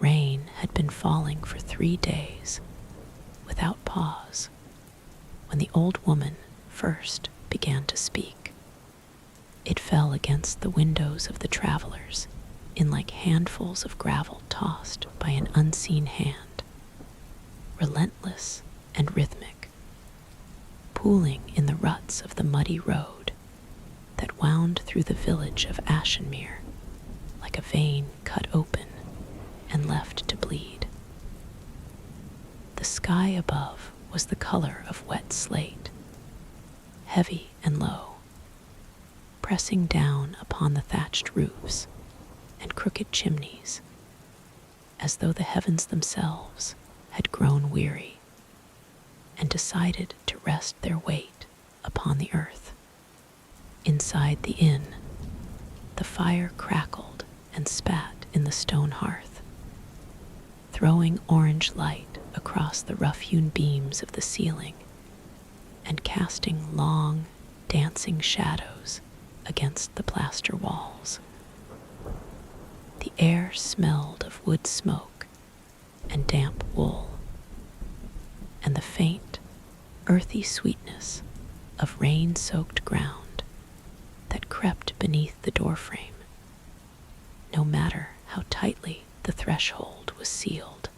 rain had been falling for 3 days without pause when the old woman first began to speak. It fell against the windows of the travelers in like handfuls of gravel tossed by an unseen hand, relentless and rhythmic, pooling in the ruts of the muddy road that wound through the village of Ashenmere like a vein cut open and left to bleed. The sky above was the color of wet slate, heavy and low, pressing down upon the thatched roofs and crooked chimneys, as though the heavens themselves had grown weary and decided to rest their weight upon the earth. Inside the inn, the fire crackled and spat in the stone hearth, throwing orange light across the rough-hewn beams of the ceiling and casting long, dancing shadows against the plaster walls. The air smelled of wood smoke and damp wool, and the faint, earthy sweetness of rain-soaked ground that crept beneath the doorframe, no matter how tightly the threshold was sealed.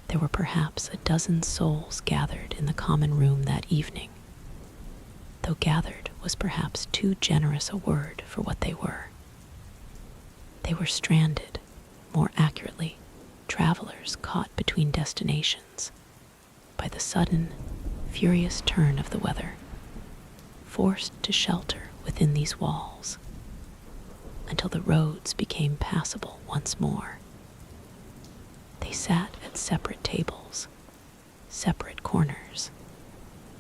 There were perhaps a dozen souls gathered in the common room that evening, though gathered was perhaps too generous a word for what they were. They were stranded, more accurately, travelers caught between destinations by the sudden, furious turn of the weather, forced to shelter within these walls until the roads became passable once more. They sat at separate tables, separate corners,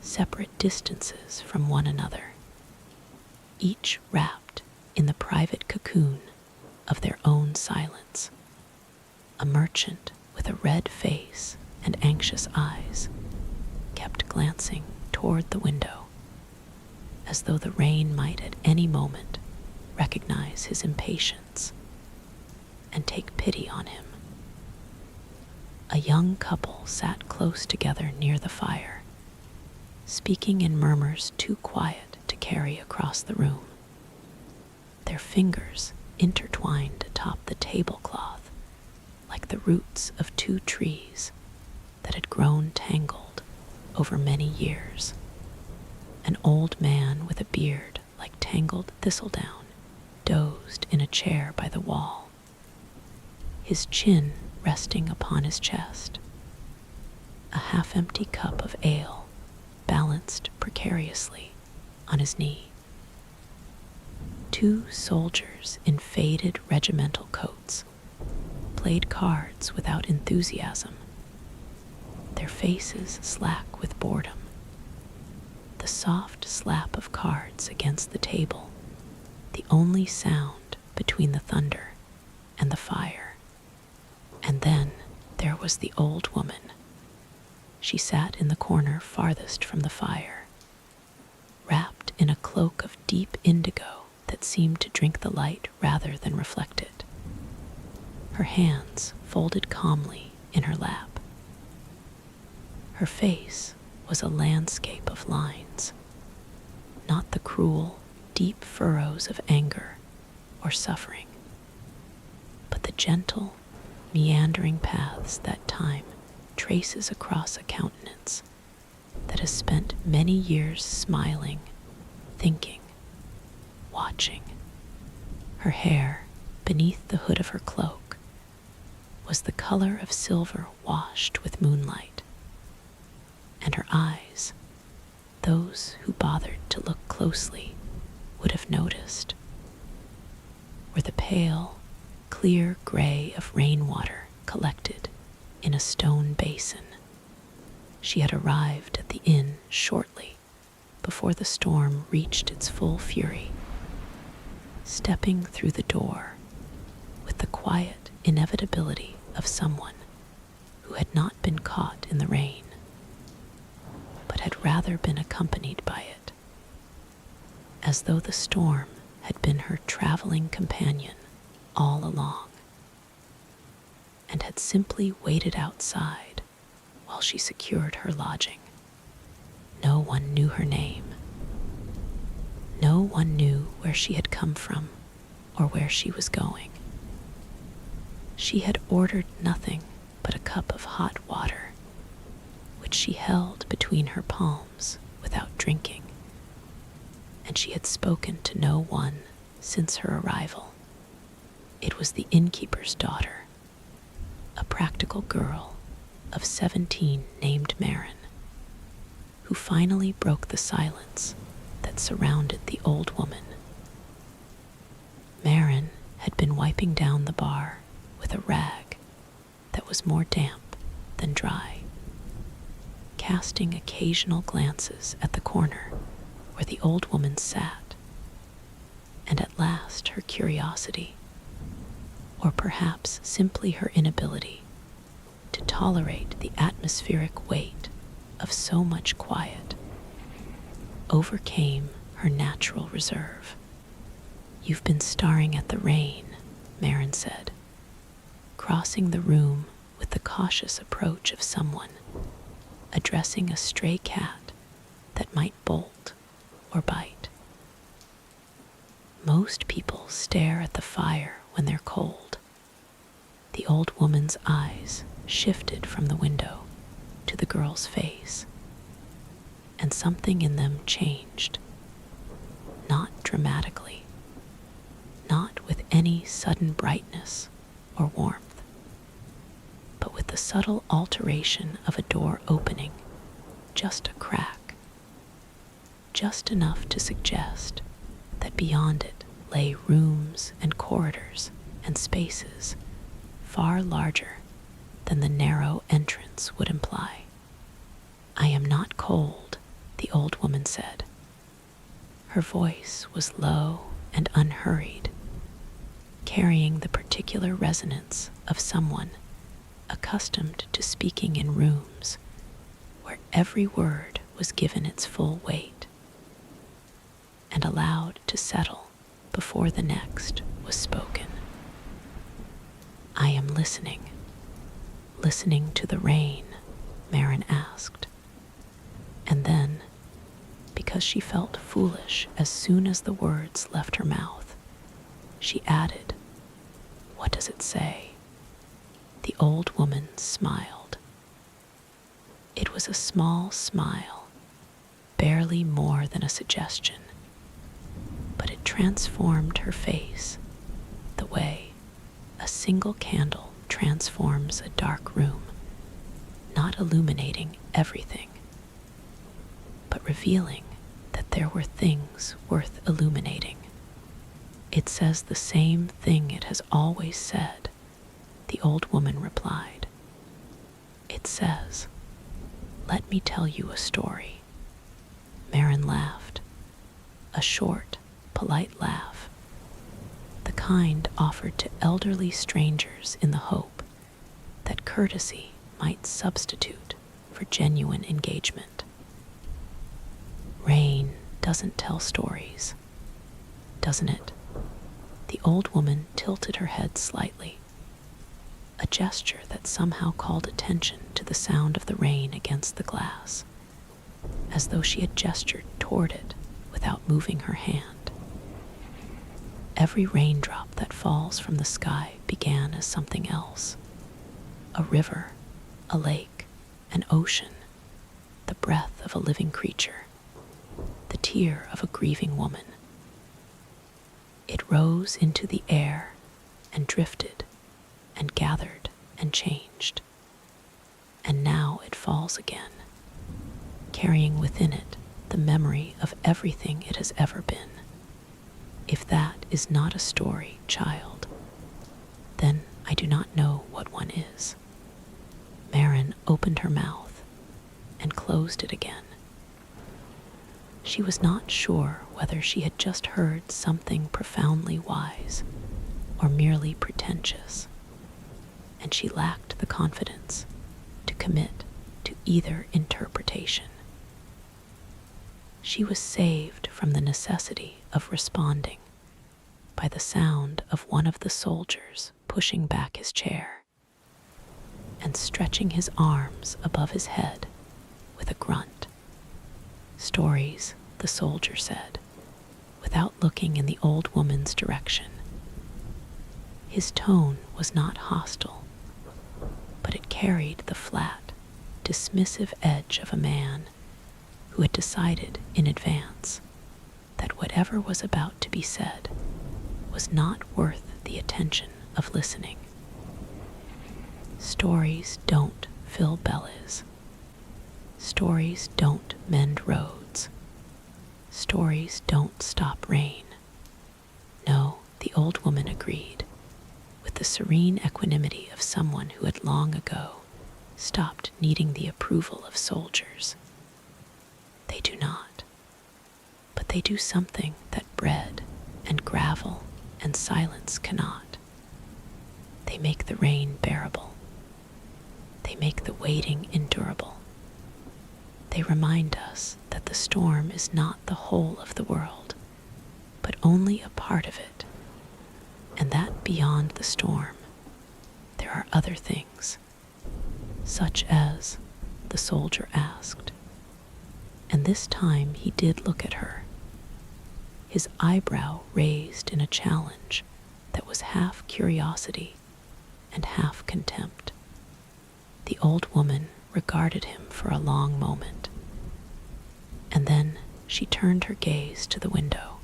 separate distances from one another, each wrapped in the private cocoon of their own silence. A merchant with a red face and anxious eyes kept glancing toward the window, as though the rain might at any moment recognize his impatience and take pity on him. A young couple sat close together near the fire, speaking in murmurs too quiet to carry across the room, their fingers intertwined atop the tablecloth like the roots of 2 trees that had grown tangled over many years. An old man with a beard like tangled thistledown dozed in a chair by the wall, his chin resting upon his chest, a half-empty cup of ale balanced precariously on his knee. 2 soldiers in faded regimental coats played cards without enthusiasm, their faces slack with boredom. The soft slap of cards against the table, the only sound between the thunder and the fire. And then there was the old woman. She sat in the corner farthest from the fire, wrapped in a cloak of deep indigo that seemed to drink the light rather than reflect it, her hands folded calmly in her lap. Her face was a landscape of lines, not the cruel, deep furrows of anger or suffering, but the gentle, meandering paths that time traces across a countenance that has spent many years smiling, thinking, watching. Her hair, beneath the hood of her cloak, was the color of silver washed with moonlight, and her eyes, those who bothered to look closely would have noticed, were the pale, clear gray of rainwater collected in a stone basin. She had arrived at the inn shortly before the storm reached its full fury, stepping through the door with the quiet inevitability of someone who had not been caught in the rain, but had rather been accompanied by it, as though the storm had been her traveling companion all along, and had had simply waited outside while she secured her lodging. No one knew her name. No one knew where she had come from or where she was going. She had ordered nothing but a cup of hot water, which she held between her palms without drinking, and she had spoken to no one since her arrival. It was the innkeeper's daughter, a practical girl of 17 named Marin, who finally broke the silence that surrounded the old woman. Marin had been wiping down the bar with a rag that was more damp than dry, casting occasional glances at the corner where the old woman sat, and at last her curiosity, or perhaps simply her inability to tolerate the atmospheric weight of so much quiet, overcame her natural reserve. "You've been staring at the rain," Marin said, crossing the room with the cautious approach of someone addressing a stray cat that might bolt or bite. "Most people stare at the fire when they're cold." The old woman's eyes shifted from the window to the girl's face, and something in them changed. Not dramatically, not with any sudden brightness or warmth, but with the subtle alteration of a door opening just a crack, just enough to suggest that beyond it lay rooms and corridors and spaces far larger than the narrow entrance would imply. "I am not cold," the old woman said. Her voice was low and unhurried, carrying the particular resonance of someone accustomed to speaking in rooms where every word was given its full weight and allowed to settle before the next was spoken. "I am listening." "Listening to the rain?" Marin asked. And then, because she felt foolish as soon as the words left her mouth, she added, "What does it say?" The old woman smiled. It was a small smile, barely more than a suggestion, but it transformed her face the way a single candle transforms a dark room, not illuminating everything, but revealing that there were things worth illuminating. "It says the same thing it has always said," the old woman replied. "It says, 'Let me tell you a story.'" Marin laughed, a short, polite laugh, the kind offered to elderly strangers in the hope that courtesy might substitute for genuine engagement. "Rain doesn't tell stories, doesn't it?" The old woman tilted her head slightly, a gesture that somehow called attention to the sound of the rain against the glass, as though she had gestured toward it without moving her hand. Every raindrop that falls from the sky began as something else: a river, a lake, an ocean, the breath of a living creature, the tear of a grieving woman. It rose into the air and drifted and gathered and changed, and now it falls again, carrying within it the memory of everything it has ever been. If that is not a story, child, then I do not know what one is. Marin opened her mouth and closed it again. She was not sure whether she had just heard something profoundly wise or merely pretentious, and she lacked the confidence to commit to either interpretation. She was saved from the necessity of responding by the sound of one of the soldiers pushing back his chair. and stretching his arms above his head with a grunt. "Stories," the soldier said, without looking in the old woman's direction. His tone was not hostile, but it carried the flat, dismissive edge of a man who had decided in advance that whatever was about to be said was not worth the attention of listening. Stories don't fill bellies. Stories don't mend roads. Stories don't stop rain. No, the old woman agreed, with the serene equanimity of someone who had long ago stopped needing the approval of soldiers. They do not, but they do something that bread and gravel and silence cannot. They make the rain bearable. They make the waiting endurable. They remind us that the storm is not the whole of the world, but only a part of it, and that beyond the storm, there are other things, such as, the soldier asked. And this time he did look at her, his eyebrow raised in a challenge that was half curiosity and half contempt. The old woman regarded him for a long moment, and then she turned her gaze to the window,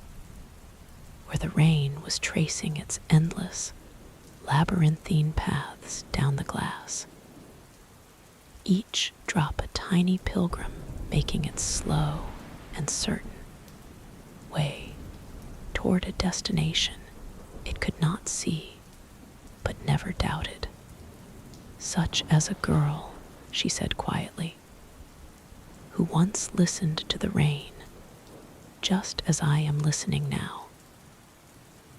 where the rain was tracing its endless, labyrinthine paths down the glass. Each drop a tiny pilgrim making its slow and certain way toward a destination it could not see but never doubted. "Such as a girl," she said quietly, "who once listened to the rain, just as I am listening now,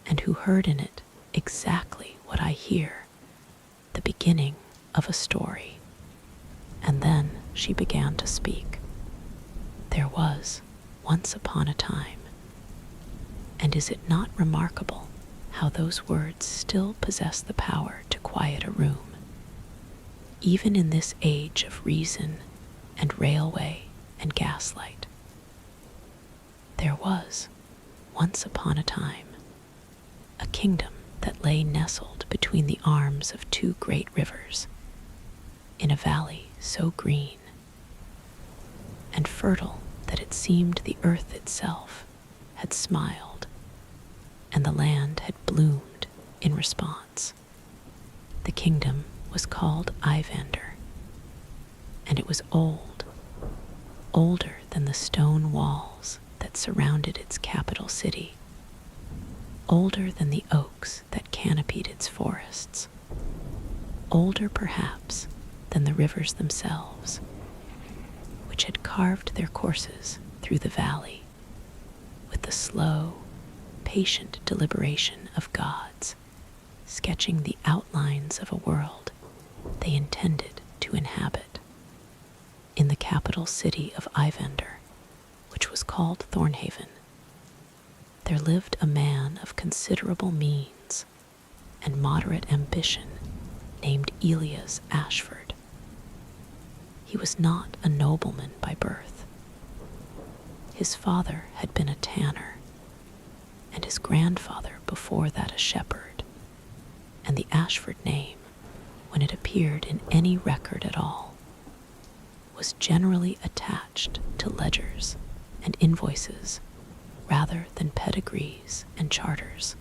and who heard in it exactly what I hear, the beginning of a story." And then she began to speak. "There was once upon a time, and is it not remarkable how those words still possess the power to quiet a room, even in this age of reason and railway and gaslight? There was, once upon a time, a kingdom that lay nestled between the arms of two great rivers, in a valley so green and fertile that it seemed the earth itself had smiled, and the land had bloomed in response. The kingdom was called Ivander, and it was old, older than the stone walls that surrounded its capital city, older than the oaks that canopied its forests, older perhaps than the rivers themselves, which had carved their courses through the valley with the slow, patient deliberation of gods, sketching the outlines of a world they intended to inhabit. In the capital city of Ivander, which was called Thornhaven, there lived a man of considerable means and moderate ambition named Elias Ashford. He was not a nobleman by birth. His father had been a tanner, and his grandfather before that a shepherd, and the Ashford name, when it appeared in any record at all, was generally attached to ledgers and invoices rather than pedigrees and charters.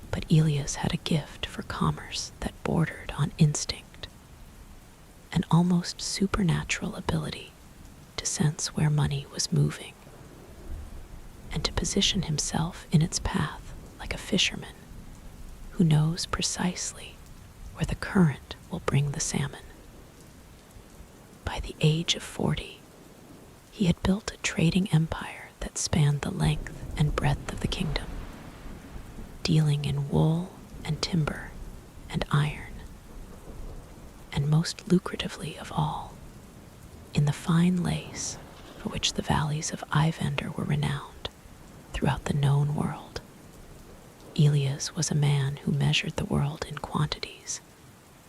But Elias had a gift for commerce that bordered on instinct, an almost supernatural ability to sense where money was moving, and to position himself in its path like a fisherman who knows precisely where the current will bring the salmon. By the age of 40, he had built a trading empire that spanned the length and breadth of the kingdom, dealing in wool and timber and iron, and most lucratively of all, in the fine lace for which the valleys of Ivander were renowned throughout the known world. Elias was a man who measured the world in quantities,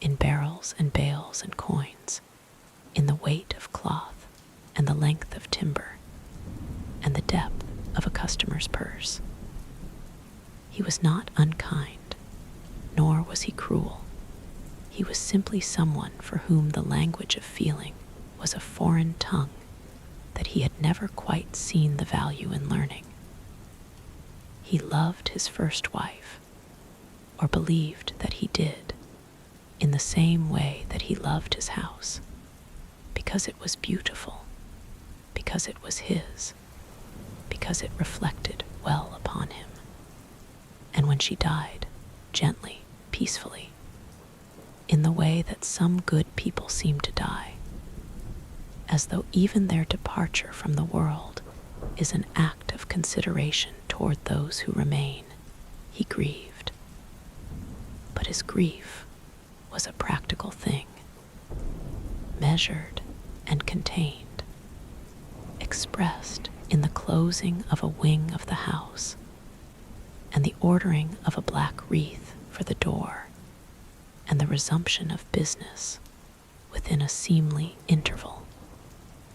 in barrels bales and bales and coins, in the weight of cloth and the length of timber and the depth of a customer's purse. He was not unkind, nor was he cruel. He was simply someone for whom the language of feeling was a foreign tongue that he had never quite seen the value in learning. He loved his first wife, or believed that he did, in the same way that he loved his house, because it was beautiful, because it was his, because it reflected well upon him. And when she died, gently, peacefully, in the way that some good people seem to die, as though even their departure from the world is an act of consideration toward those who remain, he grieved. But his grief was a practical thing, measured and contained, expressed in the closing of a wing of the house and the ordering of a black wreath for the door and the resumption of business within a seemly interval.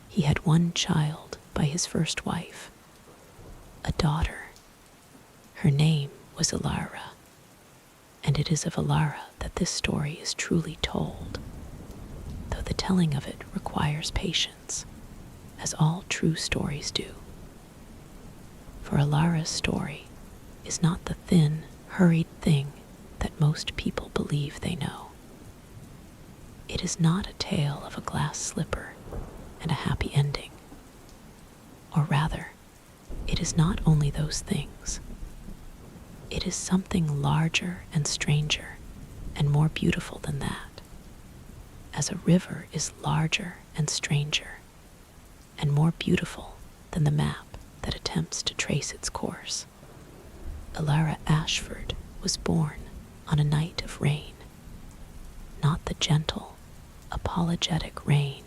He had one child by his first wife, a daughter. Her name was Ilara, and it is of Ilara that this story is truly told, though the telling of it requires patience, as all true stories do. For Ilara's story is not the thin, hurried thing that most people believe they know. It is not a tale of a glass slipper and a happy ending. Or rather, it is not only those things. It is something larger and stranger and more beautiful than that, as a river is larger and stranger and more beautiful than the map that attempts to trace its course. Ilara Ashford was born on a night of rain, not the gentle, apologetic rain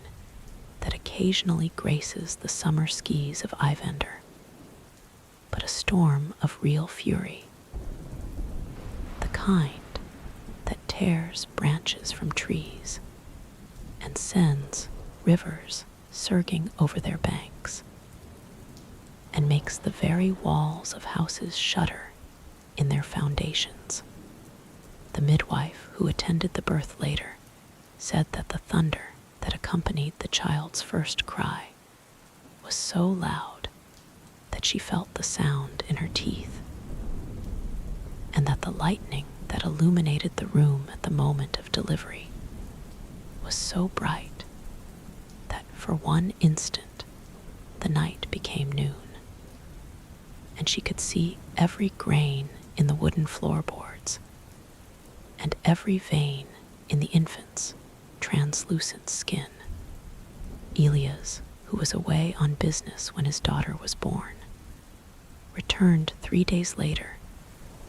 that occasionally graces the summer skis of Eivender, but a storm of real fury, the kind that tears branches from trees and sends rivers surging over their banks, and makes the very walls of houses shudder in their foundations. The midwife who attended the birth later said that the thunder that accompanied the child's first cry was so loud that she felt the sound in her teeth, and that the lightning that illuminated the room at the moment of delivery was so bright that for one instant the night became noon, and she could see every grain in the wooden floorboards and every vein in the infant's translucent skin. Elias, who was away on business when his daughter was born, returned 3 days later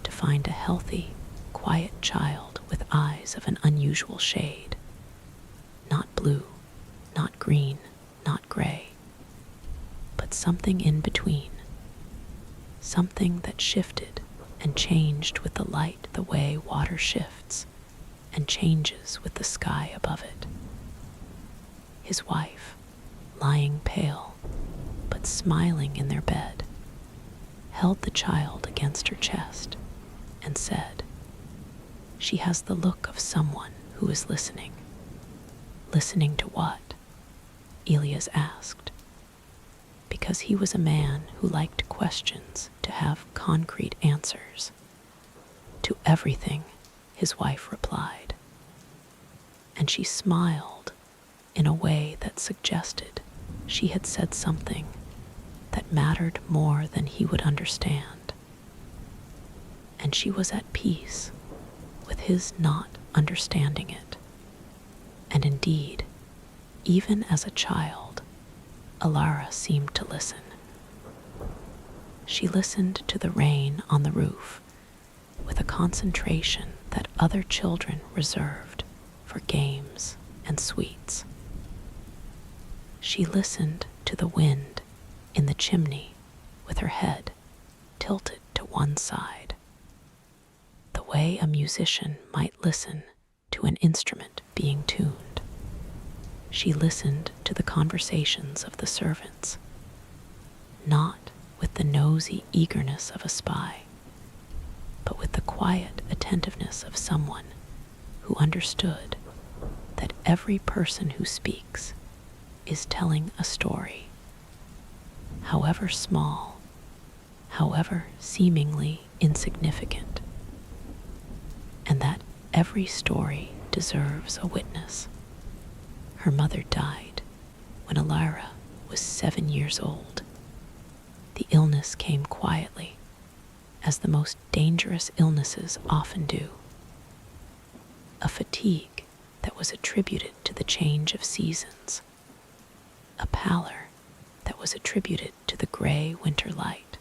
to find a healthy, quiet child with eyes of an unusual shade. Not blue, not green, not gray, but something in between. Something that shifted and changed with the light the way water shifts and changes with the sky above it. His wife, lying pale but smiling in their bed, held the child against her chest and said, "She has the look of someone who is listening." Listening to what? Elias asked, because he was a man who liked questions to have concrete answers. To everything, his wife replied, and she smiled in a way that suggested she had said something that mattered more than he would understand, and she was at peace with his not understanding it. And indeed, even as a child, Ilara seemed to listen. She listened to the rain on the roof with a concentration that other children reserved for games and sweets. She listened to the wind in the chimney with her head tilted to one side, the way a musician might listen to to an instrument being tuned. She listened to the conversations of the servants, not with the nosy eagerness of a spy, but with the quiet attentiveness of someone who understood that every person who speaks is telling a story, however small, however seemingly insignificant, and that every story deserves a witness. Her mother died when Elira was 7 years old. The illness came quietly, as the most dangerous illnesses often do. A fatigue that was attributed to the change of seasons, a pallor that was attributed to the gray winter light,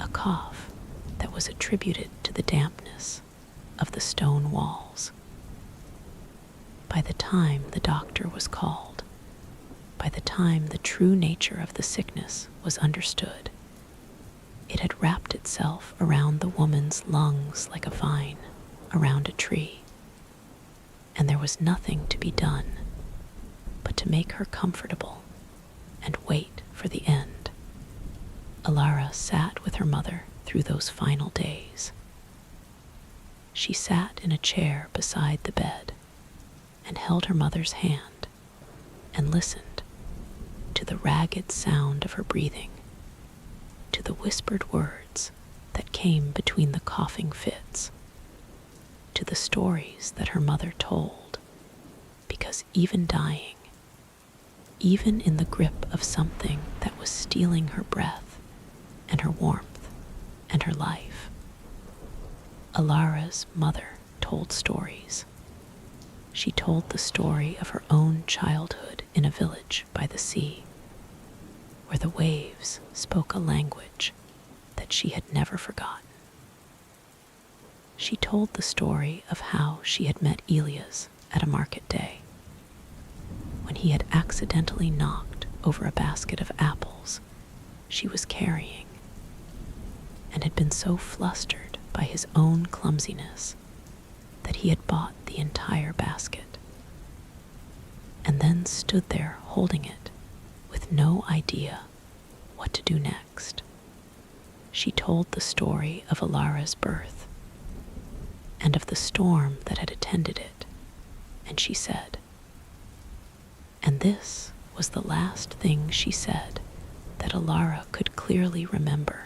a cough that was attributed to the dampness of the stone walls. By the time the doctor was called, by the time the true nature of the sickness was understood, it had wrapped itself around the woman's lungs like a vine around a tree, and there was nothing to be done but to make her comfortable and wait for the end. Elira sat with her mother through those final days. She sat in a chair beside the bed and held her mother's hand and listened to the ragged sound of her breathing, to the whispered words that came between the coughing fits, to the stories that her mother told, because even dying, even in the grip of something that was stealing her breath and her warmth and her life, Elira's mother told stories. She told the story of her own childhood in a village by the sea, where the waves spoke a language that she had never forgotten. She told the story of how she had met Elias at a market day, when he had accidentally knocked over a basket of apples she was carrying, and had been so flustered by his own clumsiness that he had bought the entire basket, and then stood there holding it with no idea what to do next. She told the story of Elira's birth and of the storm that had attended it, and she said, and this was the last thing she said that Elira could clearly remember: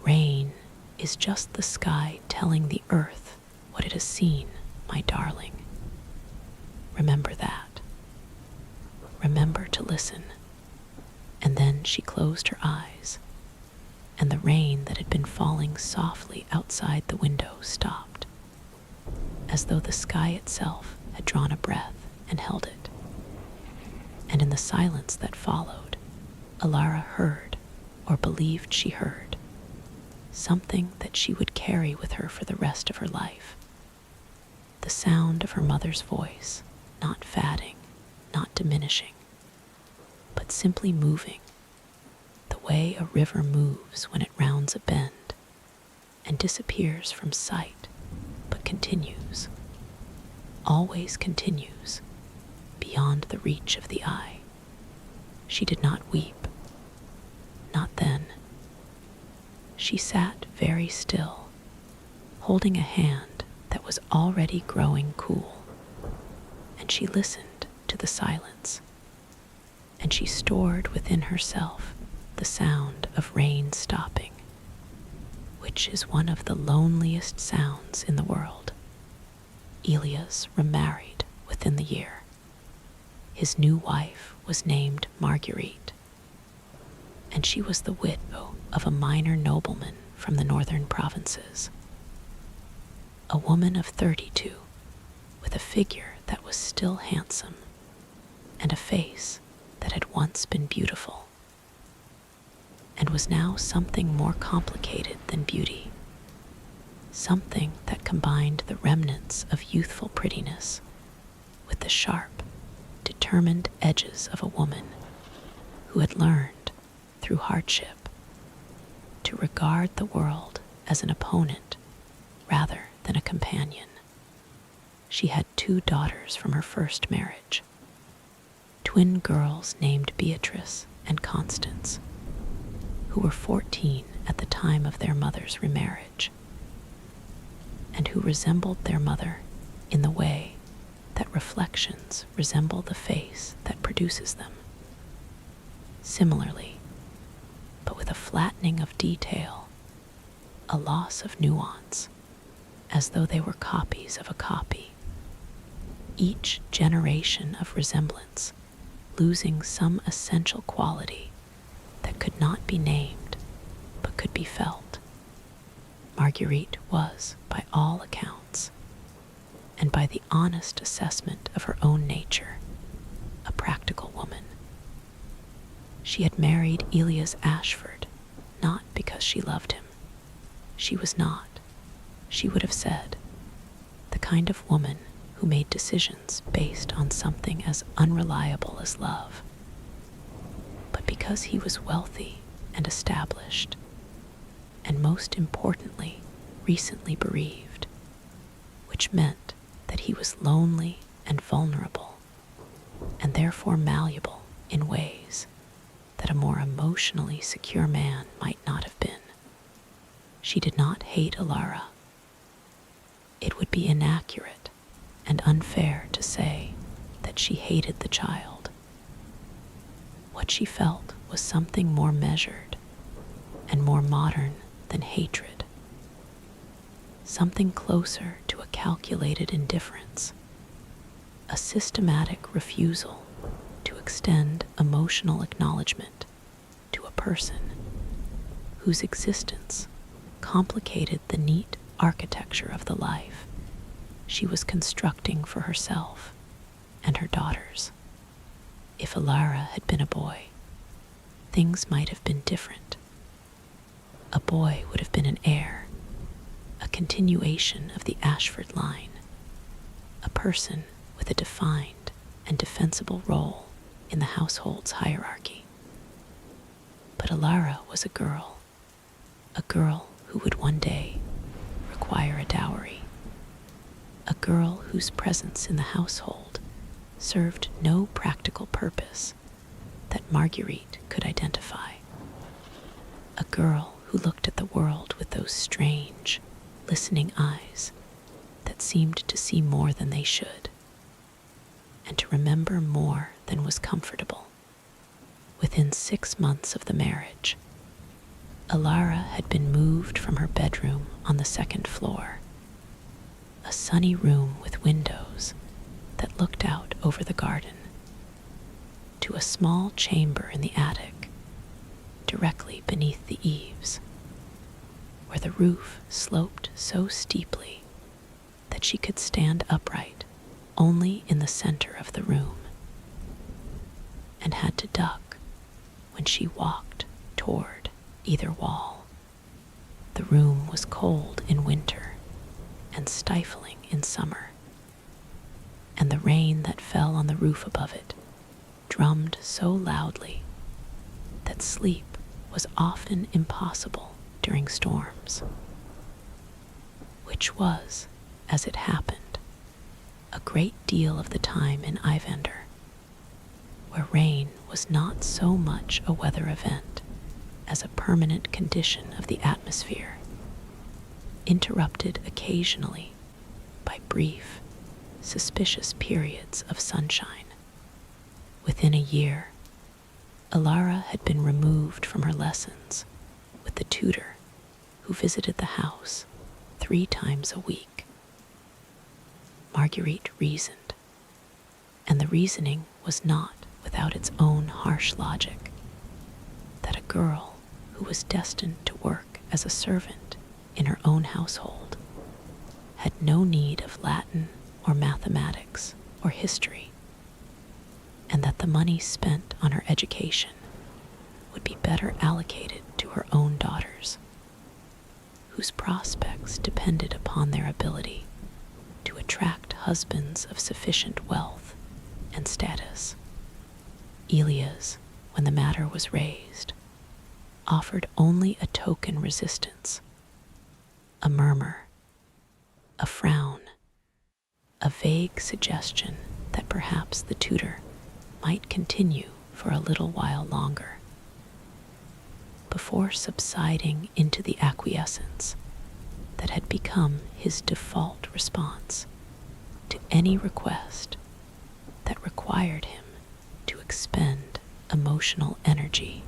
rain is just the sky telling the earth what it has seen, my darling. Remember that. Remember to listen. And then she closed her eyes, and the rain that had been falling softly outside the window stopped, as though the sky itself had drawn a breath and held it. And in the silence that followed, Elira heard, or believed she heard, something that she would carry with her for the rest of her life. The sound of her mother's voice, not fading, not diminishing, but simply moving, the way a river moves when it rounds a bend and disappears from sight, but continues, always continues, beyond the reach of the eye. She did not weep, not then. She sat very still, holding a hand that was already growing cool, and she listened to the silence, and she stored within herself the sound of rain stopping, which is one of the loneliest sounds in the world. Elias remarried within the year. His new wife was named Marguerite, and she was the widow of a minor nobleman from the northern provinces. A woman of 32, with a figure that was still handsome, and a face that had once been beautiful, and was now something more complicated than beauty, something that combined the remnants of youthful prettiness with the sharp, determined edges of a woman who had learned, through hardship, to regard the world as an opponent rather than a companion. she had 2 daughters from her first marriage, twin girls named Beatrice and Constance, who were 14 at the time of their mother's remarriage, and who resembled their mother in the way that reflections resemble the face that produces them. Similarly, but with a flattening of detail, a loss of nuance, as though they were copies of a copy, each generation of resemblance losing some essential quality that could not be named but could be felt. Marguerite was, by all accounts, and by the honest assessment of her own nature, a practical woman. She had married Elias Ashford not because she loved him. She was not, she would have said, the kind of woman who made decisions based on something as unreliable as love, but because he was wealthy and established, and most importantly, recently bereaved, which meant that he was lonely and vulnerable, and therefore malleable in ways that a more emotionally secure man might not have been. She did not hate Alara. It would be inaccurate and unfair to say that she hated the child. What she felt was something more measured and more modern than hatred, something closer to a calculated indifference, a systematic refusal to extend emotional acknowledgement to a person whose existence complicated the neat architecture of the life she was constructing for herself and her daughters. If Alara had been a boy, things might have been different. A boy would have been an heir, a continuation of the Ashford line, a person with a defined and defensible role in the household's hierarchy. But Alara was a girl who would one day require a dowry, a girl whose presence in the household served no practical purpose that Marguerite could identify, a girl who looked at the world with those strange, listening eyes that seemed to see more than they should, and to remember more than was comfortable. Within 6 months of the marriage, Alara had been moved from her bedroom on the 2nd floor, a sunny room with windows that looked out over the garden, to a small chamber in the attic, directly beneath the eaves, where the roof sloped so steeply that she could stand upright only in the center of the room, and had to duck when she walked toward either wall. The room was cold in winter and stifling in summer, and the rain that fell on the roof above it drummed so loudly that sleep was often impossible during storms, which was, as it happened, a great deal of the time in Evander, where rain was not so much a weather event as a permanent condition of the atmosphere, interrupted occasionally by brief, suspicious periods of sunshine. Within a year, Alara had been removed from her lessons with the tutor who visited the house 3 times a week. Marguerite reasoned, and the reasoning was not without its own harsh logic, that a girl who was destined to work as a servant in her own household had no need of Latin or mathematics or history, and that the money spent on her education would be better allocated to her own daughters, whose prospects depended upon their ability to attract husbands of sufficient wealth and status. Elias, when the matter was raised, offered only a token resistance, a murmur, a frown, a vague suggestion that perhaps the tutor might continue for a little while longer, before subsiding into the acquiescence that had become his default response to any request that required him to expend emotional energy.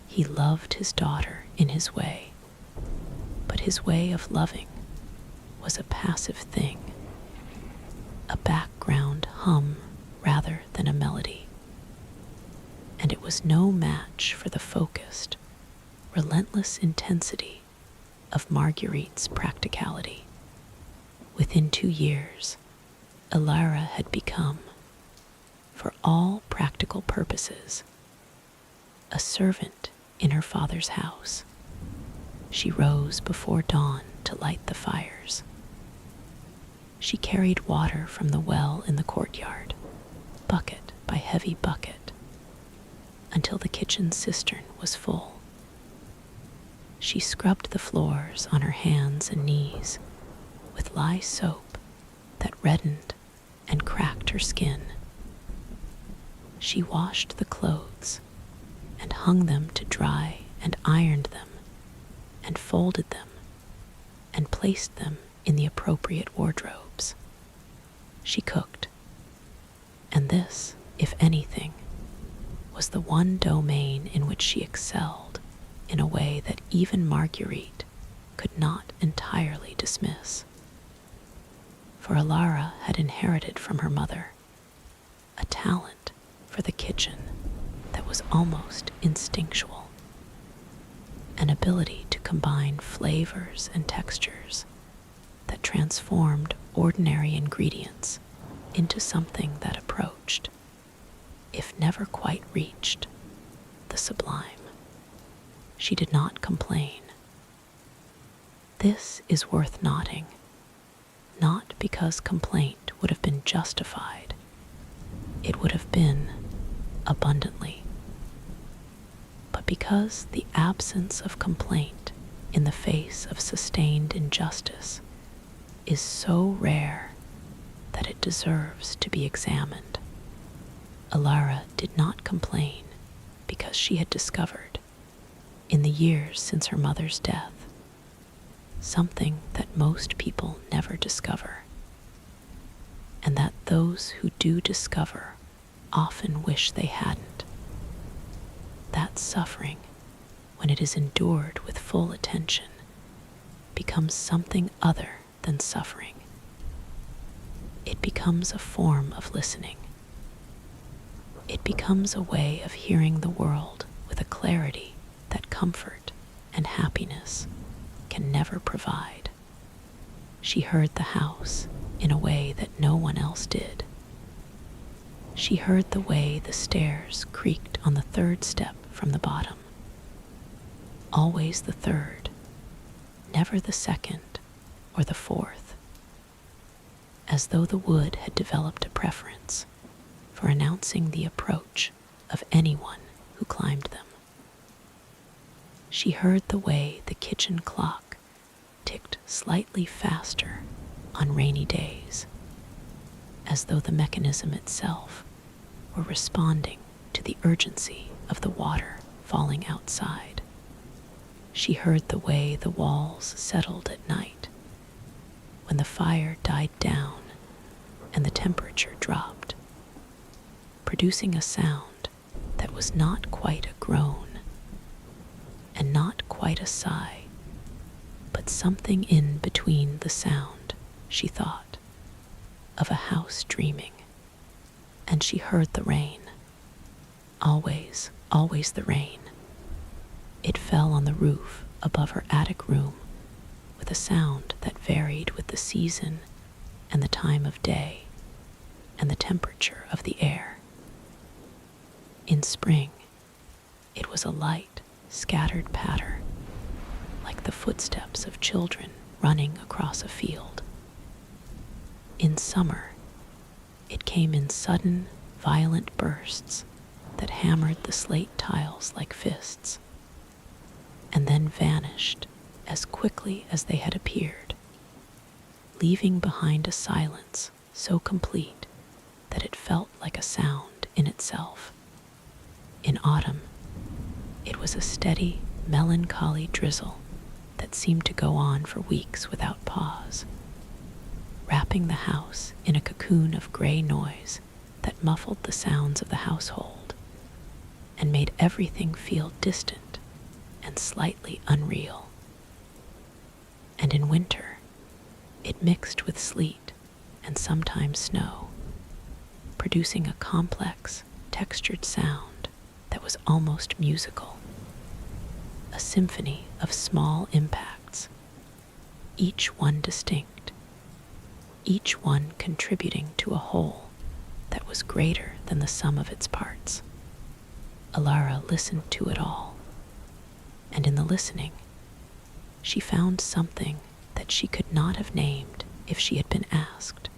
He loved his daughter in his way, but his way of loving was a passive thing, a background hum rather than a melody, and it was no match for the focused, relentless intensity of Marguerite's practicality. Within 2 years, Elara had become, for all practical purposes, a servant in her father's house. She rose before dawn to light the fires. She carried water from the well in the courtyard, bucket by heavy bucket, until the kitchen cistern was full. She scrubbed the floors on her hands and knees with lye soap that reddened and cracked her skin. She washed the clothes and hung them to dry and ironed them and folded them and placed them in the appropriate wardrobes. She cooked, and this, if anything, was the one domain in which she excelled in a way that even Marguerite could not entirely dismiss. For Elara had inherited from her mother a talent for the kitchen that was almost instinctual, an ability to combine flavors and textures that transformed ordinary ingredients into something that approached, if never quite reached, the sublime. She did not complain. This is worth noting, not because complaint would have been justified. It would have been abundantly, but because the absence of complaint in the face of sustained injustice is so rare that it deserves to be examined. Elara did not complain because she had discovered, in the years since her mother's death, something that most people never discover, and that those who do discover often wish they hadn't. That suffering, when it is endured with full attention, becomes something other than suffering. It becomes a form of listening. It becomes a way of hearing the world with a clarity that comfort and happiness can never provide. She heard the house in a way that no one else did. She heard the way the stairs creaked on the third step from the bottom. Always the third, never the second or the fourth, as though the wood had developed a preference for announcing the approach of anyone who climbed them. She heard the way the kitchen clock ticked slightly faster on rainy days, as though the mechanism itself were responding to the urgency of the water falling outside. She heard the way the walls settled at night, when the fire died down and the temperature dropped, producing a sound that was not quite a groan and not quite a sigh, but something in between the sound, she thought, of a house dreaming. And she heard the rain. Always, always the rain. It fell on the roof above her attic room with a sound that varied with the season and the time of day and the temperature of the air. In spring, it was a light, scattered patter, like the footsteps of children running across a field. In summer, it came in sudden, violent bursts that hammered the slate tiles like fists, and then vanished as quickly as they had appeared. leaving behind a silence so complete that it felt like a sound in itself. In autumn, it was a steady, melancholy drizzle that seemed to go on for weeks without pause, wrapping the house in a cocoon of gray noise that muffled the sounds of the household and made everything feel distant and slightly unreal. And in winter, it mixed with sleet and sometimes snow, producing a complex, textured sound that was almost musical, a symphony of small impacts, each one distinct, each one contributing to a whole that was greater than the sum of its parts. Alara listened to it all, and in the listening, she found something that she could not have named if she had been asked,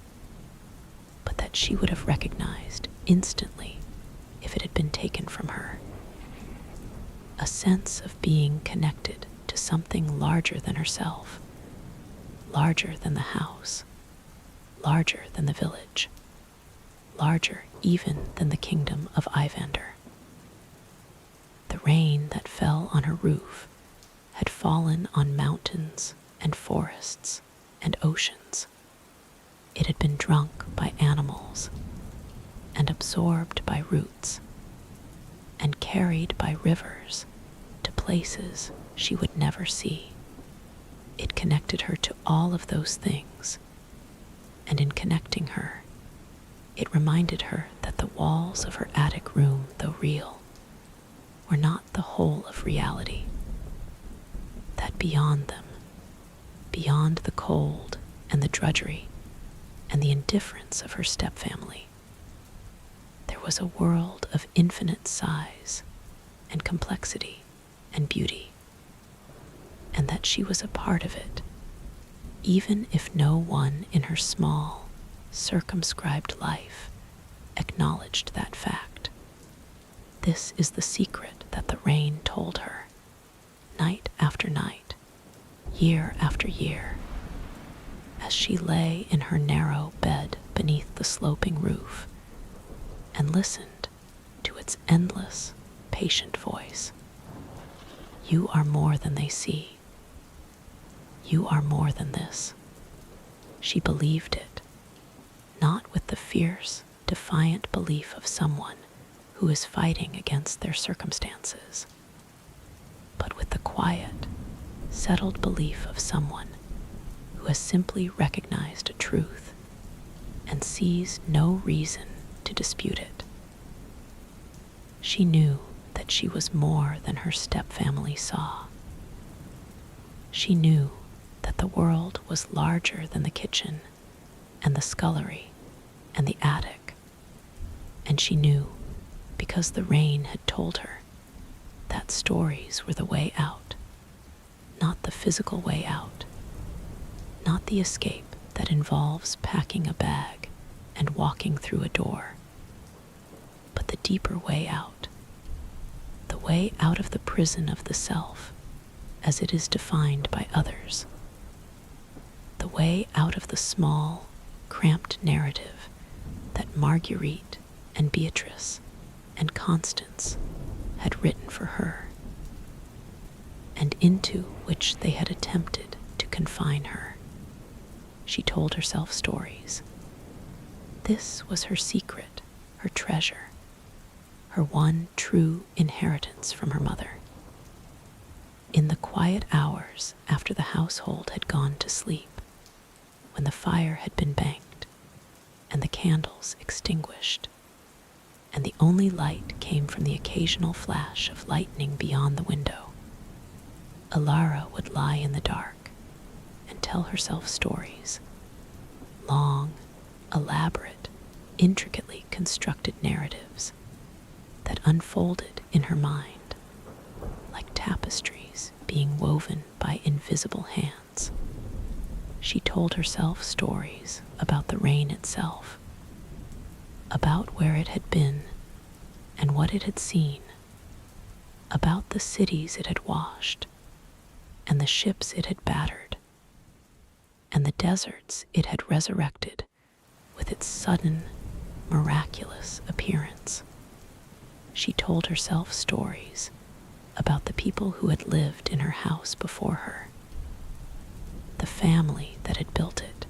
but that she would have recognized instantly if it had been taken from her. A sense of being connected to something larger than herself, larger than the house, larger than the village, larger even than the kingdom of Ivander. The rain that fell on her roof had fallen on mountains and forests and oceans. It had been drunk by animals and absorbed by roots and carried by rivers to places she would never see. It connected her to all of those things, and in connecting her, it reminded her that the walls of her attic room, though real, were not the whole of reality, that beyond them, beyond the cold and the drudgery and the indifference of her stepfamily, there was a world of infinite size and complexity and beauty, and that she was a part of it, even if no one in her small, circumscribed life acknowledged that fact. This is the secret that the rain told her, night after night, year after year, as she lay in her narrow bed beneath the sloping roof and listened to its endless, patient voice. You are more than they see. You are more than this. She believed it, not with the fierce, defiant belief of someone who is fighting against their circumstances, but with the quiet, settled belief of someone who has simply recognized a truth and sees no reason to dispute it. She knew that she was more than her stepfamily saw. She knew that the world was larger than the kitchen and the scullery and the attic, and she knew, because the rain had told her, that stories were the way out, not the physical way out, not the escape that involves packing a bag and walking through a door, but the deeper way out, the way out of the prison of the self as it is defined by others, the way out of the small, cramped narrative that Marguerite and Beatrice and Constance had written for her, and into which they had attempted to confine her. She told herself stories. This was her secret, her treasure, her one true inheritance from her mother. In the quiet hours after the household had gone to sleep, when the fire had been banked and the candles extinguished, and the only light came from the occasional flash of lightning beyond the window, Alara would lie in the dark and tell herself stories, long, elaborate, intricately constructed narratives that unfolded in her mind like tapestries being woven by invisible hands. She told herself stories about the rain itself, about where it had been and what it had seen, about the cities it had washed and the ships it had battered, and the deserts it had resurrected with its sudden, miraculous appearance. She told herself stories about the people who had lived in her house before her, the family that had built it,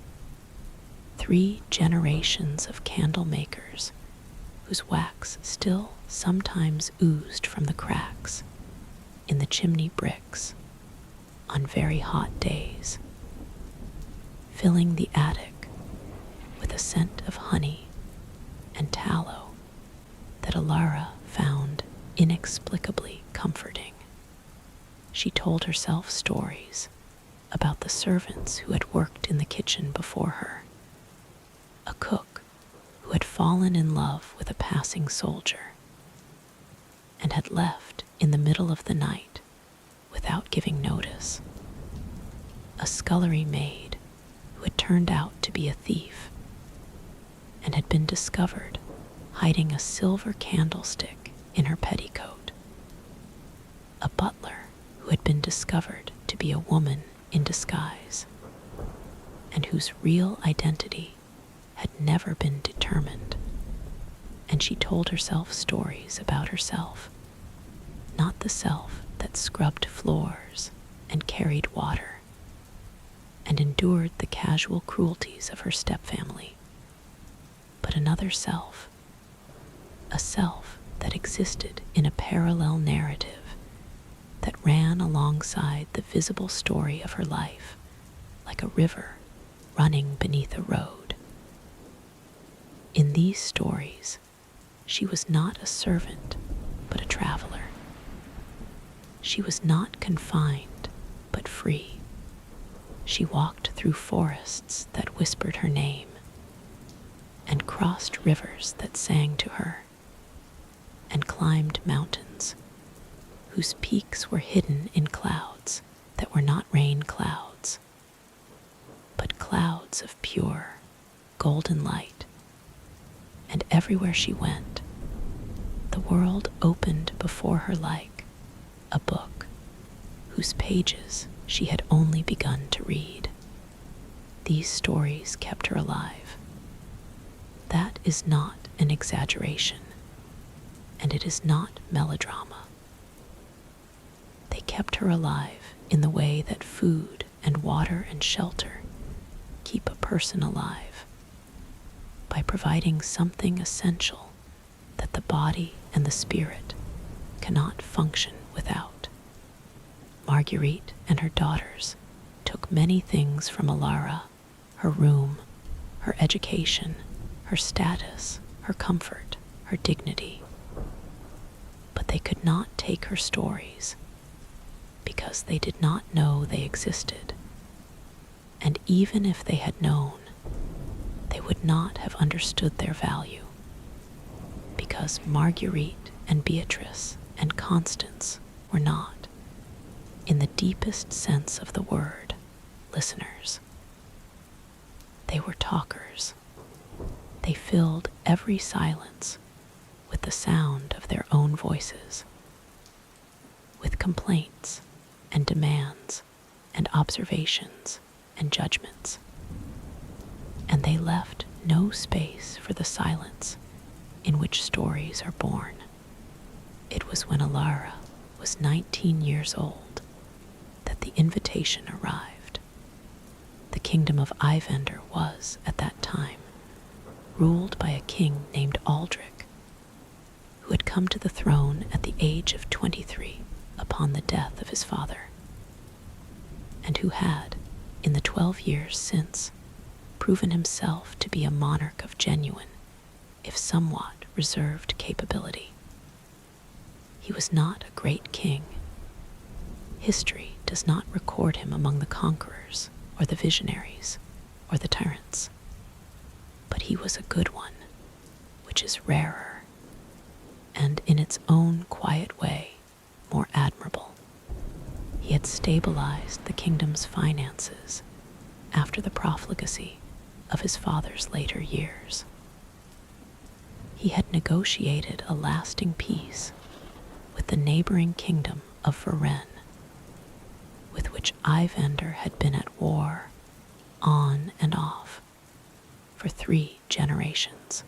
3 generations of candle makers whose wax still sometimes oozed from the cracks in the chimney bricks on very hot days, filling the attic with a scent of honey and tallow that Alara found inexplicably comforting. She told herself stories about the servants who had worked in the kitchen before her, a cook who had fallen in love with a passing soldier and had left in the middle of the night without giving notice, a scullery maid who had turned out to be a thief and had been discovered hiding a silver candlestick in her petticoat, a butler who had been discovered to be a woman in disguise and whose real identity had never been determined. And she told herself stories about herself, not the self that scrubbed floors and carried water and endured the casual cruelties of her stepfamily, but another self, a self that existed in a parallel narrative that ran alongside the visible story of her life like a river running beneath a road. In these stories, she was not a servant, but a traveler. She was not confined, but free. She walked through forests that whispered her name and crossed rivers that sang to her and climbed mountains whose peaks were hidden in clouds that were not rain clouds, but clouds of pure, golden light. And everywhere she went, the world opened before her like a book whose pages she had only begun to read. These stories kept her alive. That is not an exaggeration, and it is not melodrama. They kept her alive in the way that food and water and shelter keep a person alive, by providing something essential that the body and the spirit cannot function without. Marguerite and her daughters took many things from Alara: her room, her education, her status, her comfort, her dignity. But they could not take her stories because they did not know they existed. And even if they had known, they would not have understood their value, because Marguerite and Beatrice and Constance were not, in the deepest sense of the word, listeners. They were talkers. They filled every silence with the sound of their own voices, with complaints and demands and observations and judgments. And they left no space for the silence in which stories are born. It was when Alara was 19 years old that the invitation arrived. The kingdom of Ivender was, at that time, ruled by a king named Aldrich, who had come to the throne at the age of 23 upon the death of his father, and who had, in the 12 years since, proven himself to be a monarch of genuine, if somewhat reserved capability. He was not a great king. History does not record him among the conquerors or the visionaries or the tyrants. But he was a good one, which is rarer, and in its own quiet way, more admirable. He had stabilized the kingdom's finances after the profligacy of his father's later years. He had negotiated a lasting peace with the neighboring kingdom of Varennes, with which Ivender had been at war on and off for 3 generations.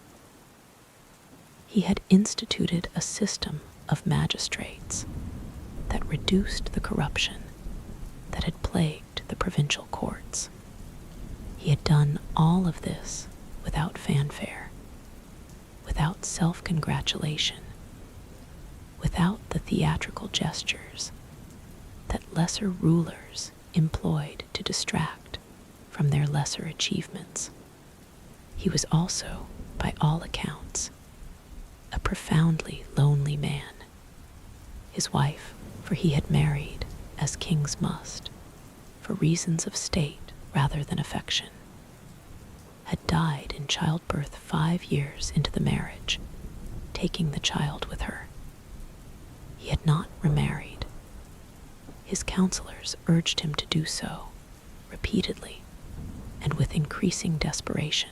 He had instituted a system of magistrates that reduced the corruption that had plagued the provincial courts. He had done all of this without fanfare, without self-congratulation, without the theatrical gestures that lesser rulers employed to distract from their lesser achievements. He was also, by all accounts, a profoundly lonely man. His wife, for he had married, as kings must, for reasons of state rather than affection, had died in childbirth 5 years into the marriage, taking the child with her. He had not remarried. His counselors urged him to do so, repeatedly, and with increasing desperation,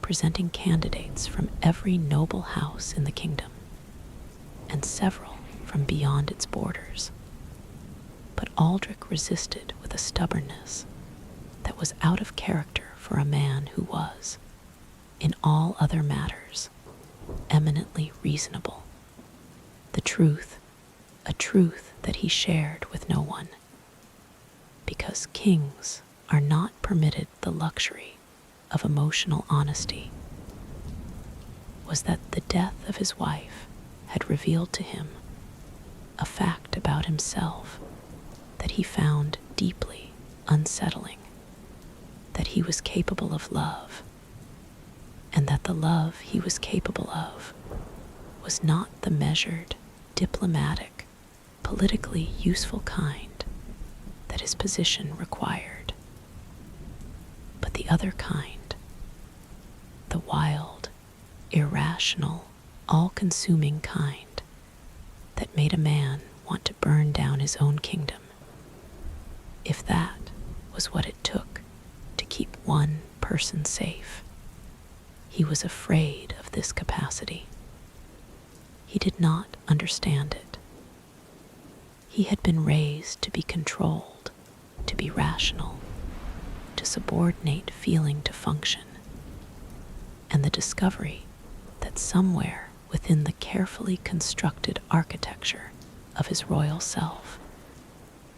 presenting candidates from every noble house in the kingdom, and several from beyond its borders. But Aldrich resisted with a stubbornness that was out of character for a man who was, in all other matters, eminently reasonable. The truth, a truth that he shared with no one, because kings are not permitted the luxury of emotional honesty, was that the death of his wife had revealed to him a fact about himself that he found deeply unsettling, that he was capable of love, and that the love he was capable of was not the measured, diplomatic, politically useful kind that his position required, but the other kind, the wild, irrational, all-consuming kind that made a man want to burn down his own kingdom, if that was what it took to keep one person safe. He was afraid of this capacity. He did not understand it. He had been raised to be controlled, to be rational, to subordinate feeling to function, and the discovery that somewhere within the carefully constructed architecture of his royal self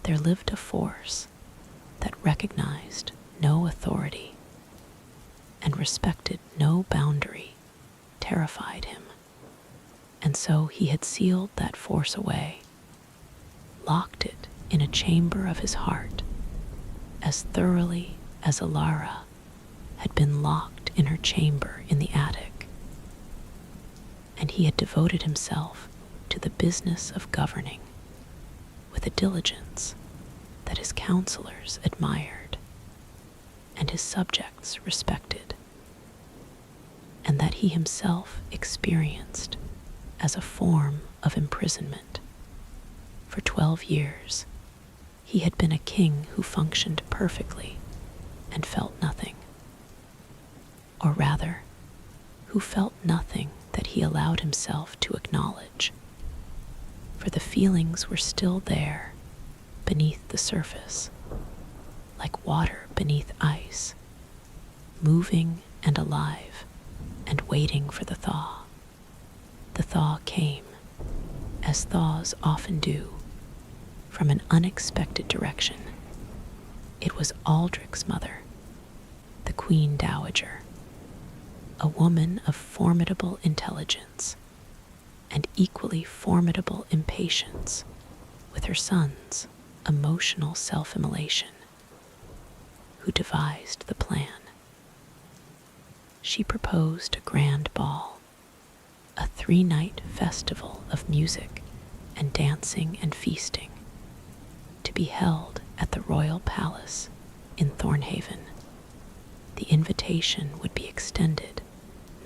there lived a force that recognized no authority and respected no boundary terrified him. And so he had sealed that force away, locked it in a chamber of his heart as thoroughly as Alara had been locked in her chamber in the attic. And he had devoted himself to the business of governing with a diligence that his counselors admired and his subjects respected, and that he himself experienced as a form of imprisonment. For 12 years, he had been a king who functioned perfectly and felt nothing. Or rather, who felt nothing that he allowed himself to acknowledge. For the feelings were still there, beneath the surface, like water beneath ice, moving and alive, and waiting for the thaw. The thaw came, as thaws often do, from an unexpected direction. It was Aldrich's mother, the Queen Dowager, a woman of formidable intelligence and equally formidable impatience with her son's emotional self-immolation, who devised the plan. She proposed a grand ball, a 3-night festival of music and dancing and feasting, to be held at the royal palace in Thornhaven. The invitation would be extended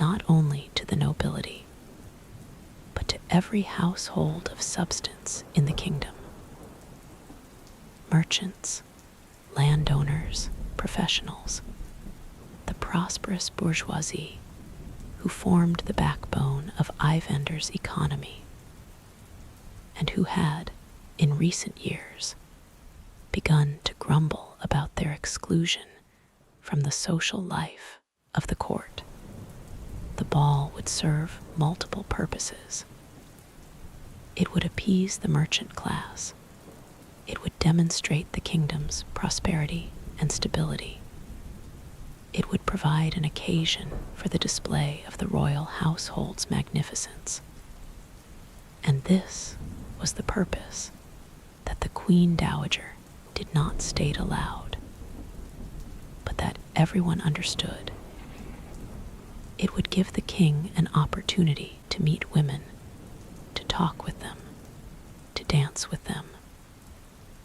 not only to the nobility, but to every household of substance in the kingdom. Merchants, landowners, professionals, the prosperous bourgeoisie who formed the backbone of Ivander's economy, and who had, in recent years, begun to grumble about their exclusion from the social life of the court. The ball would serve multiple purposes. It would appease the merchant class. It would demonstrate the kingdom's prosperity and stability. It would provide an occasion for the display of the royal household's magnificence. And this was the purpose that the Queen Dowager did not state aloud, but that everyone understood. It would give the king an opportunity to meet women, to talk with them, to dance with them,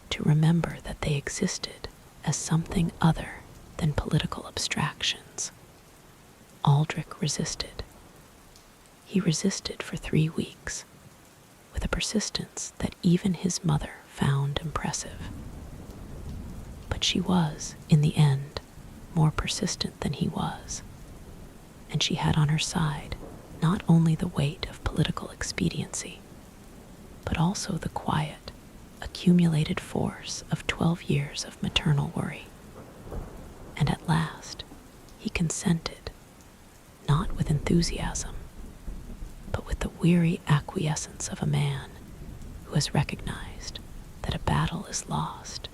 to remember that they existed as something other than political abstractions. Aldrich resisted. He resisted for 3 weeks, with a persistence that even his mother found impressive. But she was, in the end, more persistent than he was, and she had on her side not only the weight of political expediency, but also the quiet, accumulated force of 12 years of maternal worry. And at last, he consented, not with enthusiasm, but with the weary acquiescence of a man who has recognized that a battle is lost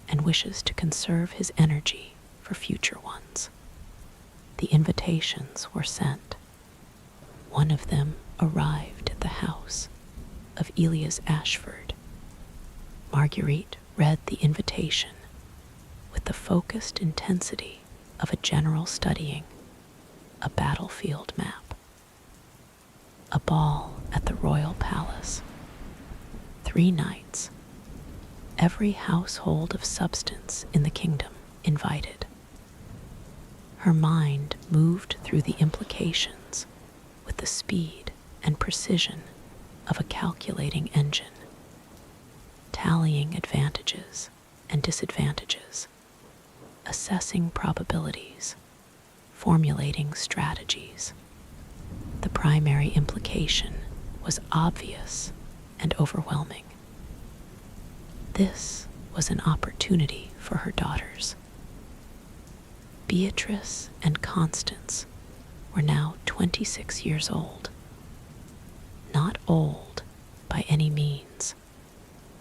and wishes to conserve his energy for future ones. The invitations were sent. One of them arrived at the house of Elias Ashford. Marguerite read the invitation with the focused intensity of a general studying a battlefield map. A ball at the royal palace. 3 nights. Every household of substance in the kingdom invited. Her mind moved through the implications with the speed and precision of a calculating engine, tallying advantages and disadvantages, assessing probabilities, formulating strategies. The primary implication was obvious and overwhelming. This was an opportunity for her daughters. Beatrice and Constance were now 26 years old. Not old by any means,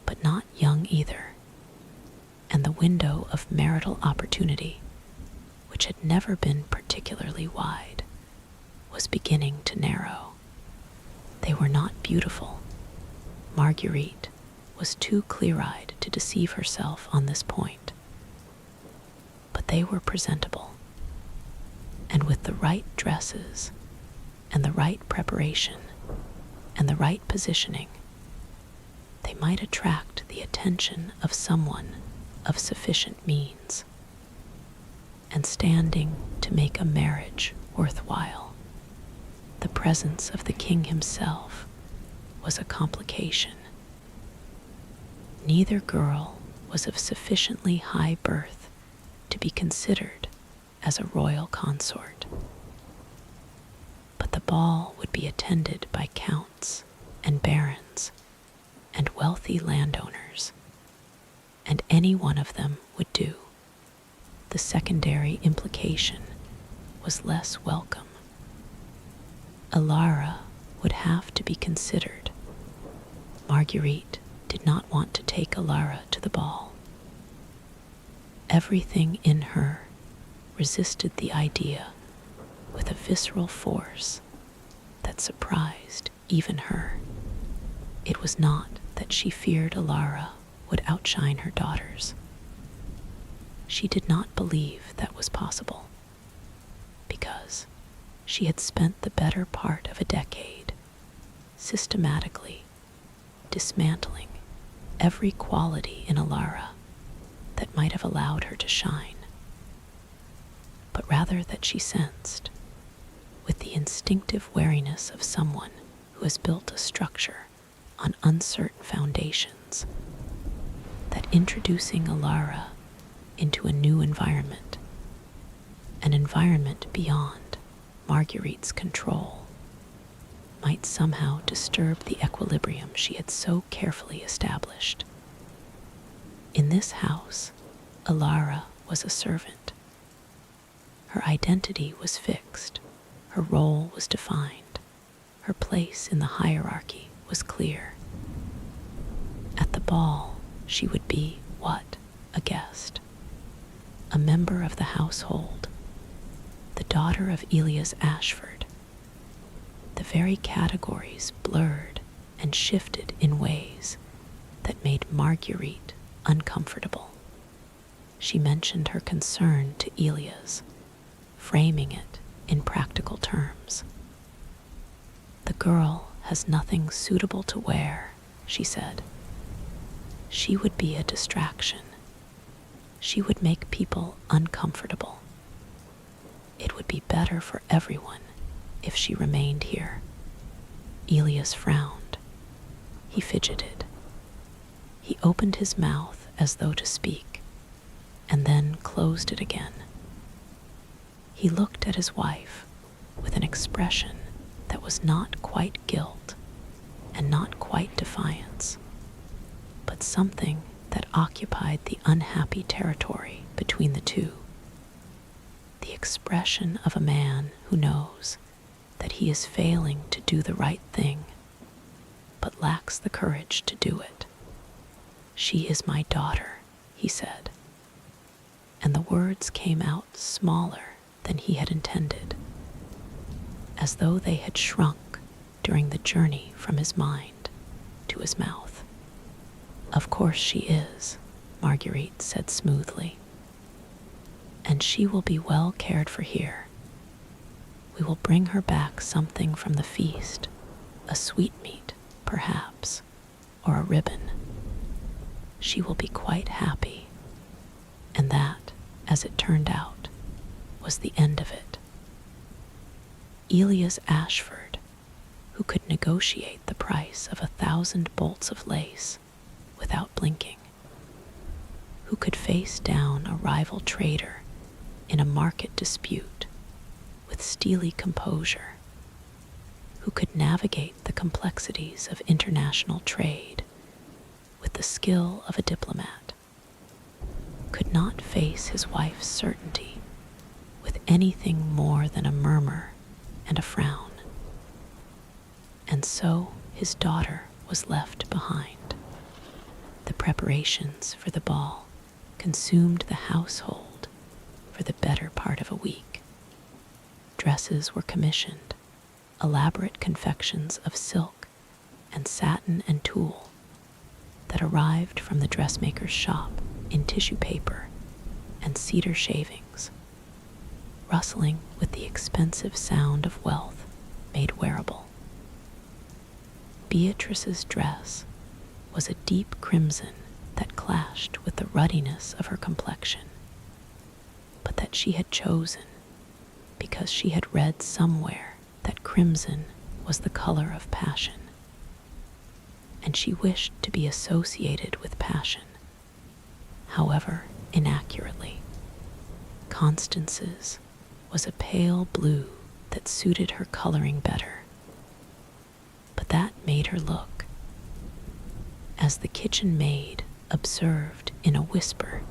but not young either. And the window of marital opportunity, which had never been particularly wide, was beginning to narrow. They were not beautiful. Marguerite was too clear-eyed to deceive herself on this point. But they were presentable, and with the right dresses, and the right preparation, and the right positioning, they might attract the attention of someone of sufficient means, and standing to make a marriage worthwhile. The presence of the king himself was a complication. Neither girl was of sufficiently high birth to be considered as a royal consort. But the ball would be attended by counts and barons and wealthy landowners, and any one of them would do. The secondary implication was less welcome. Alara would have to be considered. Marguerite did not want to take Alara to the ball. Everything in her resisted the idea with a visceral force that surprised even her. It was not that she feared Alara would outshine her daughters. She did not believe that was possible, because she had spent the better part of a decade systematically dismantling every quality in Alara that might have allowed her to shine, but rather that she sensed, with the instinctive wariness of someone who has built a structure on uncertain foundations, that introducing Alara into a new environment, an environment beyond Marguerite's control, might somehow disturb the equilibrium she had so carefully established. In this house, Alara was a servant, Her identity was fixed, her role was defined, her place in the hierarchy was clear. At the ball, she would be what? A guest, a member of the household, the daughter of Elias Ashford. The very categories blurred and shifted in ways that made Marguerite uncomfortable. She mentioned her concern to Elias, framing it in practical terms. "The girl has nothing suitable to wear," she said. "She would be a distraction. She would make people uncomfortable. It would be better for everyone if she remained here." Elias frowned. He fidgeted. He opened his mouth as though to speak, and then closed it again. He looked at his wife with an expression that was not quite guilt and not quite defiance, but something that occupied the unhappy territory between the two. The expression of a man who knows that he is failing to do the right thing, but lacks the courage to do it. "She is my daughter," he said, and the words came out smaller than he had intended, as though they had shrunk during the journey from his mind to his mouth. "Of course she is," Marguerite said smoothly, "and she will be well cared for here. We will bring her back something from the feast, a sweetmeat, perhaps, or a ribbon. She will be quite happy." And that, as it turned out, was the end of it. Elias Ashford, who could negotiate the price of 1,000 bolts of lace without blinking, who could face down a rival trader in a market dispute with steely composure, who could navigate the complexities of international trade with the skill of a diplomat, could not face his wife's certainty with anything more than a murmur and a frown. And so his daughter was left behind. The preparations for the ball consumed the household for the better part of a week. Dresses were commissioned, elaborate confections of silk and satin and tulle that arrived from the dressmaker's shop in tissue paper and cedar shavings, rustling with the expensive sound of wealth made wearable. Beatrice's dress was a deep crimson that clashed with the ruddiness of her complexion, but that she had chosen because she had read somewhere that crimson was the color of passion, and she wished to be associated with passion, however inaccurately. Constance's was a pale blue that suited her coloring better, but that made her look, as the kitchen maid observed in a whisper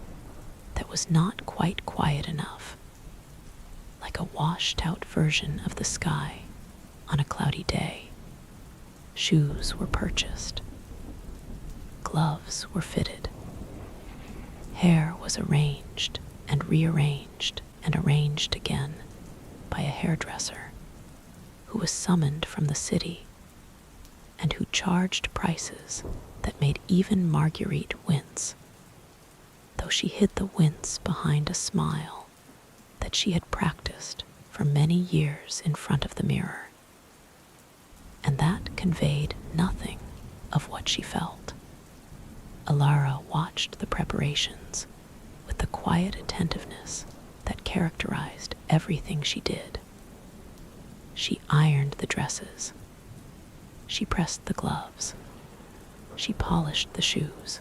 that was not quite quiet enough, like a washed-out version of the sky on a cloudy day. Shoes were purchased. Gloves were fitted. Hair was arranged and rearranged and arranged again by a hairdresser who was summoned from the city and who charged prices that made even Marguerite wince, though she hid the wince behind a smile that she had practiced for many years in front of the mirror, and that conveyed nothing of what she felt. Alara watched the preparations with the quiet attentiveness that characterized everything she did. She ironed the dresses. She pressed the gloves. She polished the shoes.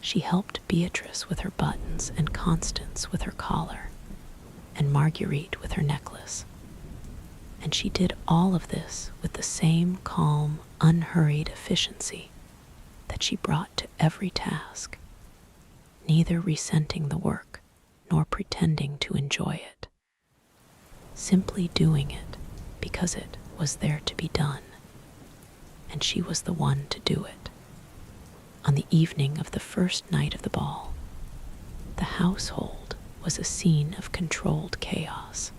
She helped Beatrice with her buttons and Constance with her collar, and Marguerite with her necklace. And she did all of this with the same calm, unhurried efficiency that she brought to every task, neither resenting the work nor pretending to enjoy it. simply doing it because it was there to be done, and she was the one to do it. On the evening of the first night of the ball, the household was a scene of controlled chaos.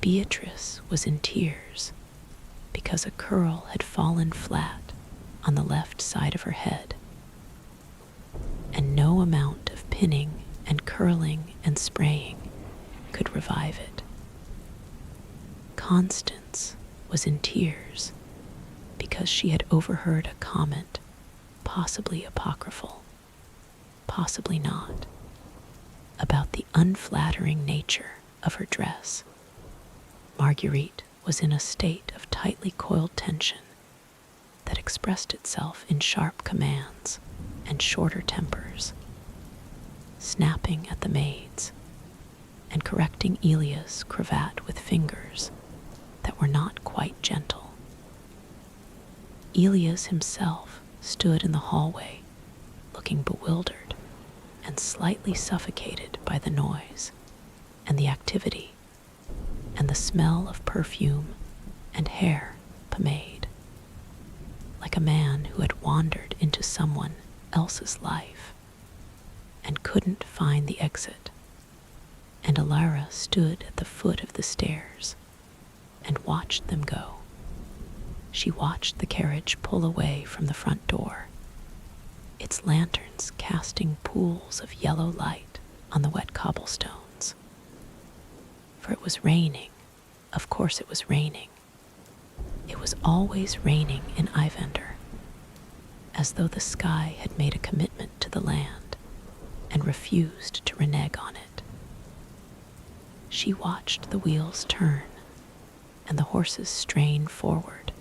Beatrice was in tears because a curl had fallen flat on the left side of her head, and no amount of pinning and curling and spraying could revive it. Constance was in tears because she had overheard a comment, possibly apocryphal, possibly not, about the unflattering nature of her dress. Marguerite was in a state of tightly coiled tension that expressed itself in sharp commands and shorter tempers, snapping at the maids and correcting Elia's cravat with fingers that were not quite gentle. Elias himself stood in the hallway, looking bewildered and slightly suffocated by the noise and the activity and the smell of perfume and hair pomade, like a man who had wandered into someone else's life and couldn't find the exit. And Alara stood at the foot of the stairs and watched them go. She watched the carriage pull away from the front door, its lanterns casting pools of yellow light on the wet cobblestones. For it was raining. Of course it was raining. It was always raining in Ivender, as though the sky had made a commitment to the land and refused to renege on it. She watched the wheels turn and the horses strain forward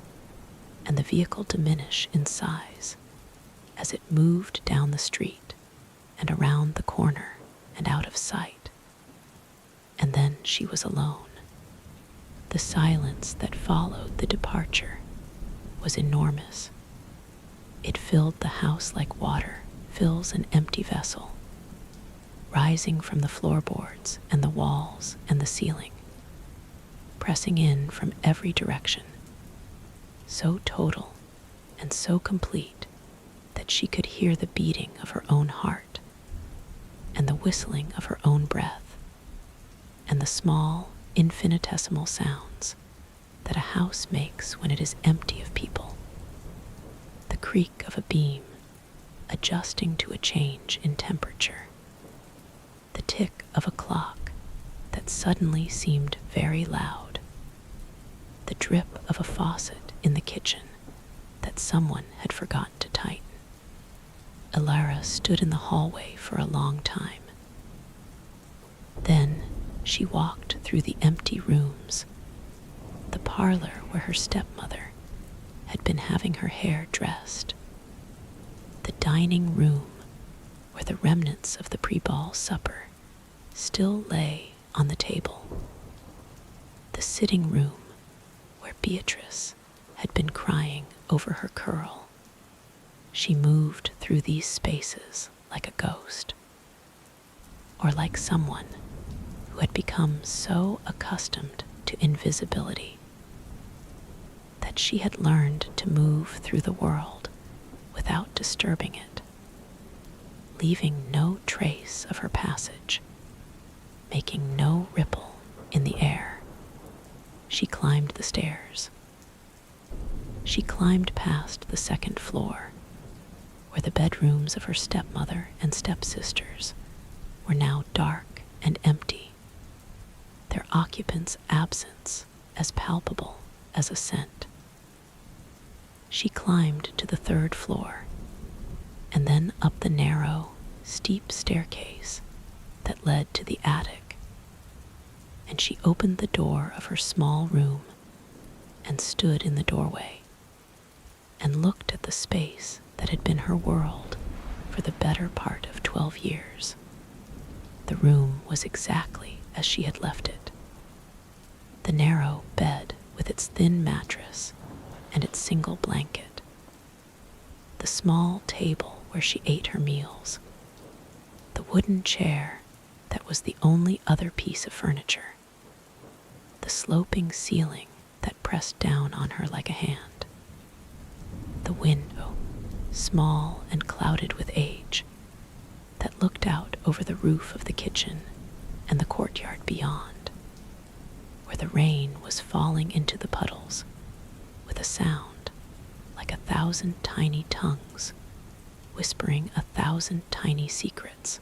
and the vehicle diminish in size as it moved down the street and around the corner and out of sight. And then she was alone. The silence that followed the departure was enormous. It filled the house like water fills an empty vessel, rising from the floorboards and the walls and the ceiling, pressing in from every direction, so total and so complete that she could hear the beating of her own heart and the whistling of her own breath and the small, infinitesimal sounds that a house makes when it is empty of people. The creak of a beam adjusting to a change in temperature. The tick of a clock that suddenly seemed very loud. The drip of a faucet in the kitchen that someone had forgotten to tighten. Alara stood in the hallway for a long time. Then she walked through the empty rooms, the parlor where her stepmother had been having her hair dressed, the dining room where the remnants of the pre-ball supper still lay on the table, the sitting room where Beatrice had been crying over her curl. She moved through these spaces like a ghost, or like someone who had become so accustomed to invisibility that she had learned to move through the world without disturbing it, leaving no trace of her passage, making no ripple in the air. She climbed the stairs. She climbed past the second floor, where the bedrooms of her stepmother and stepsisters were now dark and empty, their occupants' absence as palpable as a scent. She climbed to the third floor, and then up the narrow, steep staircase that led to the attic, and she opened the door of her small room and stood in the doorway and looked at the space that had been her world for the better part of 12 years. The room was exactly as she had left it. The narrow bed with its thin mattress and its single blanket. The small table where she ate her meals. The wooden chair that was the only other piece of furniture. the sloping ceiling that pressed down on her like a hand, the window, small and clouded with age, that looked out over the roof of the kitchen and the courtyard beyond, where the rain was falling into the puddles with a sound like 1,000 tiny tongues whispering 1,000 tiny secrets.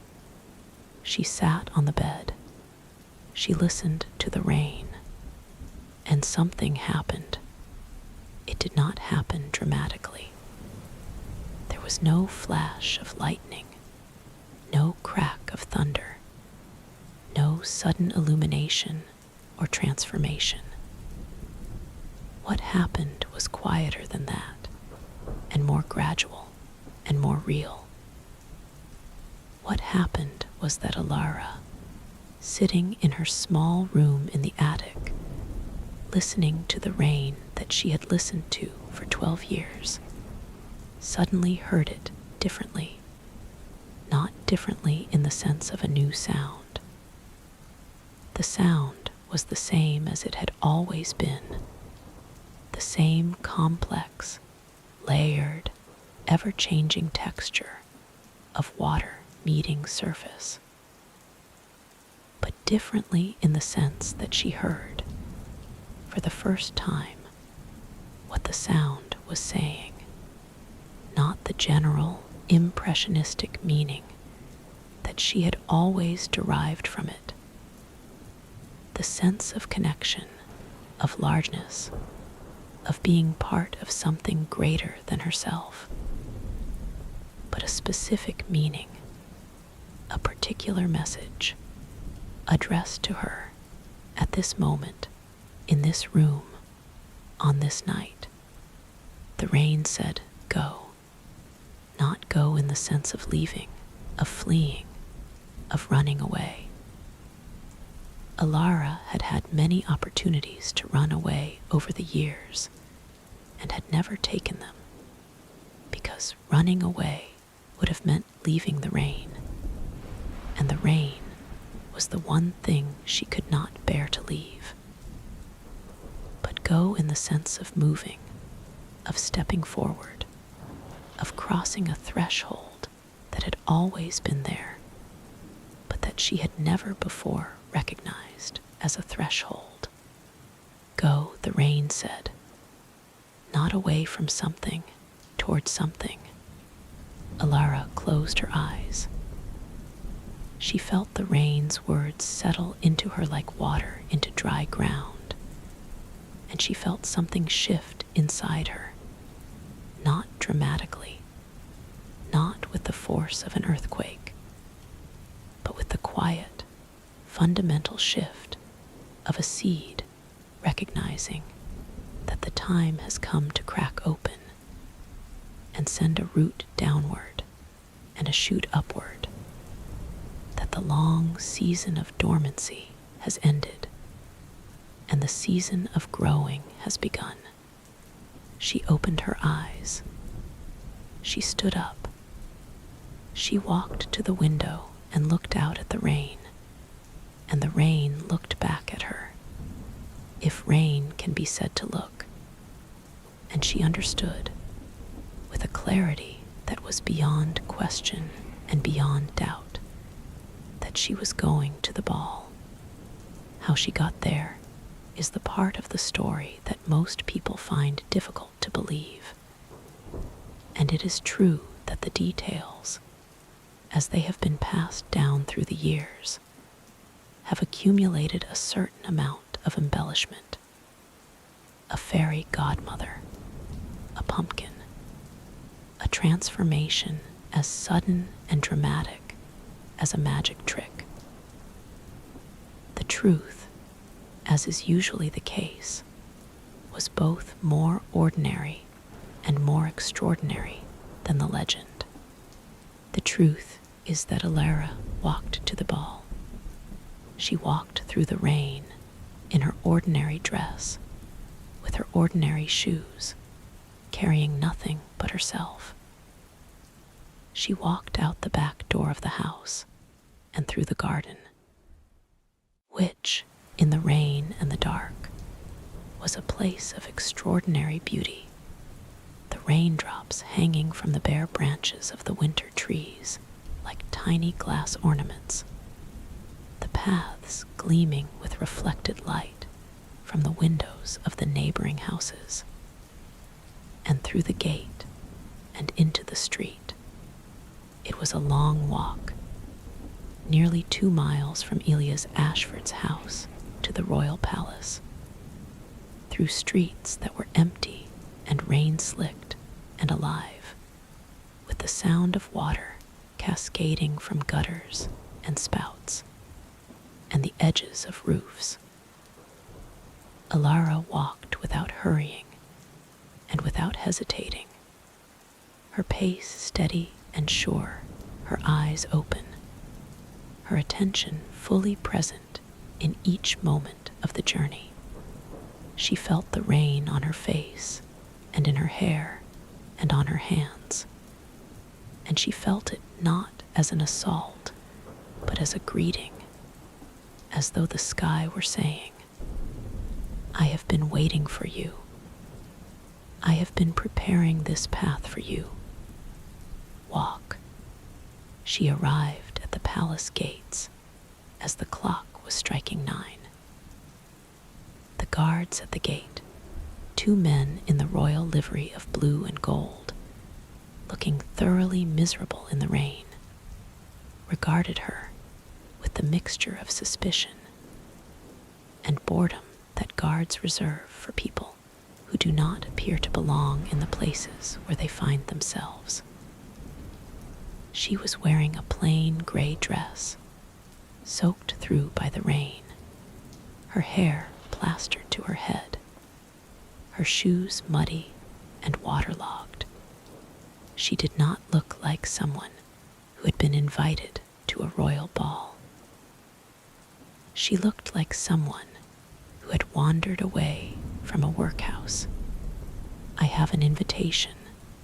She sat on the bed. She listened to the rain, and something happened. It did not happen dramatically. There was no flash of lightning, no crack of thunder, no sudden illumination or transformation. What happened was quieter than that, and more gradual and more real. What happened was that Alara, sitting in her small room in the attic, listening to the rain that she had listened to for 12 years, suddenly heard it differently, not differently in the sense of a new sound. The sound was the same as it had always been, the same complex, layered, ever-changing texture of water meeting surface, but differently in the sense that she heard, for the first time, what the sound was saying, not the general, impressionistic meaning that she had always derived from it. The sense of connection, of largeness, of being part of something greater than herself, but a specific meaning, a particular message addressed to her at this moment, in this room, on this night. The rain said, "Go." Not go in the sense of leaving, of fleeing, of running away. Alara had had many opportunities to run away over the years and had never taken them, because running away would have meant leaving the rain, and the rain was the one thing she could not bear to leave. But go in the sense of moving, of stepping forward, of crossing a threshold that had always been there, but that she had never before recognized as a threshold. Go, the rain said, not away from something, towards something. Alara closed her eyes. She felt the rain's words settle into her like water into dry ground, and she felt something shift inside her, not dramatically, not with the force of an earthquake, but with the quiet, fundamental shift of a seed recognizing that the time has come to crack open and send a root downward and a shoot upward, that the long season of dormancy has ended and the season of growing has begun. She opened her eyes. She stood up. She walked to the window and looked out at the rain, and the rain looked back at her, if rain can be said to look, and she understood, with a clarity that was beyond question and beyond doubt, that she was going to the ball. How she got there is the part of the story that most people find difficult to believe, and it is true that the details, as they have been passed down through the years, have accumulated a certain amount of embellishment. A fairy godmother, a pumpkin, a transformation as sudden and dramatic as a magic trick. The truth, as is usually the case, was both more ordinary and more extraordinary than the legend. The truth is that Alara walked to the ball. She walked through the rain in her ordinary dress, with her ordinary shoes, carrying nothing but herself. She walked out the back door of the house and through the garden, which, in the rain and the dark, was a place of extraordinary beauty. The raindrops hanging from the bare branches of the winter trees like tiny glass ornaments, the paths gleaming with reflected light from the windows of the neighboring houses, and through the gate and into the street. It was a long walk, nearly 2 miles from Elias Ashford's house to the royal palace, through streets that were empty and rain-slicked and alive, with the sound of water cascading from gutters and spouts, and the edges of roofs. Alara walked without hurrying and without hesitating, her pace steady and sure, her eyes open, her attention fully present in each moment of the journey. She felt the rain on her face and in her hair and on her hands, and she felt it not as an assault, but as a greeting, as though the sky were saying, "I have been waiting for you. I have been preparing this path for you. Walk." She arrived at the palace gates as the clock was striking 9. The guards at the gate, 2 men in the royal livery of blue and gold, looking thoroughly miserable in the rain, regarded her with the mixture of suspicion and boredom that guards reserve for people who do not appear to belong in the places where they find themselves. She was wearing a plain gray dress, soaked through by the rain, her hair plastered to her head, her shoes muddy and waterlogged. She did not look like someone who had been invited to a royal ball. She looked like someone who had wandered away from a workhouse. "I have an invitation,"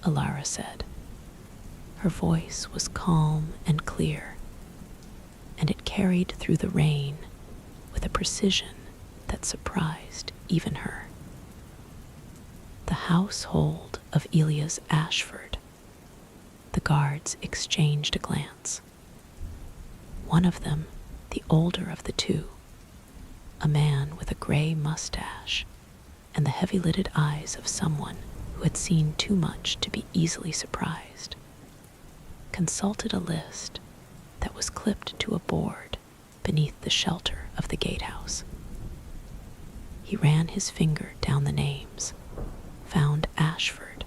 Alara said. Her voice was calm and clear, and it carried through the rain with a precision that surprised even her. The household of Elias Ashford. The guards exchanged a glance. One of them, the older of the 2, a man with a gray mustache and the heavy-lidded eyes of someone who had seen too much to be easily surprised, consulted a list that was clipped to a board beneath the shelter of the gatehouse. He ran his finger down the names, found Ashford,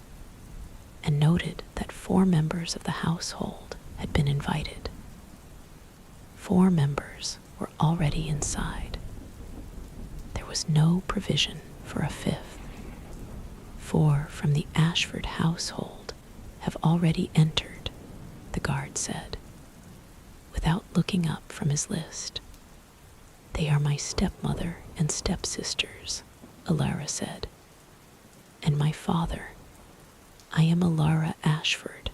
and noted that 4 members of the household had been invited. 4 members were already inside. There was no provision for a 5th. 4 from the Ashford household have already entered, the guard said, without looking up from his list. "They are my stepmother and stepsisters," Alara said, "and my father. I am Alara Ashford.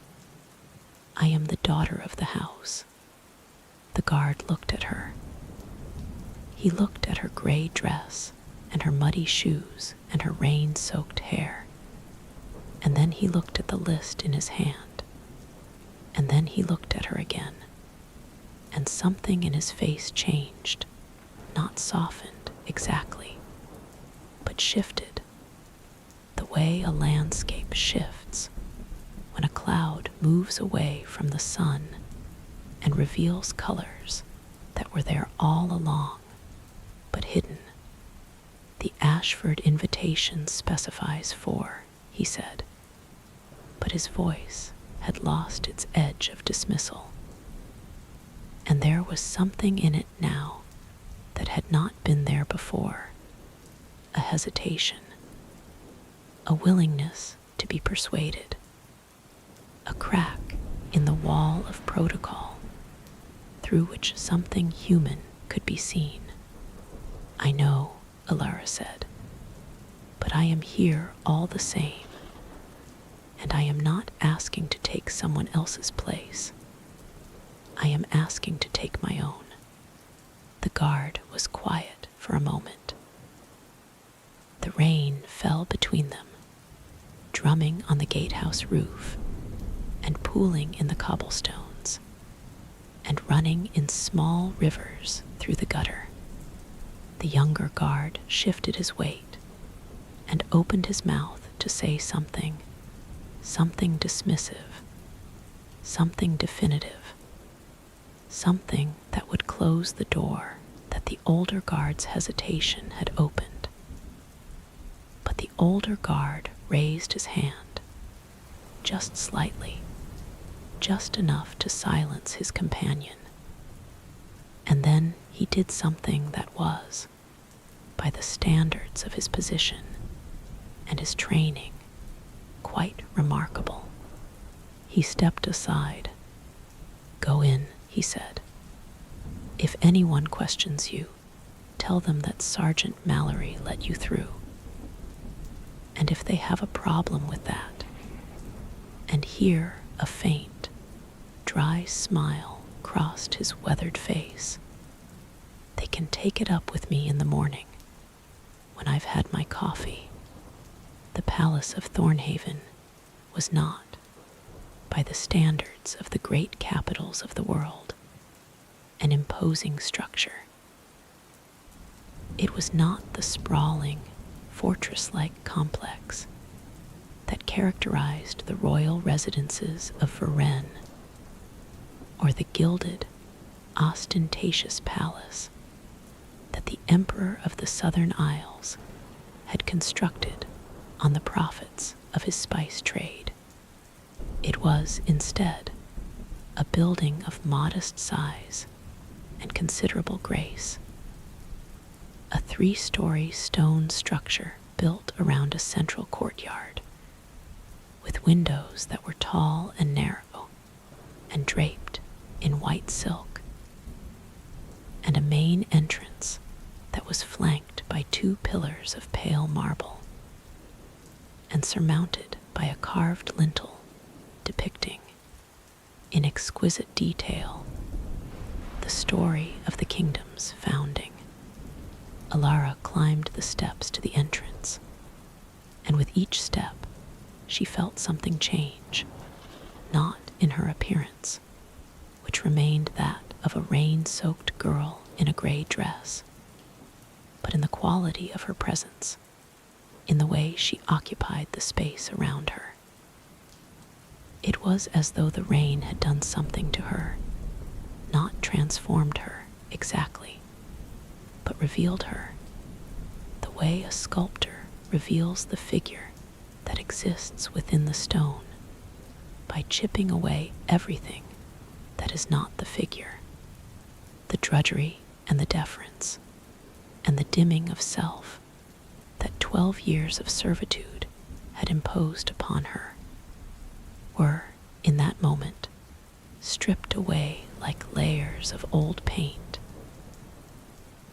I am the daughter of the house." The guard looked at her. He looked at her gray dress and her muddy shoes and her rain-soaked hair, and then he looked at the list in his hand, and then he looked at her again, and something in his face changed, not softened exactly, but shifted, the way a landscape shifts when a cloud moves away from the sun and reveals colors that were there all along, but hidden. "The Ashford invitation specifies 4, he said, but his voice had lost its edge of dismissal, and there was something in it now that had not been there before, a hesitation, a willingness to be persuaded, a crack in the wall of protocol through which something human could be seen. "I know," Alara said, "but I am here all the same, and I am not asking to take someone else's place. I am asking to take my own." The guard was quiet for a moment. The rain fell between them, drumming on the gatehouse roof and pooling in the cobblestones and running in small rivers through the gutter. The younger guard shifted his weight and opened his mouth to say something, something dismissive, something definitive, something that would close the door that the older guard's hesitation had opened. But the older guard raised his hand, just slightly, just enough to silence his companion. And then he did something that was, by the standards of his position and his training, quite remarkable. He stepped aside. "Go in," he said. "If anyone questions you, tell them that Sergeant Mallory let you through. And if they have a problem with that, and here a faint, dry smile crossed his weathered face, they can take it up with me in the morning when I've had my coffee." The Palace of Thornhaven was not, by the standards of the great capitals of the world, an imposing structure. It was not the sprawling, fortress-like complex that characterized the royal residences of Varennes, or the gilded, ostentatious palace that the Emperor of the Southern Isles had constructed on the profits of his spice trade. It was, instead, a building of modest size and considerable grace, a 3-story stone structure built around a central courtyard, with windows that were tall and narrow and draped in white silk, and a main entrance that was flanked by 2 pillars of pale marble and surmounted by a carved lintel depicting, in exquisite detail, the story of the kingdom's founding. Alara climbed the steps to the entrance, and with each step she felt something change, not in her appearance, which remained that of a rain-soaked girl in a gray dress, but in the quality of her presence, in the way she occupied the space around her. It was as though the rain had done something to her, not transformed her exactly, but revealed her, the way a sculptor reveals the figure that exists within the stone, by chipping away everything that is not the figure, the drudgery and the deference, and the dimming of self that 12 years of servitude had imposed upon her, were, in that moment, stripped away like layers of old paint.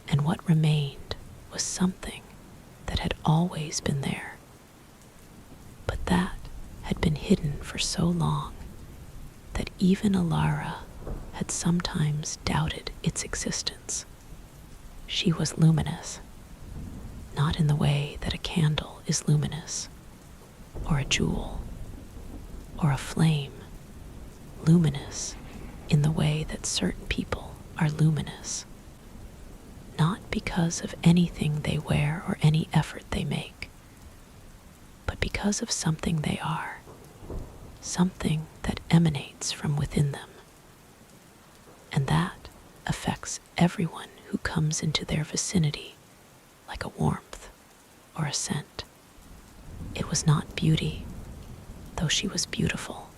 And what remained was something that had always been there, but that had been hidden for so long that even Alara had sometimes doubted its existence. She was luminous, not in the way that a candle is luminous, or a jewel, or a flame, luminous in the way that certain people are luminous, not because of anything they wear or any effort they make, but because of something they are, something that emanates from within them, and that affects everyone who comes into their vicinity like a warmth or a scent. It was not beauty, though she was beautiful.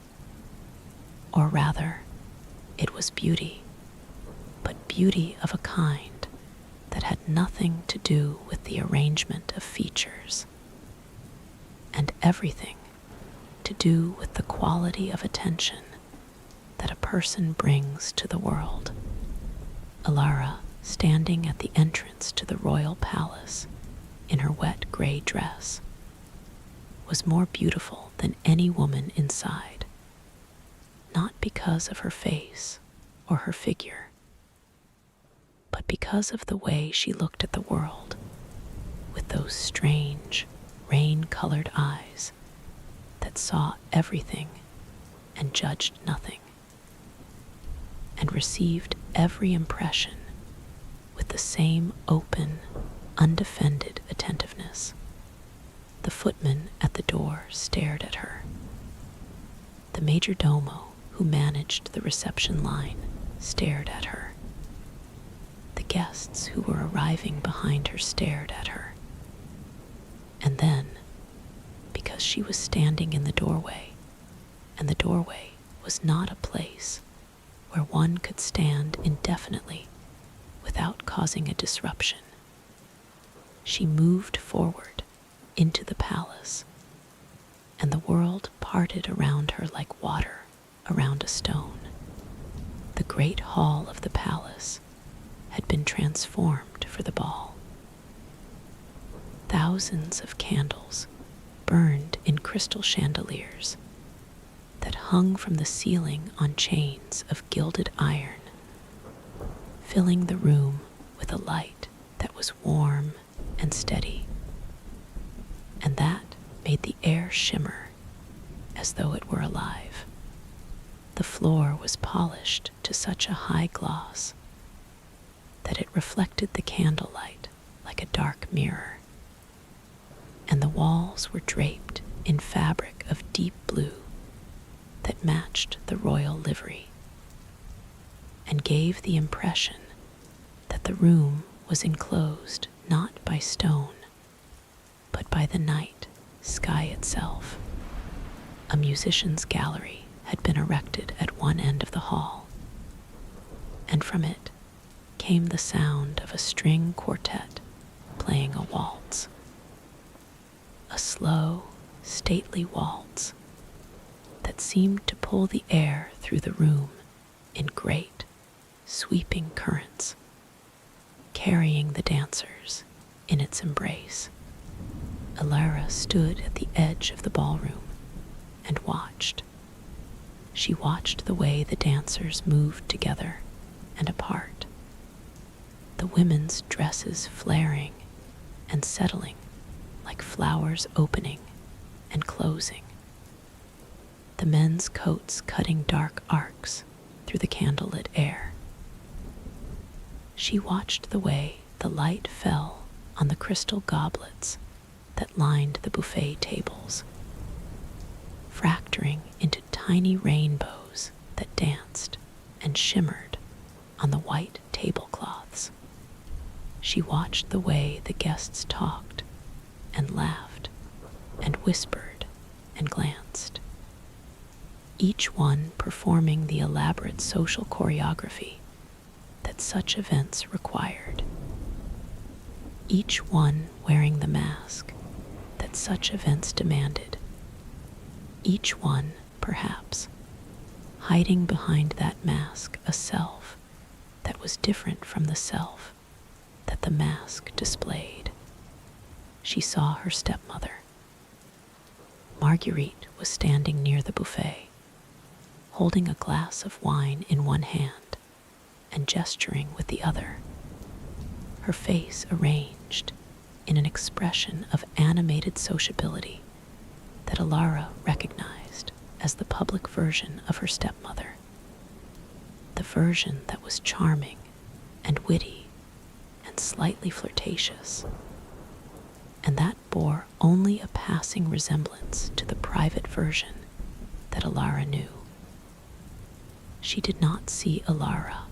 Or rather, it was beauty, but beauty of a kind that had nothing to do with the arrangement of features, and everything to do with the quality of attention that a person brings to the world. Alara, standing at the entrance to the royal palace in her wet gray dress, was more beautiful than any woman inside, not because of her face or her figure, but because of the way she looked at the world, with those strange, rain-colored eyes that saw everything and judged nothing, and received every impression with the same open, undefended attentiveness. The footman at the door stared at her. The major domo, who managed the reception line, stared at her. The guests who were arriving behind her stared at her. And then, because she was standing in the doorway, and the doorway was not a place where one could stand indefinitely without causing a disruption, she moved forward into the palace, and the world parted around her like water around a stone. The great hall of the palace had been transformed for the ball. Thousands of candles burned in crystal chandeliers that hung from the ceiling on chains of gilded iron, filling the room with a light that was warm and steady, and that made the air shimmer as though it were alive. The floor was polished to such a high gloss that it reflected the candlelight like a dark mirror, and the walls were draped in fabric of deep blue that matched the royal livery, and gave the impression that the room was enclosed not by stone, but by the night sky itself. A musician's gallery had been erected at one end of the hall, and from it came the sound of a string quartet playing a waltz. A slow, stately waltz that seemed to pull the air through the room in great, sweeping currents, carrying the dancers in its embrace. Alara stood at the edge of the ballroom and watched. She watched the way the dancers moved together and apart, the women's dresses flaring and settling like flowers opening and closing, the men's coats cutting dark arcs through the candlelit air. She watched the way the light fell on the crystal goblets that lined the buffet tables, fracturing into tiny rainbows that danced and shimmered on the white tablecloths. She watched the way the guests talked and laughed and whispered and glanced, each one performing the elaborate social choreography that such events required, each one wearing the mask that such events demanded, each one, perhaps, hiding behind that mask a self that was different from the self that the mask displayed. She saw her stepmother. Marguerite was standing near the buffet, holding a glass of wine in one hand and gesturing with the other, her face arranged in an expression of animated sociability that Alara recognized as the public version of her stepmother, the version that was charming and witty and slightly flirtatious, and that bore only a passing resemblance to the private version that Alara knew. She did not see Alara.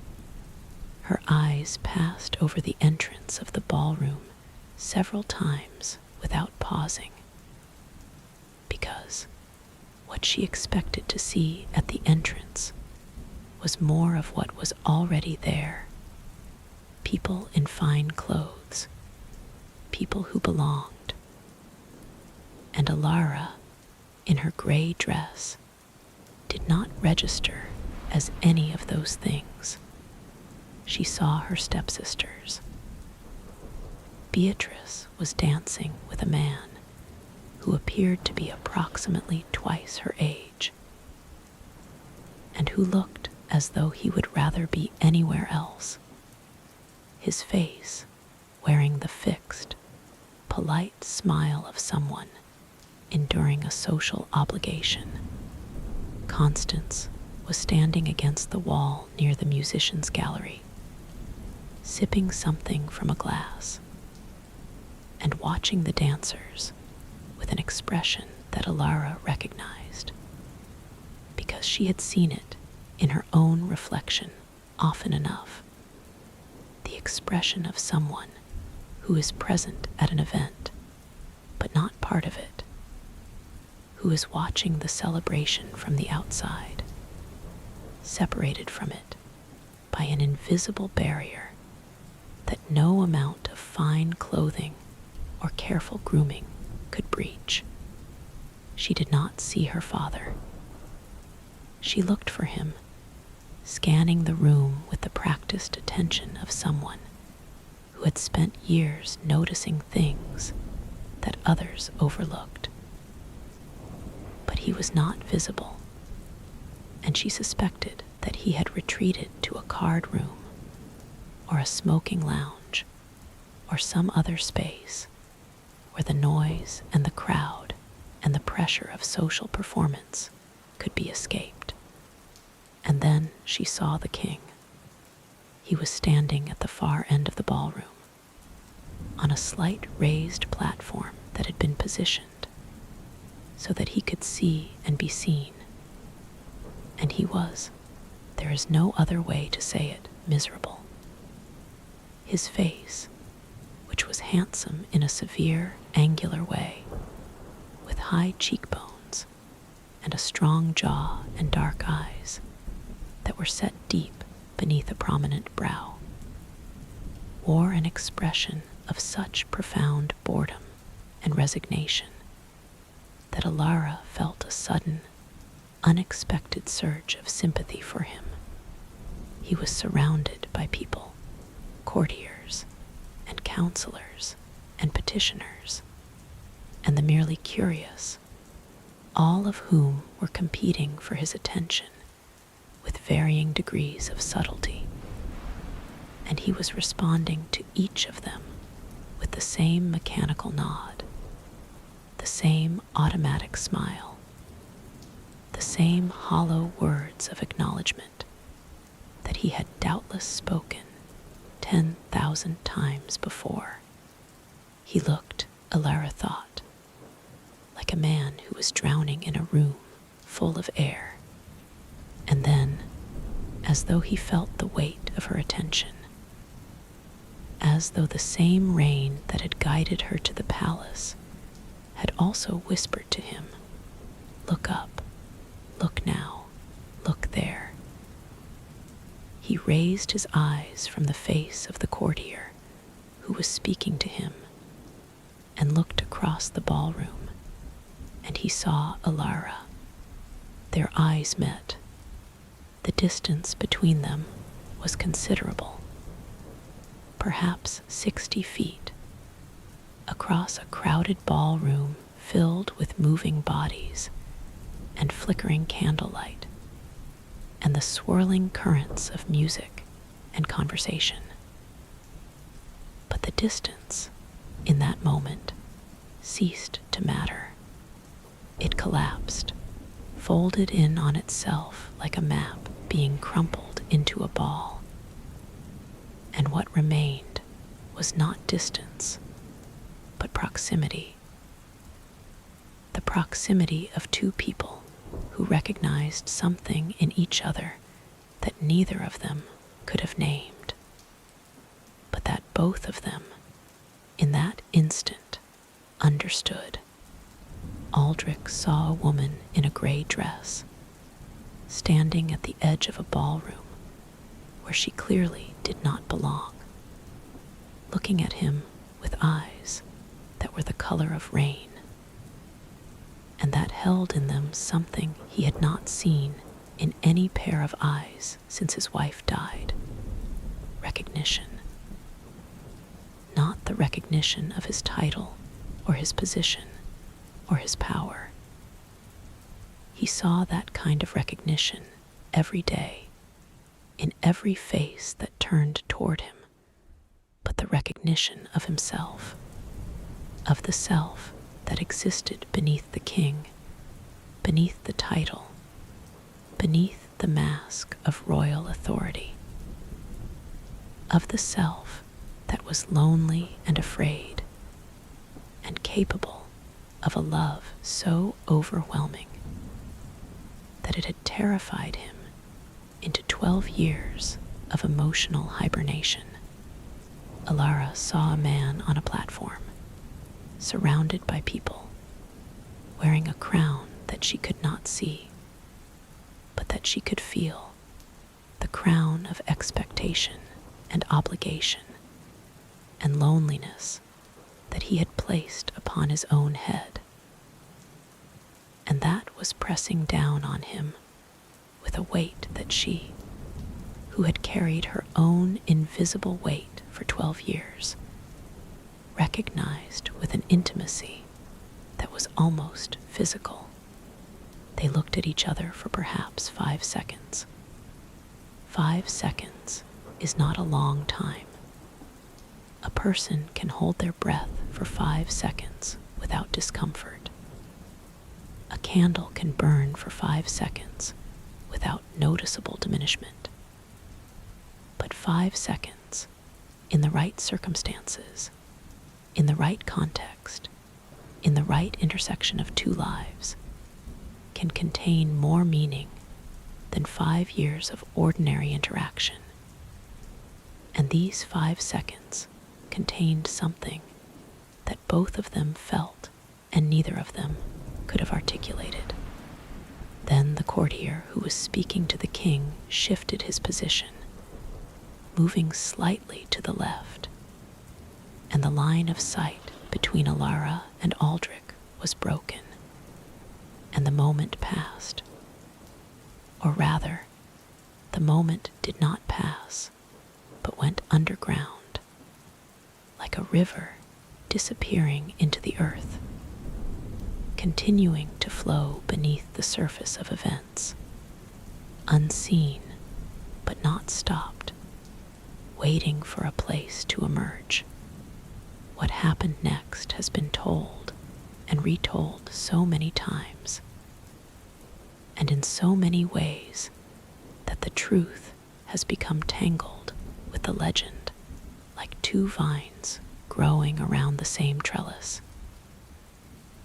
Her eyes passed over the entrance of the ballroom several times without pausing, because what she expected to see at the entrance was more of what was already there. People in fine clothes, people who belonged. And Alara, in her gray dress, did not register as any of those things. She saw her stepsisters. Beatrice was dancing with a man who appeared to be approximately twice her age, and who looked as though he would rather be anywhere else. his face wearing the fixed, polite smile of someone enduring a social obligation. Constance was standing against the wall near the musicians' gallery, sipping something from a glass and watching the dancers with an expression that Alara recognized, because she had seen it in her own reflection often enough. The expression of someone who is present at an event, but not part of it, who is watching the celebration from the outside, separated from it by an invisible barrier that no amount of fine clothing or careful grooming could breach. She did not see her father. She looked for him, scanning the room with the practiced attention of someone who had spent years noticing things that others overlooked. But he was not visible, and she suspected that he had retreated to a card room or a smoking lounge or some other space where the noise and the crowd and the pressure of social performance could be escaped. And then she saw the king. He was standing at the far end of the ballroom, on a slight raised platform that had been positioned so that he could see and be seen. And he was, there is no other way to say it, miserable. His face, which was handsome in a severe, angular way, with high cheekbones and a strong jaw and dark eyes that were set deep beneath a prominent brow, wore an expression of such profound boredom and resignation that Alara felt a sudden, unexpected surge of sympathy for him. He was surrounded by people, courtiers and counselors and petitioners, and the merely curious, all of whom were competing for his attention with varying degrees of subtlety. And he was responding to each of them with the same mechanical nod, the same automatic smile, the same hollow words of acknowledgement that he had doubtless spoken 10,000 times before. He looked, Alara thought, like a man who was drowning in a room full of air. And then, as though he felt the weight of her attention, as though the same rain that had guided her to the palace had also whispered to him, "Look up, look now, look there." He raised his eyes from the face of the courtier who was speaking to him and looked across the ballroom, and he saw Alara. Their eyes met. The distance between them was considerable, perhaps 60 feet, across a crowded ballroom filled with moving bodies and flickering candlelight and the swirling currents of music and conversation. But the distance, in that moment, ceased to matter. It collapsed, folded in on itself like a map being crumpled into a ball. And what remained was not distance, but proximity. The proximity of two people who recognized something in each other that neither of them could have named, but that both of them, in that instant, understood. Aldrich saw a woman in a gray dress, standing at the edge of a ballroom where she clearly did not belong, looking at him with eyes that were the color of rain, and that held in them something he had not seen in any pair of eyes since his wife died: recognition. Not the recognition of his title or his position or his power. He saw that kind of recognition every day, in every face that turned toward him, but the recognition of himself, of the self that existed beneath the king, beneath the title, beneath the mask of royal authority, of the self that was lonely and afraid, and capable of a love so overwhelming that it had terrified him into 12 years of emotional hibernation. Alara saw a man on a platform, surrounded by people, wearing a crown that she could not see, but that she could feel, the crown of expectation and obligation and loneliness that he had placed upon his own head. And that was pressing down on him with a weight that she, who had carried her own invisible weight for 12 years, recognized with an intimacy that was almost physical. They looked at each other for perhaps 5 seconds. 5 seconds is not a long time. A person can hold their breath for 5 seconds without discomfort. A candle can burn for 5 seconds without noticeable diminishment. But 5 seconds, in the right circumstances, in the right context, in the right intersection of two lives, can contain more meaning than 5 years of ordinary interaction. And these 5 seconds contained something that both of them felt and neither of them could have articulated. Then the courtier who was speaking to the king shifted his position, moving slightly to the left, and the line of sight between Alara and Aldrich was broken, and the moment passed. Or rather, the moment did not pass, but went underground, like a river disappearing into the earth, continuing to flow beneath the surface of events, unseen but not stopped, waiting for a place to emerge. What happened next has been told and retold so many times, and in so many ways that the truth has become tangled with the legend, like two vines growing around the same trellis,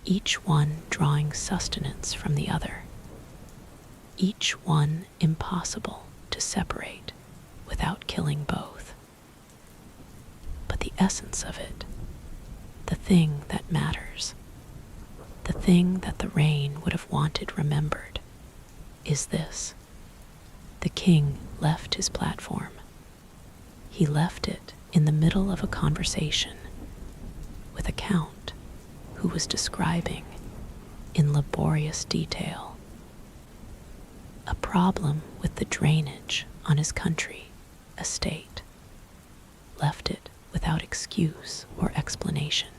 each one drawing sustenance from the other, each one impossible to separate without killing both. But the essence of it, the thing that matters, the thing that the rain would have wanted remembered, is this. The king left his platform. He left it in the middle of a conversation with a count who was describing, in laborious detail, a problem with the drainage on his country estate, left it without excuse or explanation,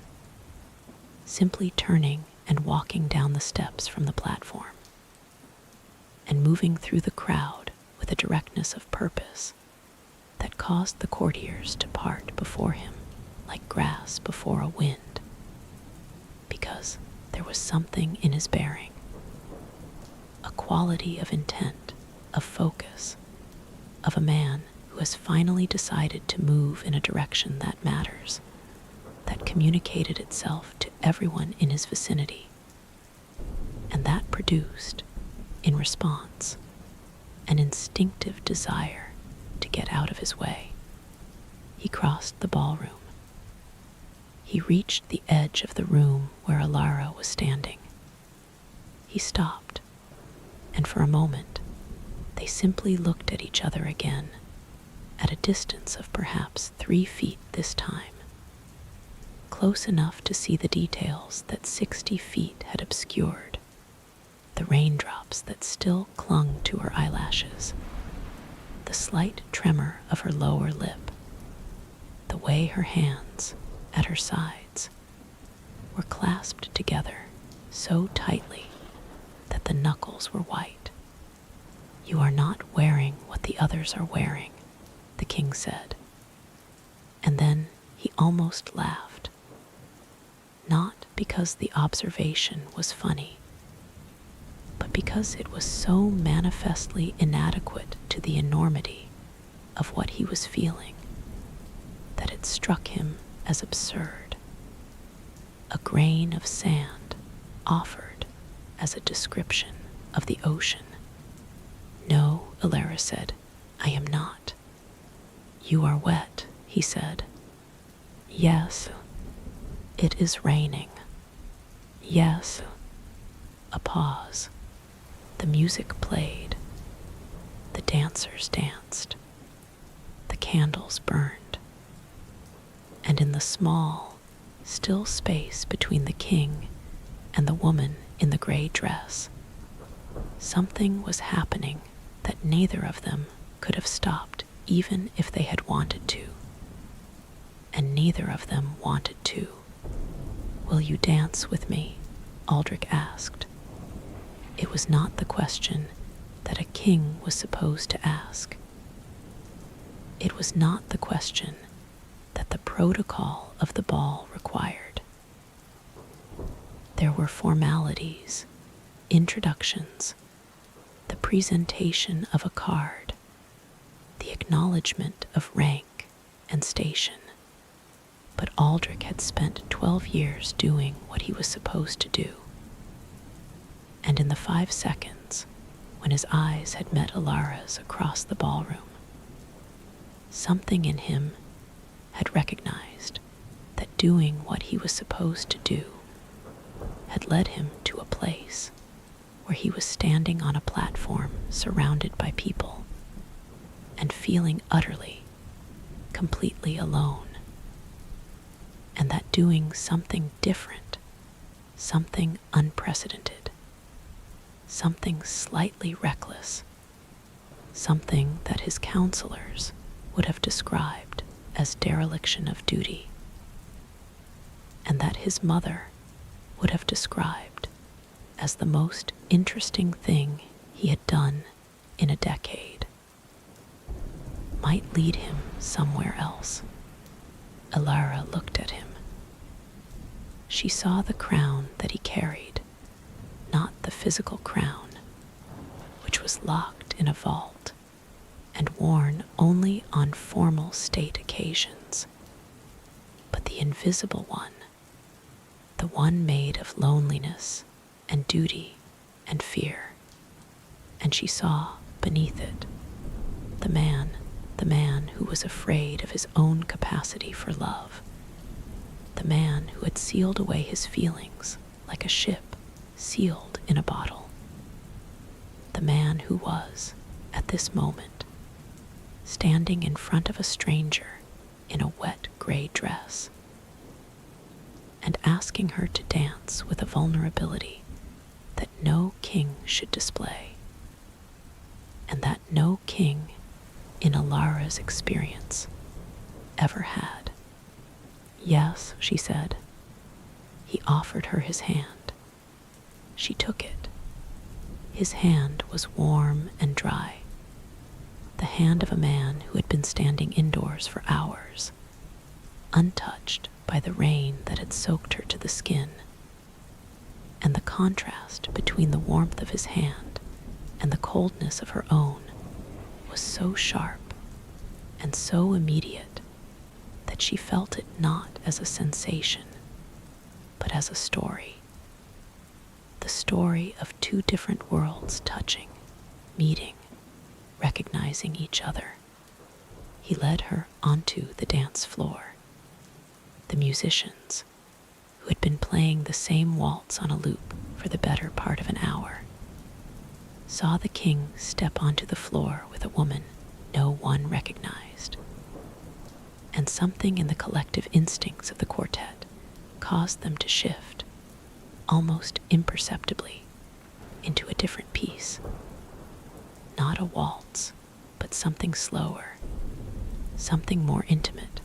simply turning and walking down the steps from the platform, and moving through the crowd with a directness of purpose that caused the courtiers to part before him like grass before a wind, because there was something in his bearing, a quality of intent, of focus, of a man who has finally decided to move in a direction that matters, that communicated itself to everyone in his vicinity, and that produced, in response, an instinctive desire to get out of his way. He crossed the ballroom. He reached the edge of the room where Alara was standing. He stopped, and for a moment, they simply looked at each other again, at a distance of perhaps 3 feet this time, close enough to see the details that 60 feet had obscured, the raindrops that still clung to her eyelashes, the slight tremor of her lower lip, the way her hands, at her sides, were clasped together so tightly that the knuckles were white. "You are not wearing what the others are wearing," the king said. And then He almost laughed, not because the observation was funny, but because it was so manifestly inadequate to the enormity of what he was feeling that it struck him as absurd. A grain of sand offered as a description of the ocean. "No," Alara said, "I am not." "You are wet," he said. "Yes, it is raining." "Yes." A pause. The music played. The dancers danced. The candles burned. And in the small, still space between the king and the woman in the gray dress, something was happening that neither of them could have stopped even if they had wanted to. And neither of them wanted to. "Will you dance with me?" Aldrich asked. It was not the question that a king was supposed to ask. It was not the question that the protocol of the ball required. There were formalities, introductions, the presentation of a card, the acknowledgement of rank and station. But Aldrich had spent 12 years doing what he was supposed to do. And in the 5 seconds, when his eyes had met Alara's across the ballroom, something in him had recognized that doing what he was supposed to do had led him to a place where he was standing on a platform surrounded by people and feeling utterly, completely alone. And that doing something different, something unprecedented, something slightly reckless, something that his counselors would have described as dereliction of duty, and that his mother would have described as the most interesting thing he had done in a decade, might lead him somewhere else. Alara looked at him. She saw the crown that he carried, not the physical crown, which was locked in a vault and worn only on formal state occasions, but the invisible one, the one made of loneliness and duty and fear. And she saw beneath it the man who was afraid of his own capacity for love, the man who had sealed away his feelings like a ship sealed in a bottle, the man who was, at this moment, standing in front of a stranger in a wet gray dress and asking her to dance with a vulnerability that no king should display, and that no king, in Alara's experience, ever had. "Yes," she said. He offered her his hand. She took it. His hand was warm and dry, the hand of a man who had been standing indoors for hours, untouched by the rain that had soaked her to the skin. And the contrast between the warmth of his hand and the coldness of her own was so sharp and so immediate that she felt it not as a sensation, but as a story. The story of two different worlds touching, meeting, recognizing each other. He led her onto the dance floor. The musicians, who had been playing the same waltz on a loop for the better part of an hour, saw the king step onto the floor with a woman no one recognized. And something in the collective instincts of the quartet caused them to shift, almost imperceptibly, into a different piece. Not a waltz, but something slower, something more intimate,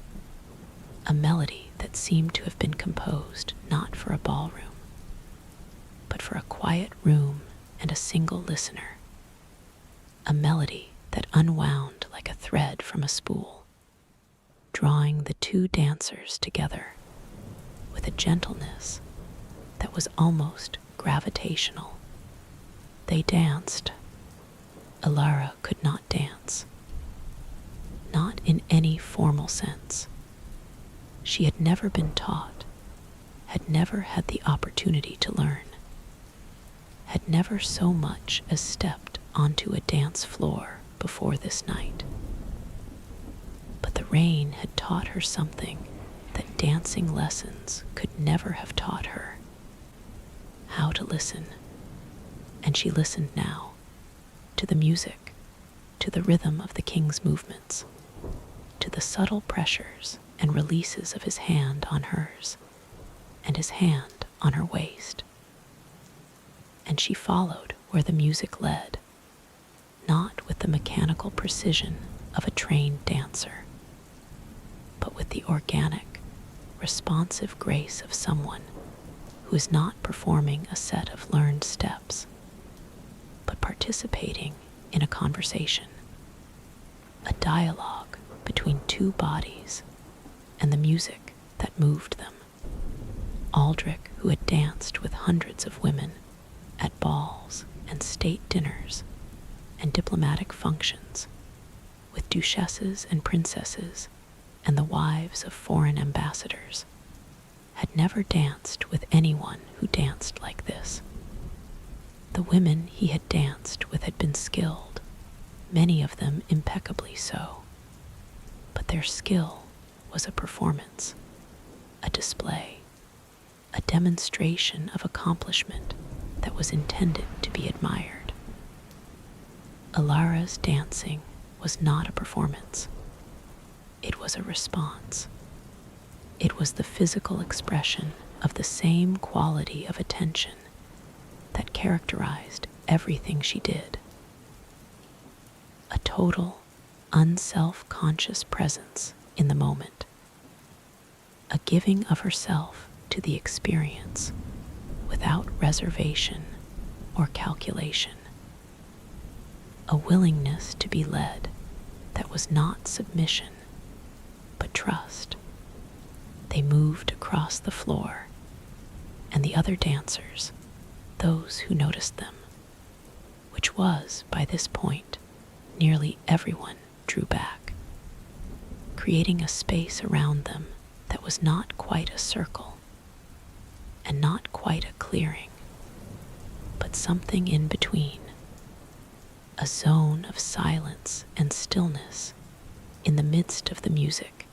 a melody that seemed to have been composed not for a ballroom, but for a quiet room and a single listener, a melody that unwound like a thread from a spool, drawing the two dancers together with a gentleness that was almost gravitational. They danced. Alara could not dance, not in any formal sense. She had never been taught, had never had the opportunity to learn, had never so much as stepped onto a dance floor before this night. But the rain had taught her something that dancing lessons could never have taught her: how to listen. And she listened now to the music, to the rhythm of the king's movements, to the subtle pressures and releases of his hand on hers, and his hand on her waist. And she followed where the music led, not with the mechanical precision of a trained dancer, but with the organic, responsive grace of someone who is not performing a set of learned steps, but participating in a conversation, a dialogue between two bodies and the music that moved them. Aldrich, who had danced with hundreds of women at balls and state dinners and diplomatic functions, with duchesses and princesses and the wives of foreign ambassadors, had never danced with anyone who danced like this. The women he had danced with had been skilled, many of them impeccably so, but their skill was a performance, a display, a demonstration of accomplishment that was intended to be admired. Alara's dancing was not a performance. It was a response. It was the physical expression of the same quality of attention that characterized everything she did. A total, unself-conscious presence in the moment. A giving of herself to the experience without reservation or calculation. A willingness to be led that was not submission, but trust. They moved across the floor, and the other dancers, those who noticed them, which was, by this point, nearly everyone, drew back, creating a space around them that was not quite a circle, and not quite a clearing, but something in between, a zone of silence and stillness in the midst of the music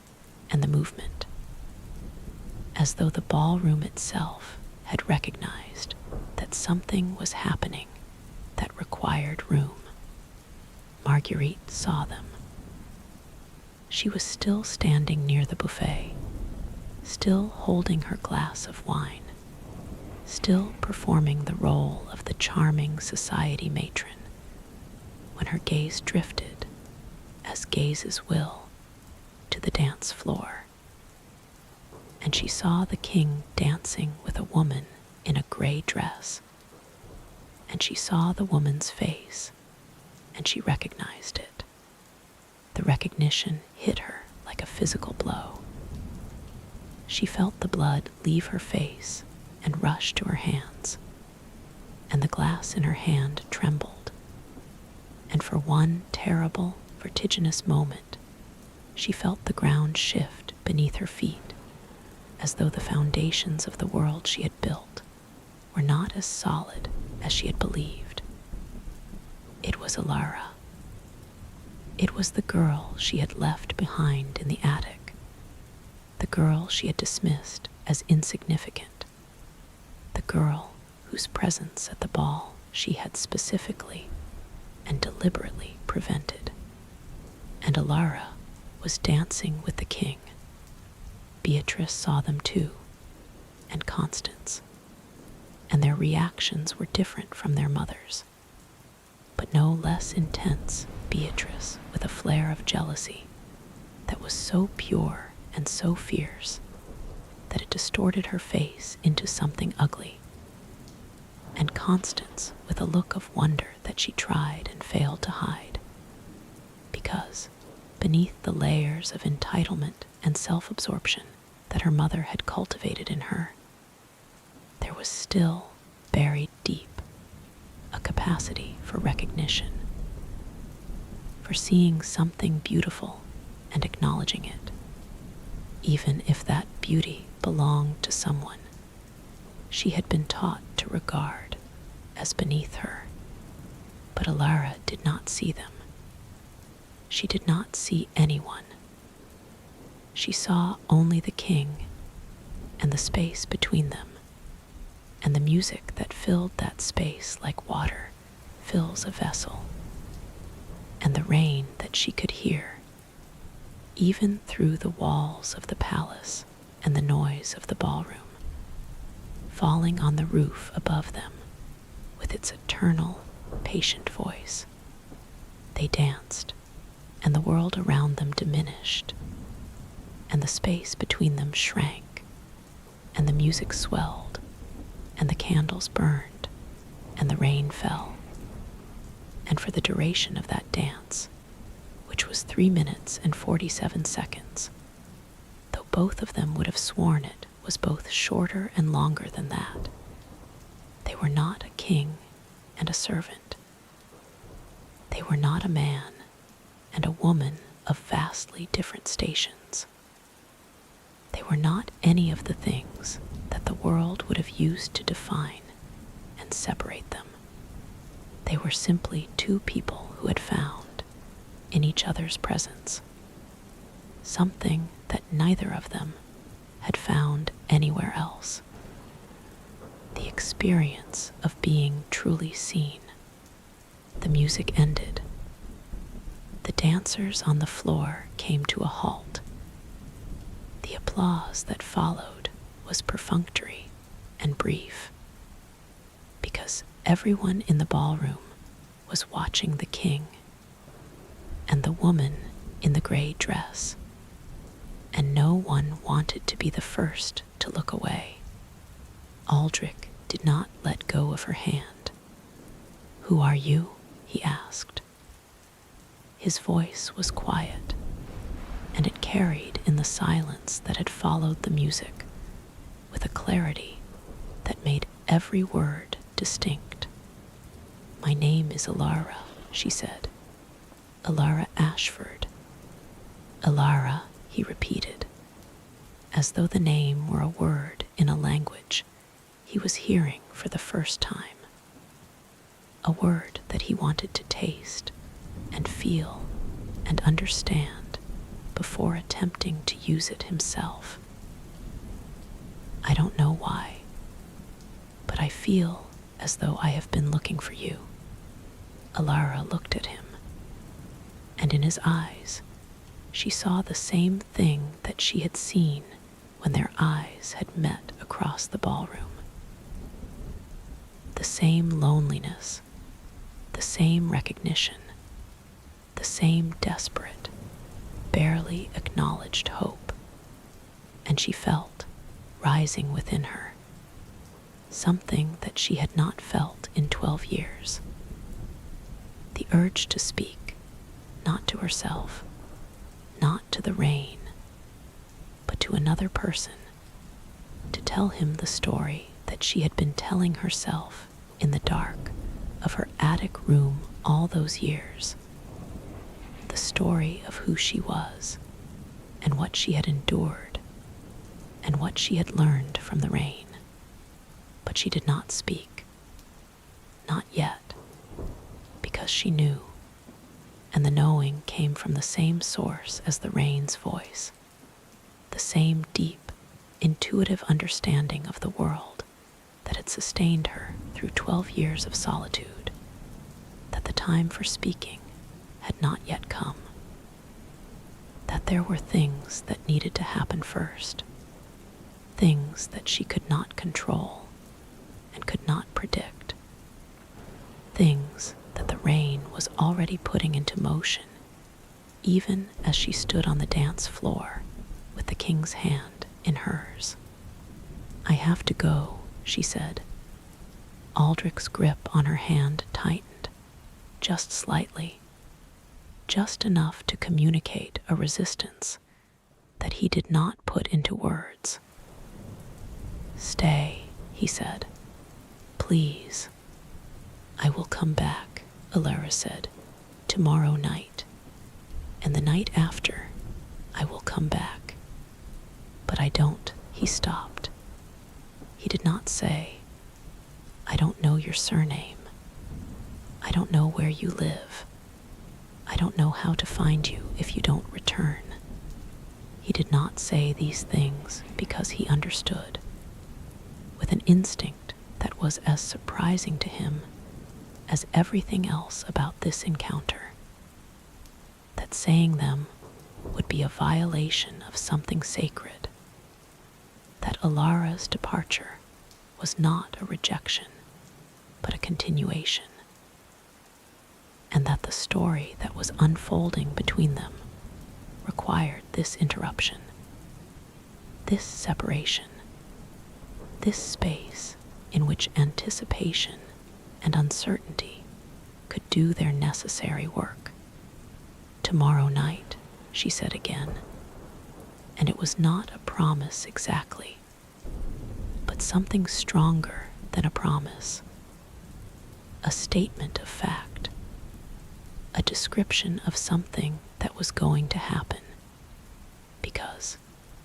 and the movement, as though the ballroom itself had recognized that something was happening that required room. Marguerite saw them. She was still standing near the buffet, still holding her glass of wine, still performing the role of the charming society matron, when her gaze drifted, as gazes will, to the dance floor, and she saw the king dancing with a woman in a gray dress, and she saw the woman's face, and she recognized it. The recognition hit her like a physical blow. She felt the blood leave her face and rush to her hands, and the glass in her hand trembled, and for one terrible, vertiginous moment, she felt the ground shift beneath her feet, as though the foundations of the world she had built were not as solid as she had believed. It was Alara. It was the girl she had left behind in the attic, the girl she had dismissed as insignificant, the girl whose presence at the ball she had specifically and deliberately prevented. And Alara was dancing with the king. Beatrice saw them too, and Constance, and their reactions were different from their mother's, but no less intense. Beatrice with a flare of jealousy that was so pure and so fierce that it distorted her face into something ugly, and Constance with a look of wonder that she tried and failed to hide, because beneath the layers of entitlement and self-absorption that her mother had cultivated in her, there was still, buried deep, a capacity for recognition, for seeing something beautiful and acknowledging it, even if that beauty belonged to someone she had been taught to regard as beneath her. But Alara did not see them. She did not see anyone. She saw only the king and the space between them, and the music that filled that space like water fills a vessel, and the rain that she could hear, even through the walls of the palace and the noise of the ballroom, falling on the roof above them with its eternal, patient voice. They danced, and the world around them diminished, and the space between them shrank, and the music swelled, and the candles burned, and the rain fell. And for the duration of that dance, which was 3 minutes and 47 seconds, though both of them would have sworn it was both shorter and longer than that, they were not a king and a servant. They were not a man and a woman of vastly different stations. They were not any of the things that the world would have used to define and separate them. They were simply two people who had found, in each other's presence, something that neither of them had found anywhere else. The experience of being truly seen. The music ended. The dancers on the floor came to a halt. The applause that followed was perfunctory and brief, because everyone in the ballroom was watching the king and the woman in the gray dress, and no one wanted to be the first to look away. Aldrich did not let go of her hand. "Who are you?" he asked. His voice was quiet, and it carried in the silence that had followed the music with a clarity that made every word distinct. "My name is Alara," she said. "Alara Ashford." "Alara," he repeated, as though the name were a word in a language he was hearing for the first time, a word that he wanted to taste and feel and understand before attempting to use it himself. "I don't know why, but I feel as though I have been looking for you." Alara looked at him, and in his eyes she saw the same thing that she had seen when their eyes had met across the ballroom. The same loneliness, the same recognition, the same desperate, barely acknowledged hope. And she felt, rising within her, something that she had not felt in 12 years. The urge to speak, not to herself, not to the rain, but to another person, to tell him the story that she had been telling herself in the dark of her attic room all those years. The story of who she was, and what she had endured, and what she had learned from the rain. But she did not speak. Not yet, because she knew, and the knowing came from the same source as the rain's voice, the same deep, intuitive understanding of the world that had sustained her through 12 years of solitude, that the time for speaking had not yet come, that there were things that needed to happen first, things that she could not control and could not predict, things that the rain was already putting into motion, even as she stood on the dance floor with the king's hand in hers. "I have to go," she said. Aldrich's grip on her hand tightened, just slightly, just enough to communicate a resistance that he did not put into words. "Stay," he said. "Please." "I will come back," Alara said, "tomorrow night. And the night after, I will come back." "But I don't," he stopped. He did not say, "I don't know your surname. I don't know where you live. I don't know how to find you if you don't return." He did not say these things because he understood, with an instinct that was as surprising to him as everything else about this encounter, that saying them would be a violation of something sacred, that Alara's departure was not a rejection, but a continuation, and that the story that was unfolding between them required this interruption, this separation, this space in which anticipation and uncertainty could do their necessary work. "Tomorrow night," she said again, and it was not a promise exactly, but something stronger than a promise, a statement of fact, a description of something that was going to happen, because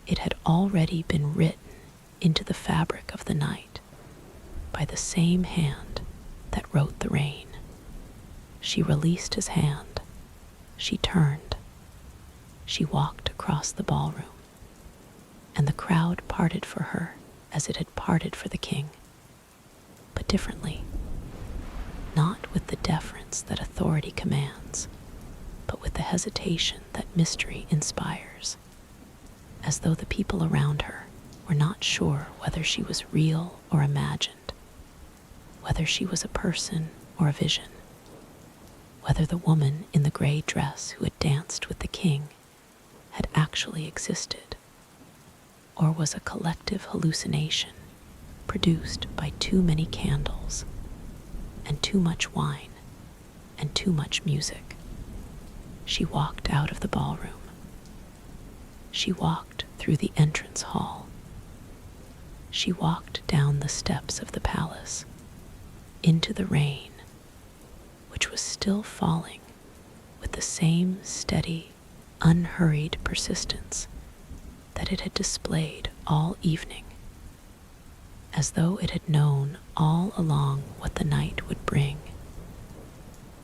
it had already been written into the fabric of the night by the same hand that wrote the rain. She released his hand. She turned. She walked across the ballroom, and the crowd parted for her as it had parted for the king, but differently, not with the deference that authority commands, but with the hesitation that mystery inspires, as though the people around her were not sure whether she was real or imagined, whether she was a person or a vision, whether the woman in the gray dress who had danced with the king had actually existed, or was a collective hallucination produced by too many candles and too much wine and too much music. She walked out of the ballroom. She walked through the entrance hall. She walked down the steps of the palace into the rain, which was still falling with the same steady, unhurried persistence that it had displayed all evening, as though it had known all along what the night would bring,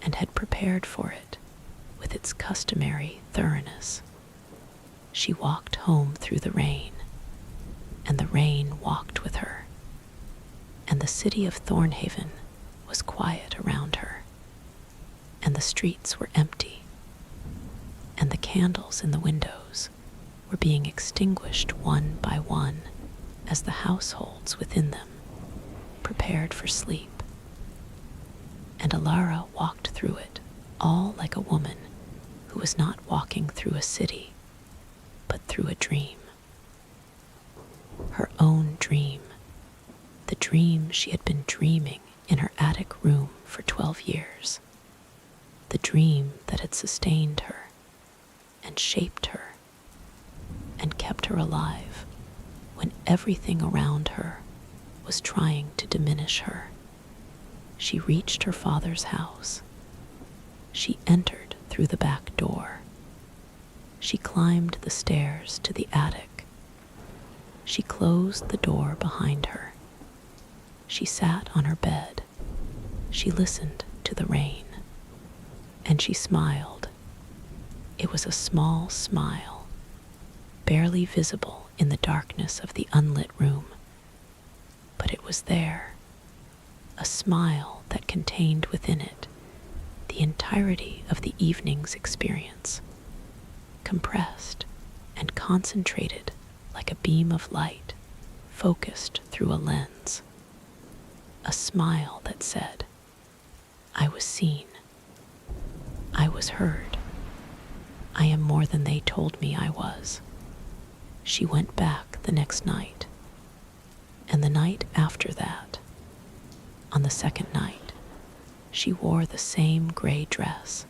and had prepared for it with its customary thoroughness. She walked home through the rain, and the rain walked with her, and the city of Thornhaven was quiet around her, and the streets were empty, and the candles in the windows were being extinguished one by one as the households within them prepared for sleep. And Alara walked through it all like a woman who was not walking through a city, but through a dream. Her own dream, the dream she had been dreaming in her attic room for 12 years, the dream that had sustained her and shaped her and kept her alive when everything around her was trying to diminish her. She reached her father's house. She entered through the back door. She climbed the stairs to the attic. She closed the door behind her. She sat on her bed. She listened to the rain. And she smiled. It was a small smile, barely visible in the darkness of the unlit room, but it was there, a smile that contained within it the entirety of the evening's experience, compressed and concentrated like a beam of light focused through a lens, a smile that said, "I was seen. I was heard. I am more than they told me I was." She went back the next night, and the night after that. On the second night, she wore the same gray dress,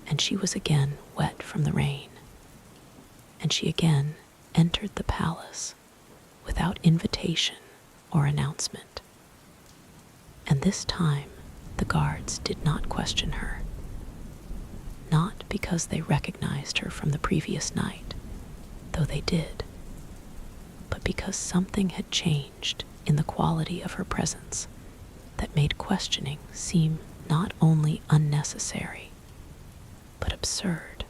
and she was again wet from the rain, and she again entered the palace without invitation or announcement. And this time, the guards did not question her, not because they recognized her from the previous night, though they did, but because something had changed in the quality of her presence that made questioning seem not only unnecessary, but absurd,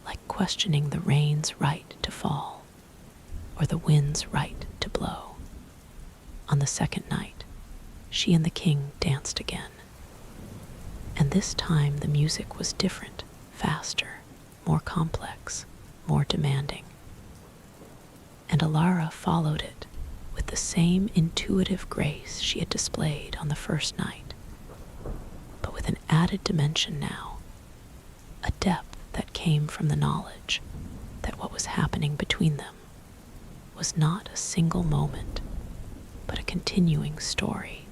like questioning the rain's right to fall or the wind's right to blow. On the second night, she and the king danced again, and this time the music was different, faster, more complex, more demanding. And Alara followed it with the same intuitive grace she had displayed on the first night, but with an added dimension now, a depth that came from the knowledge that what was happening between them was not a single moment, but a continuing story,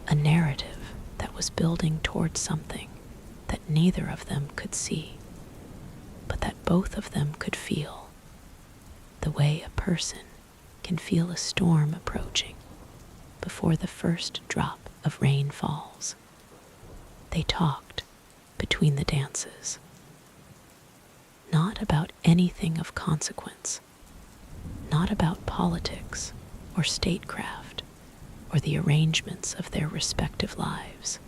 a narrative that was building towards something that neither of them could see, but that both of them could feel, the way a person can feel a storm approaching before the first drop of rain falls. They talked between the dances, not about anything of consequence, not about politics or statecraft or the arrangements of their respective lives,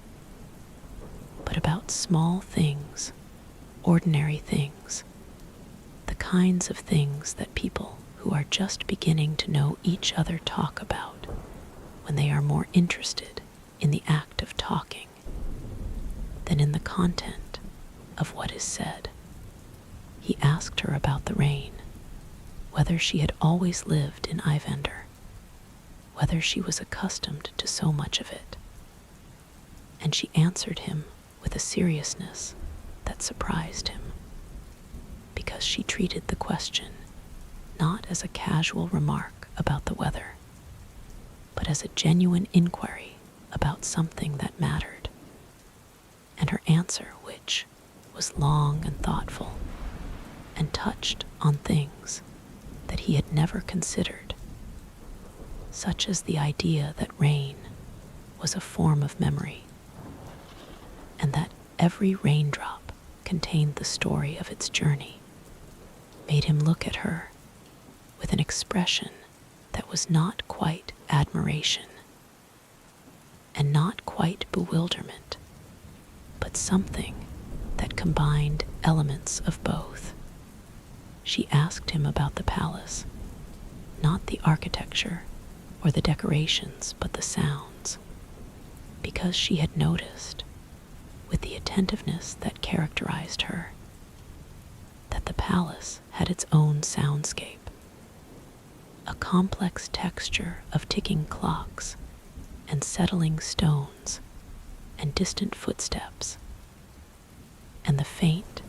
but about small things, ordinary things, the kinds of things that people who are just beginning to know each other talk about when they are more interested in the act of talking than in the content of what is said. He asked her about the rain, whether she had always lived in Ivender, whether she was accustomed to so much of it, and she answered him with a seriousness that surprised him, because she treated the question not as a casual remark about the weather, but as a genuine inquiry about something that mattered. And her answer, which was long and thoughtful, and touched on things that he had never considered, such as the idea that rain was a form of memory, and that every raindrop contained the story of its journey, made him look at her with an expression that was not quite admiration and not quite bewilderment, but something that combined elements of both. She asked him about the palace, not the architecture or the decorations, but the sounds, because she had noticed, with the attentiveness that characterized her, that the palace had its own soundscape, a complex texture of ticking clocks and settling stones and distant footsteps, and the faint,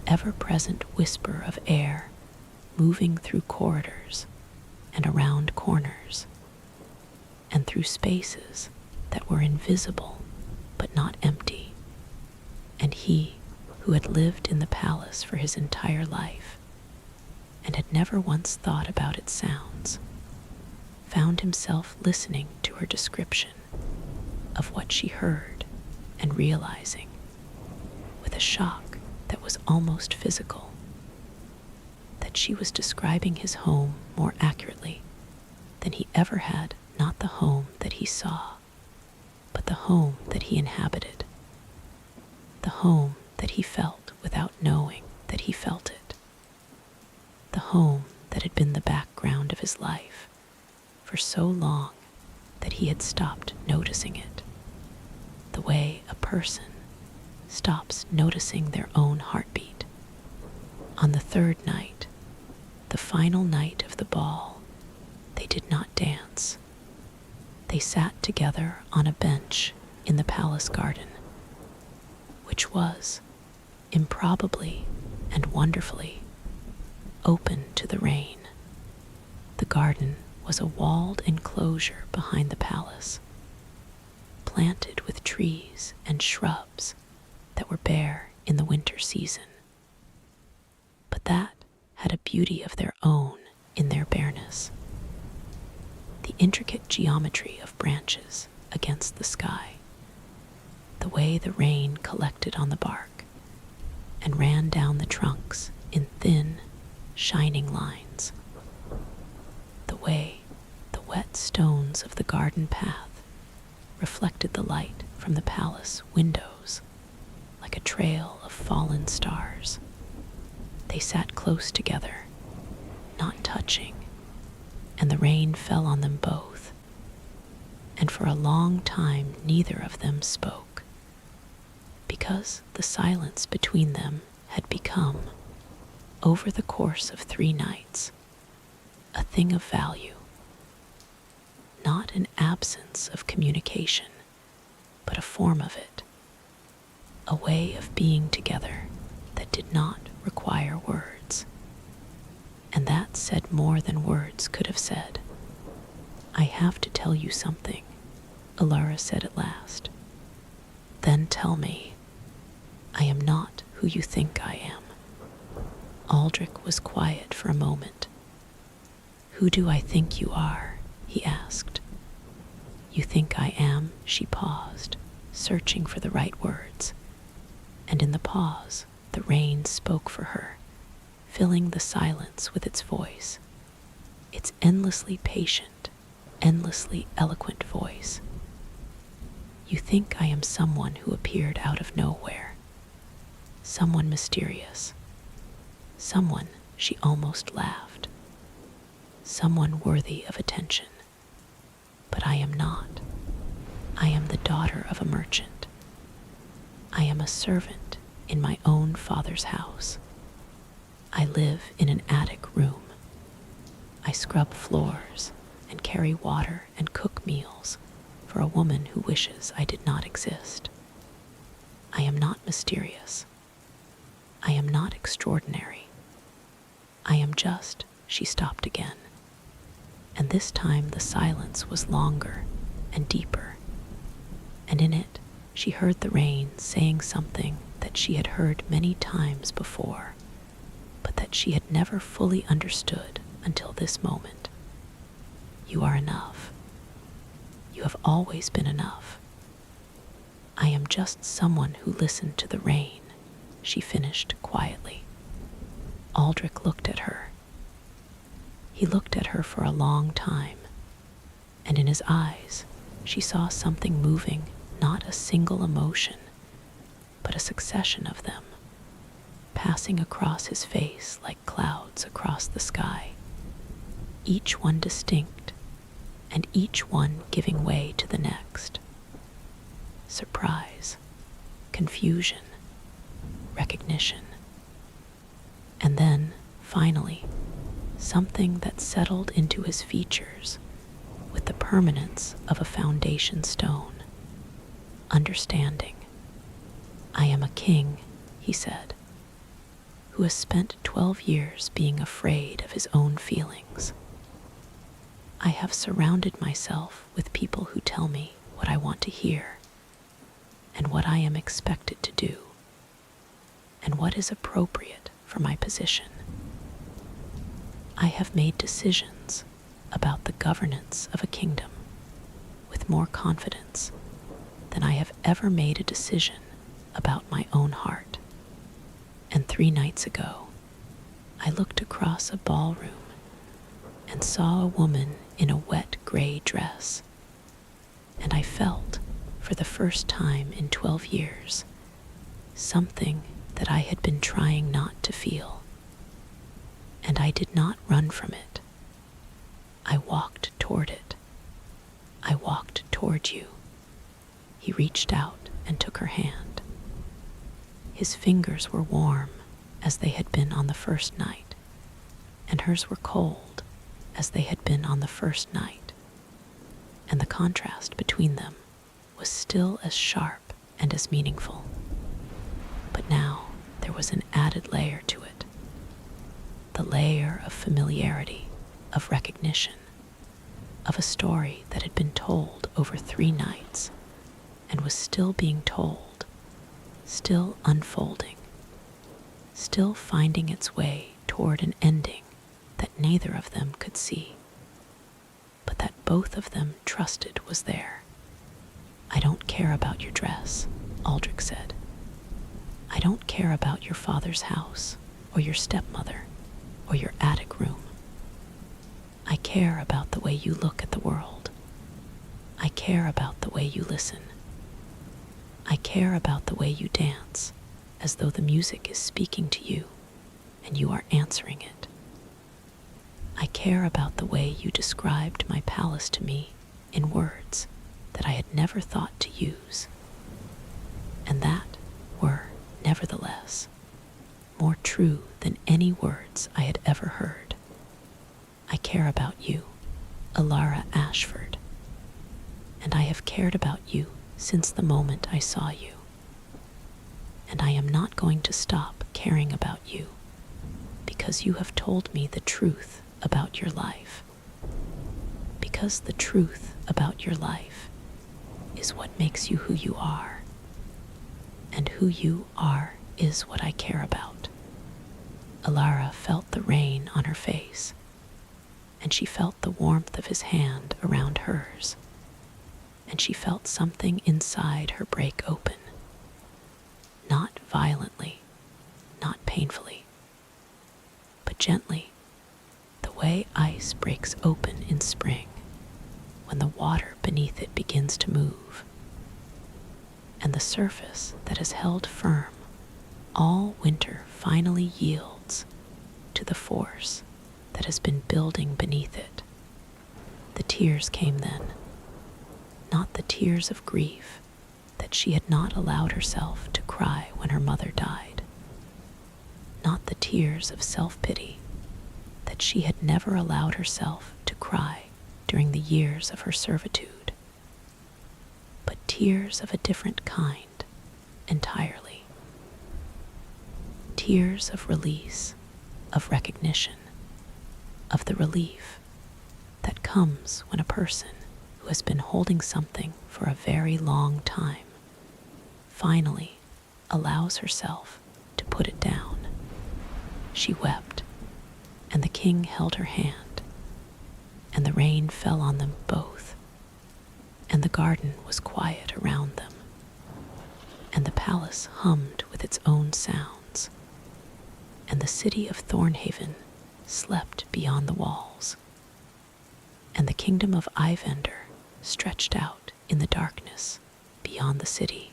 ever-present whisper of air moving through corridors and around corners, and through spaces that were invisible but not empty. And he, who had lived in the palace for his entire life and had never once thought about its sounds, found himself listening to her description of what she heard and realizing, with a shock that was almost physical, that she was describing his home more accurately than he ever had, not the home that he saw, but the home that he inhabited, the home that he felt without knowing that he felt it, the home that had been the background of his life for so long that he had stopped noticing it, the way a person stops noticing their own heartbeat. On the third night, the final night of the ball, they did not dance. They sat together on a bench in the palace garden, which was, improbably and wonderfully, open to the rain. The garden was a walled enclosure behind the palace, planted with trees and shrubs that were bare in the winter season, but that had a beauty of their own in their bareness. The intricate geometry of branches against the sky, the way the rain collected on the bark and ran down the trunks in thin, shining lines, the way the wet stones of the garden path reflected the light from the palace windows like a trail of fallen stars. They sat close together, not touching, and the rain fell on them both, and for a long time neither of them spoke, because the silence between them had become, over the course of 3 nights, a thing of value. Not an absence of communication, but a form of it, a way of being together that did not require words, and that said more than words could have said. "I have to tell you something," Alara said at last. "Then tell me. I am not who you think I am." Aldrich was quiet for a moment. "Who do I think you are?" he asked. "You think I am?" She paused, searching for the right words, and in the pause the rain spoke for her, filling the silence with its voice, its endlessly patient, endlessly eloquent voice. "You think I am someone who appeared out of nowhere, someone mysterious, someone," she almost laughed, "someone worthy of attention. But I am not. I am the daughter of a merchant. I am a servant in my own father's house. I live in an attic room. I scrub floors and carry water and cook meals for a woman who wishes I did not exist. I am not mysterious. I am not extraordinary. I am just," she stopped again, and this time the silence was longer and deeper, and in it she heard the rain saying something that she had heard many times before, but that she had never fully understood until this moment. "You are enough. You have always been enough. I am just someone who listened to the rain," she finished quietly. Aldrich looked at her. He looked at her for a long time, and in his eyes she saw something moving, not a single emotion, but a succession of them, passing across his face like clouds across the sky, each one distinct, and each one giving way to the next. Surprise, confusion, recognition, and then, finally, something that settled into his features with the permanence of a foundation stone. Understanding. "I am a king," he said, "who has spent 12 years being afraid of his own feelings. I have surrounded myself with people who tell me what I want to hear, and what I am expected to do, and what is appropriate for my position. I have made decisions about the governance of a kingdom with more confidence than I have ever made a decision about my own heart. And 3 nights ago, I looked across a ballroom and saw a woman in a wet gray dress, and I felt, for the first time in 12 years, something that I had been trying not to feel. And I did not run from it. I walked toward it. I walked toward you." He reached out and took her hand. His fingers were warm, as they had been on the first night, and hers were cold, as they had been on the first night, and the contrast between them was still as sharp and as meaningful. But now there was an added layer to it, the layer of familiarity, of recognition, of a story that had been told over 3 nights and was still being told, still unfolding, still finding its way toward toward an ending that neither of them could see, but that both of them trusted was there. "I don't care about your dress," Aldrich said. "I don't care about your father's house, or your stepmother, or your attic room. I care about the way you look at the world. I care about the way you listen. I care about the way you dance, as though the music is speaking to you, and you are answering it. I care about the way you described my palace to me in words that I had never thought to use, and that were, nevertheless, more true than any words I had ever heard. I care about you, Alara Ashford, and I have cared about you since the moment I saw you. And I am not going to stop caring about you, because you have told me the truth about your life. Because the truth about your life is what makes you who you are, and who you are is what I care about." Alara felt the rain on her face, and she felt the warmth of his hand around hers, and she felt something inside her break open. Not violently, not painfully, but gently, the way ice breaks open in spring when the water beneath it begins to move, and the surface that has held firm all winter finally yields to the force that has been building beneath it. The tears came then, not the tears of grief that she had not allowed herself to cry when her mother died, not the tears of self-pity that she had never allowed herself to cry during the years of her servitude, but tears of a different kind entirely. Tears of release, of recognition, of the relief that comes when a person who has been holding something for a very long time finally allows herself to put it down. She wept, and the king held her hand, and the rain fell on them both, and the garden was quiet around them, and the palace hummed with its own sounds, and the city of Thornhaven slept beyond the walls, and the kingdom of Ivender stretched out in the darkness beyond the city,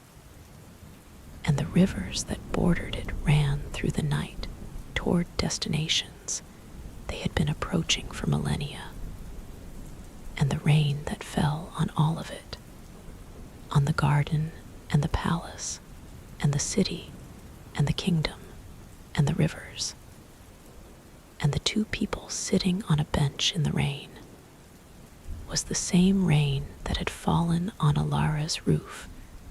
and the rivers that bordered it ran through the night toward destinations they had been approaching for millennia, and the rain that fell on all of it, on the garden and the palace and the city and the kingdom and the rivers, and the two people sitting on a bench in the rain, was the same rain that had fallen on Alara's roof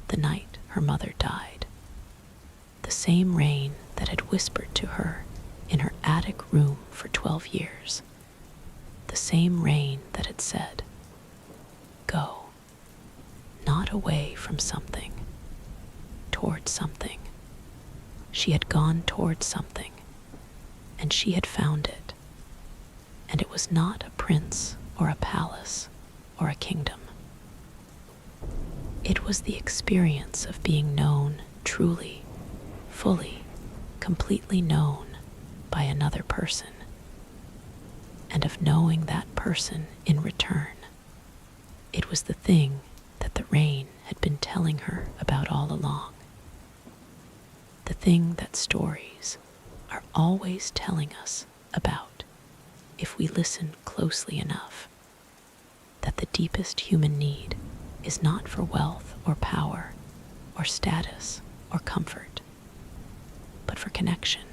the night her mother died, the same rain that had whispered to her in her attic room for 12 years, the same rain that had said, "Go," not away from something, toward something. She had gone toward something, and she had found it, and it was not a prince or a palace or a kingdom. It was the experience of being known truly, fully, completely known by another person, and of knowing that person in return. It was the thing that the rain had been telling her about all along, the thing that stories are always telling us about if we listen closely enough, that the deepest human need is not for wealth or power or status or comfort, but for connection,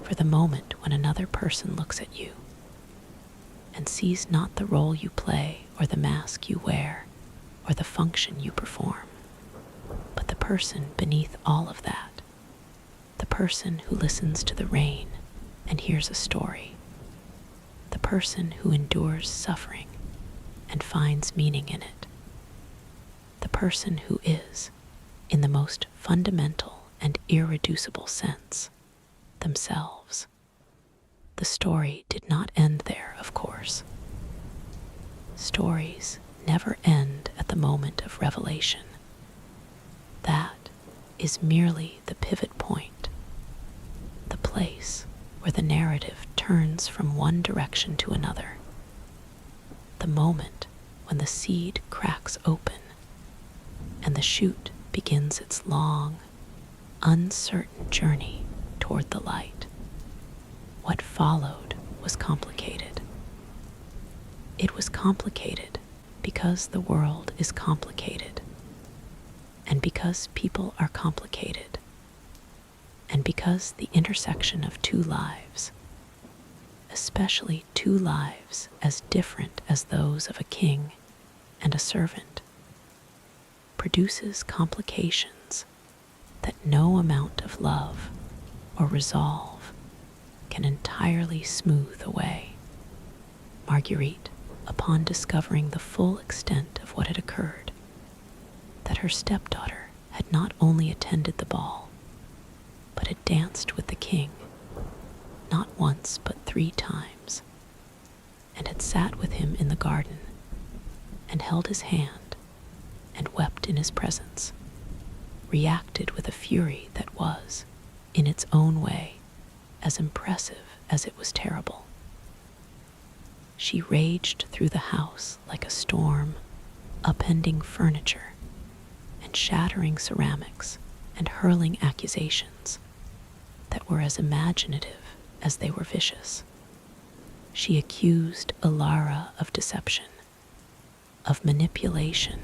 for the moment when another person looks at you and sees not the role you play or the mask you wear or the function you perform, but the person beneath all of that, the person who listens to the rain and hears a story, the person who endures suffering and finds meaning in it, the person who is, in the most fundamental and irreducible sense, themselves. The story did not end there, of course. Stories never end at the moment of revelation. That is merely the pivot point, the place where the narrative turns from one direction to another, the moment when the seed cracks open and the shoot begins its long, uncertain journey toward the light. What followed was complicated. It was complicated because the world is complicated, and because people are complicated, and because the intersection of two lives, especially two lives as different as those of a king and a servant, produces complications that no amount of love or resolve can entirely smooth away. Marguerite, upon discovering the full extent of what had occurred, that her stepdaughter had not only attended the ball, but had danced with the king, not once but 3 times, and had sat with him in the garden, and held his hand, and wept in his presence, reacted with a fury that was, in its own way, as impressive as it was terrible. She raged through the house like a storm, upending furniture, and shattering ceramics, and hurling accusations that were as imaginative as they were vicious. She accused Alara of deception, of manipulation,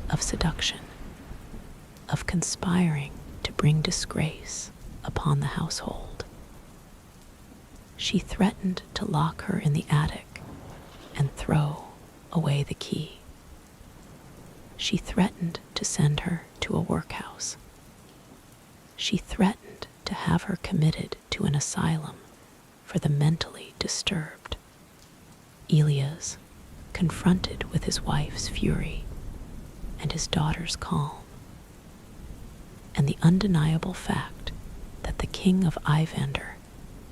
of seduction, of conspiring to bring disgrace upon the household. She threatened to lock her in the attic and throw away the key. She threatened to send her to a workhouse. She threatened to have her committed to an asylum for the mentally disturbed. Elias, confronted with his wife's fury and his daughter's calm, and the undeniable fact that the king of Ivander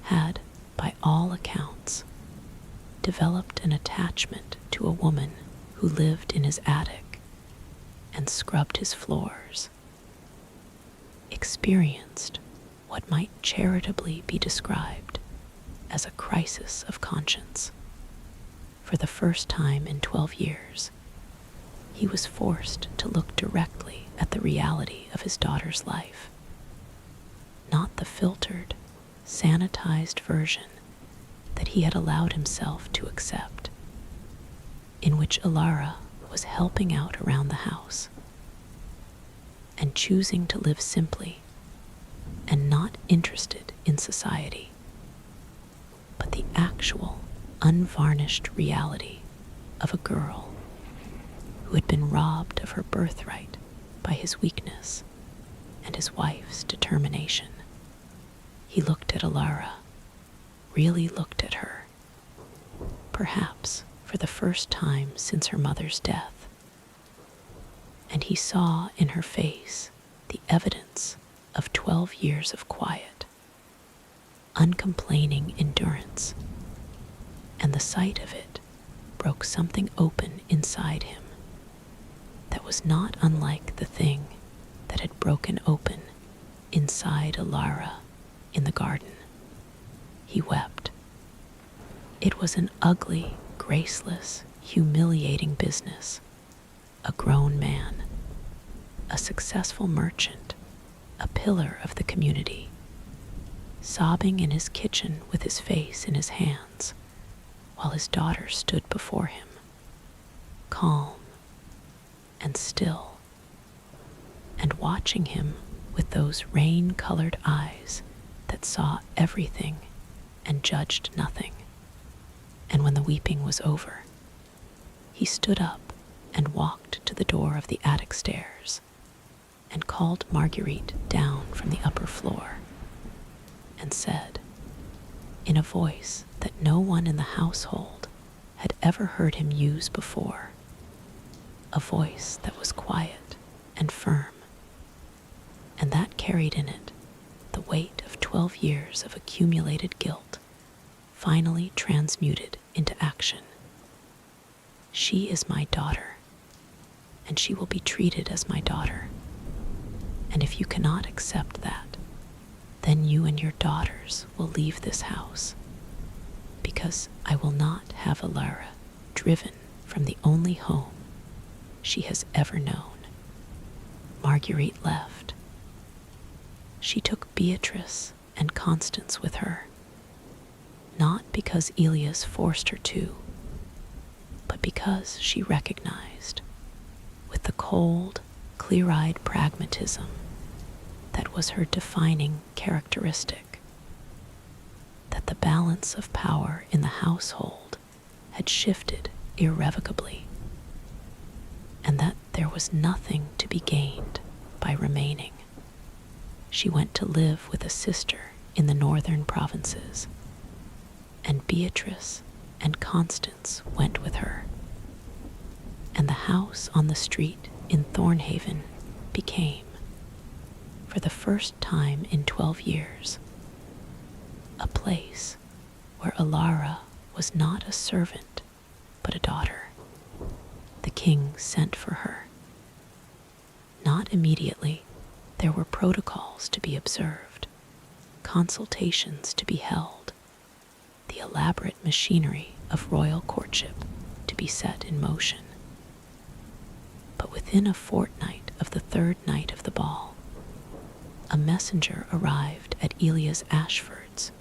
had, by all accounts, developed an attachment to a woman who lived in his attic and scrubbed his floors, experienced what might charitably be described as a crisis of conscience. For the first time in 12 years, he was forced to look directly at the reality of his daughter's life, not the filtered, sanitized version that he had allowed himself to accept, in which Alara was helping out around the house and choosing to live simply and not interested in society, but the actual, unvarnished reality of a girl who had been robbed of her birthright by his weakness and his wife's determination. He looked at Alara, really looked at her, perhaps for the first time since her mother's death, and he saw in her face the evidence of 12 years of quiet, uncomplaining endurance, and the sight of it broke something open inside him that was not unlike the thing that had broken open inside Alara in the garden. He wept. It was an ugly, graceless, humiliating business. A grown man, a successful merchant, a pillar of the community, sobbing in his kitchen with his face in his hands, while his daughter stood before him, calm and still, and watching him with those rain-colored eyes that saw everything and judged nothing. And when the weeping was over, he stood up and walked to the door of the attic stairs and called Marguerite down from the upper floor and said, in a voice that no one in the household had ever heard him use before, a voice that was quiet and firm, and that carried in it the weight of 12 years of accumulated guilt, finally transmuted into action. She is my daughter, and she will be treated as my daughter. And if you cannot accept that, then you and your daughters will leave this house, because I will not have Alara driven from the only home she has ever known. Marguerite left. She took Beatrice and Constance with her, not because Elias forced her to, but because she recognized, with the cold, clear-eyed pragmatism that was her defining characteristic, that the balance of power in the household had shifted irrevocably, and that there was nothing to be gained by remaining. She went to live with a sister in the northern provinces, and Beatrice and Constance went with her, and the house on the street in Thornhaven became, for the first time in 12 years, a place where Alara was not a servant but a daughter. The king sent for her. Not immediately. There were protocols to be observed, consultations to be held, the elaborate machinery of royal courtship to be set in motion. But within a fortnight of the third night of the ball, a messenger arrived at Elias Ashford's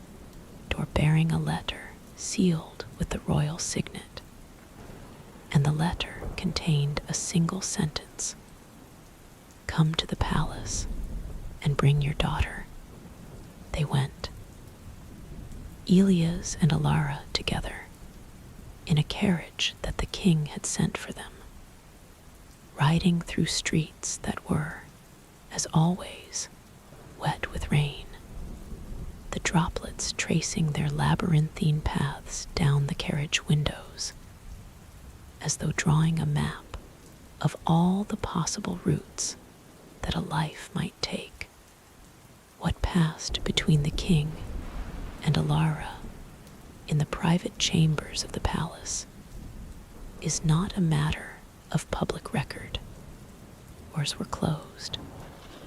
door bearing a letter sealed with the royal signet, and the letter contained a single sentence: "Come to the palace and bring your daughter." They went, Elias and Alara together, in a carriage that the king had sent for them, riding through streets that were, as always, wet with rain, the droplets tracing their labyrinthine paths down the carriage windows, as though drawing a map of all the possible routes that a life might take. What passed between the king and Alara in the private chambers of the palace is not a matter of public record. Doors were closed,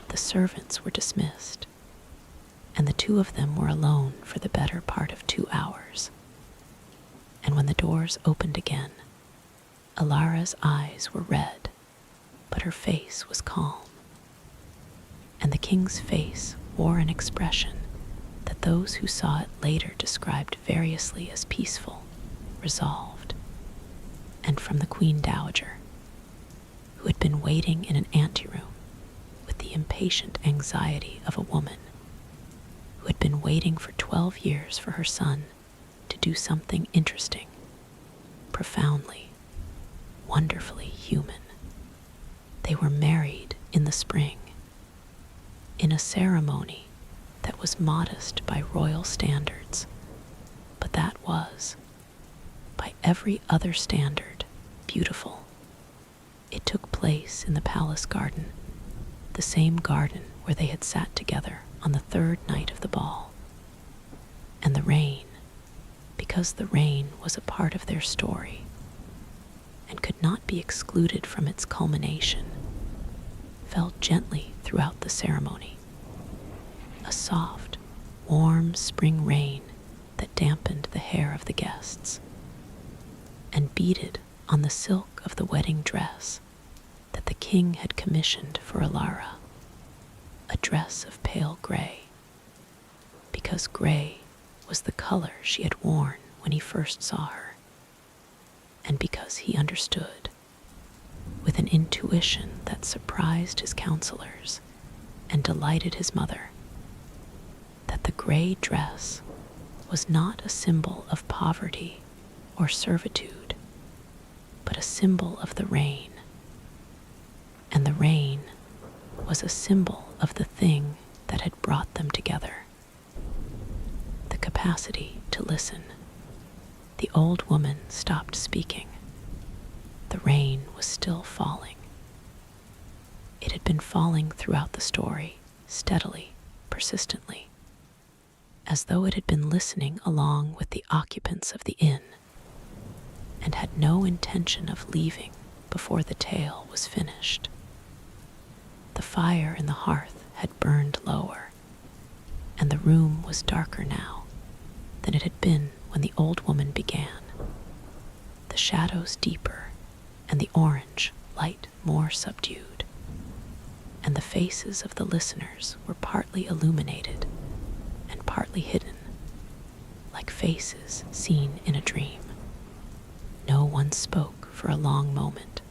the servants were dismissed, and the two of them were alone for the better part of 2 hours. And when the doors opened again, Alara's eyes were red, but her face was calm. And the king's face wore an expression that those who saw it later described variously as peaceful, resolved. And from the Queen Dowager, who had been waiting in an anteroom with the impatient anxiety of a woman who had been waiting for 12 years for her son to do something interesting, profoundly, wonderfully human. They were married in the spring, in a ceremony that was modest by royal standards, but that was, by every other standard, beautiful. It took place in the palace garden, the same garden where they had sat together on the third night of the ball. And the rain, because the rain was a part of their story and could not be excluded from its culmination, fell gently throughout the ceremony. A soft, warm spring rain that dampened the hair of the guests and beaded on the silk of the wedding dress that the king had commissioned for Alara, a dress of pale gray, because gray was the color she had worn when he first saw her, and because he understood, with an intuition that surprised his counselors and delighted his mother, that the gray dress was not a symbol of poverty or servitude, but a symbol of the rain, and the rain was a symbol of the thing that had brought them together: the capacity to listen. The old woman stopped speaking. The rain was still falling. It had been falling throughout the story, steadily, persistently. as though it had been listening along with the occupants of the inn and had no intention of leaving before the tale was finished. The fire in the hearth had burned lower, and the room was darker now than it had been when the old woman began, the shadows deeper and the orange light more subdued, and the faces of the listeners were partly illuminated and partly hidden, like faces seen in a dream. No one spoke for a long moment.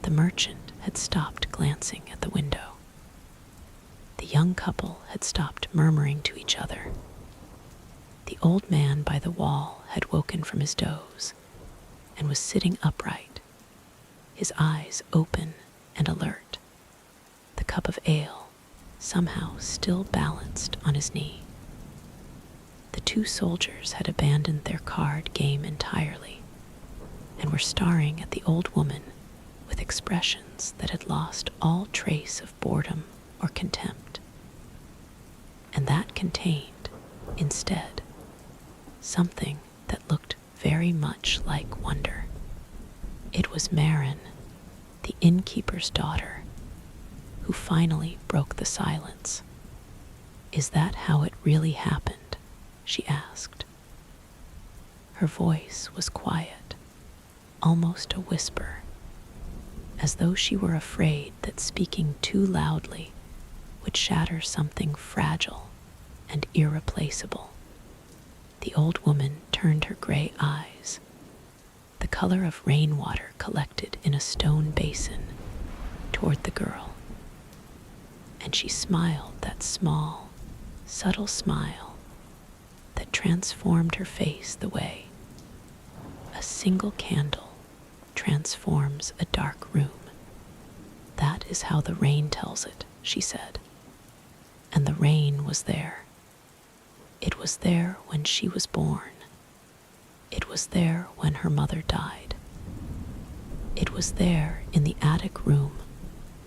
The merchant had stopped glancing at the window. The young couple had stopped murmuring to each other. The old man by the wall had woken from his doze and was sitting upright, his eyes open and alert, the cup of ale somehow still balanced on his knee. The two soldiers had abandoned their card game entirely and were staring at the old woman with expressions that had lost all trace of boredom or contempt, and that contained, instead, something that looked very much like wonder. It was Marin, the innkeeper's daughter, who finally broke the silence. "Is that how it really happened?" she asked. Her voice was quiet, almost a whisper, as though she were afraid that speaking too loudly would shatter something fragile and irreplaceable. The old woman turned her gray eyes, the color of rainwater collected in a stone basin, toward the girl, and she smiled that small, subtle smile that transformed her face the way a single candle transforms a dark room. "That is how the rain tells it," she said. And the rain was there. It was there when she was born. It was there when her mother died. It was there in the attic room,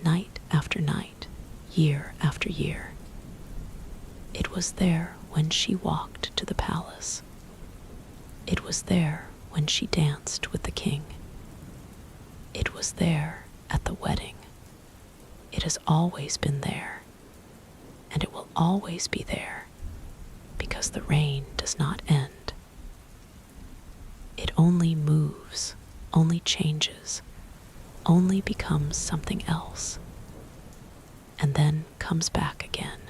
night after night, year after year. It was there when she walked to the palace. It was there when she danced with the king. It was there at the wedding. It has always been there, and it will always be there, because the rain does not end. It only moves, only changes, only becomes something else, and then comes back again,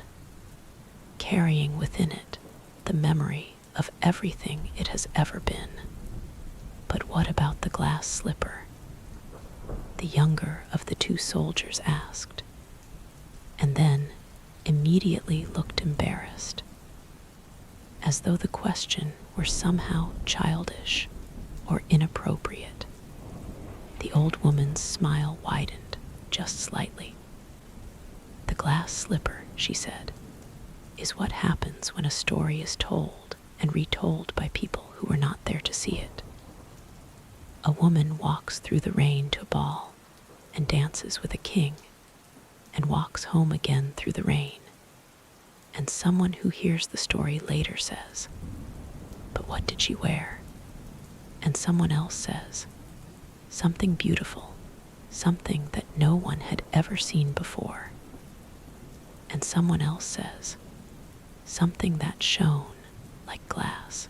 carrying within it the memory of everything it has ever been. But what about the glass slipper? The younger of the two soldiers asked, and then immediately looked embarrassed, as though the question were somehow childish or inappropriate. The old woman's smile widened just slightly. "The glass slipper," she said, "is what happens when a story is told and retold by people who were not there to see it. A woman walks through the rain to a ball and dances with a king and walks home again through the rain, and someone who hears the story later says, 'But what did she wear?' And someone else says, 'Something beautiful, something that no one had ever seen before.' And someone else says, 'Something that shone like glass.'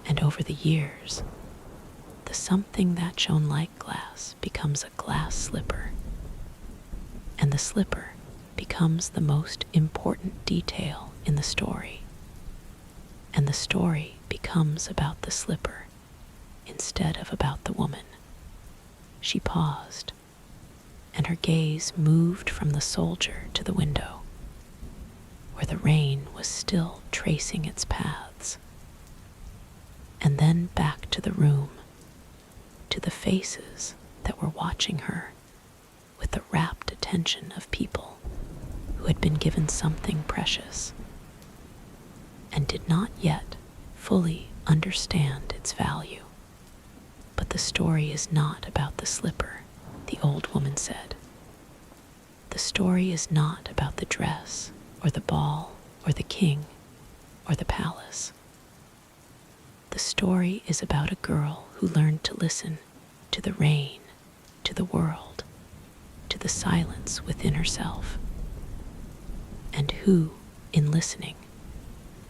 And over the years, the something that shone like glass becomes a glass slipper, and the slipper becomes the most important detail in the story, and the story becomes about the slipper instead of about the woman." She paused, and her gaze moved from the soldier to the window, where the rain was still tracing its paths, and then back to the room, to the faces that were watching her with the rapt attention of people who had been given something precious and did not yet fully understand its value. "But the story is not about the slipper," the old woman said. "The story is not about the dress or the ball or the king. or the palace. The story is about a girl who learned to listen to the rain, to the world, to the silence within herself, and who, in listening,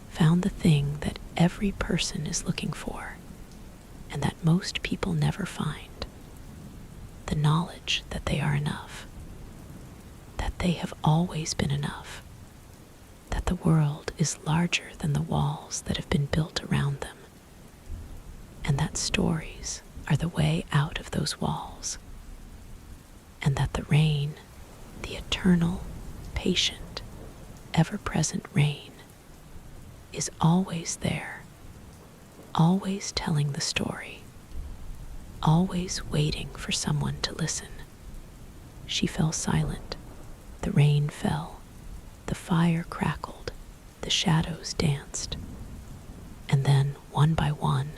found the thing that every person is looking for and that most people never find: the knowledge that they are enough, that they have always been enough, that the world is larger than the walls that have been built around them, and that stories are the way out of those walls, and that the rain, the eternal, patient, ever-present rain, is always there, always telling the story, always waiting for someone to listen. She fell silent. The rain fell. The fire crackled. The shadows danced. And then, one by one,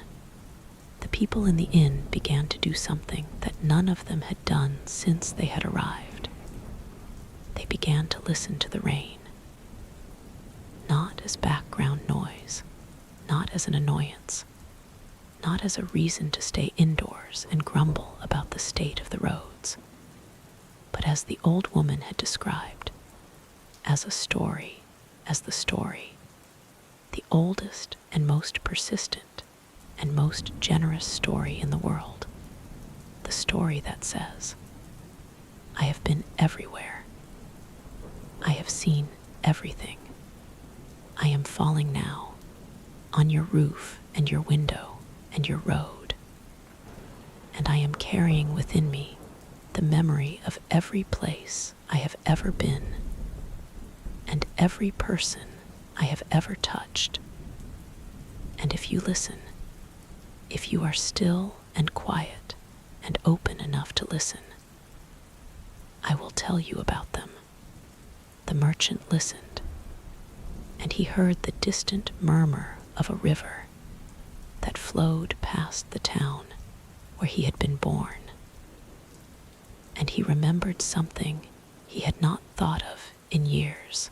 the people in the inn began to do something that none of them had done since they had arrived. They began to listen to the rain, not as background noise, not as an annoyance, not as a reason to stay indoors and grumble about the state of the roads, but as the old woman had described, as a story, as the story, the oldest and most persistent and most generous story in the world, the story that says, I have been everywhere. I have seen everything. I am falling now, on your roof and your window and your road, and I am carrying within me the memory of every place I have ever been and every person I have ever touched. And if you listen, if you are still and quiet and open enough to listen, I will tell you about them. The merchant listened, and he heard the distant murmur of a river that flowed past the town where he had been born. And he remembered something he had not thought of in years: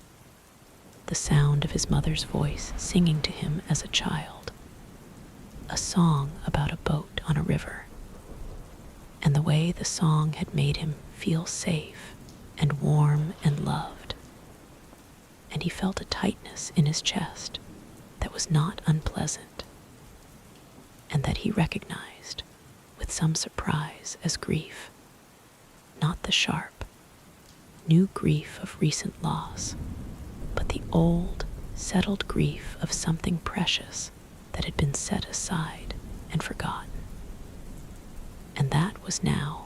the sound of his mother's voice singing to him as a child, a song about a boat on a river, and the way the song had made him feel safe and warm and loved. And he felt a tightness in his chest that was not unpleasant, and that he recognized with some surprise as grief, not the sharp, new grief of recent loss, but the old, settled grief of something precious that had been set aside and forgotten. And that was now,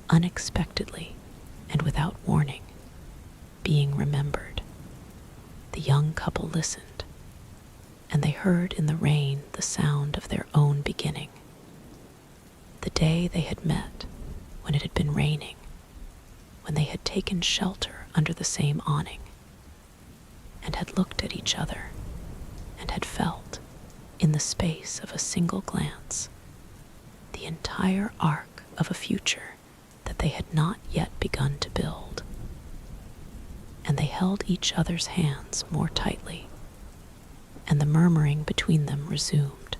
unexpectedly and without warning, being remembered. The young couple listened, and they heard in the rain the sound of their own beginning. The day they had met, when it had been raining, when they had taken shelter under the same awning, and had looked at each other, and had felt, in the space of a single glance, the entire arc of a future that they had not yet begun to build. And they held each other's hands more tightly, and the murmuring between them resumed.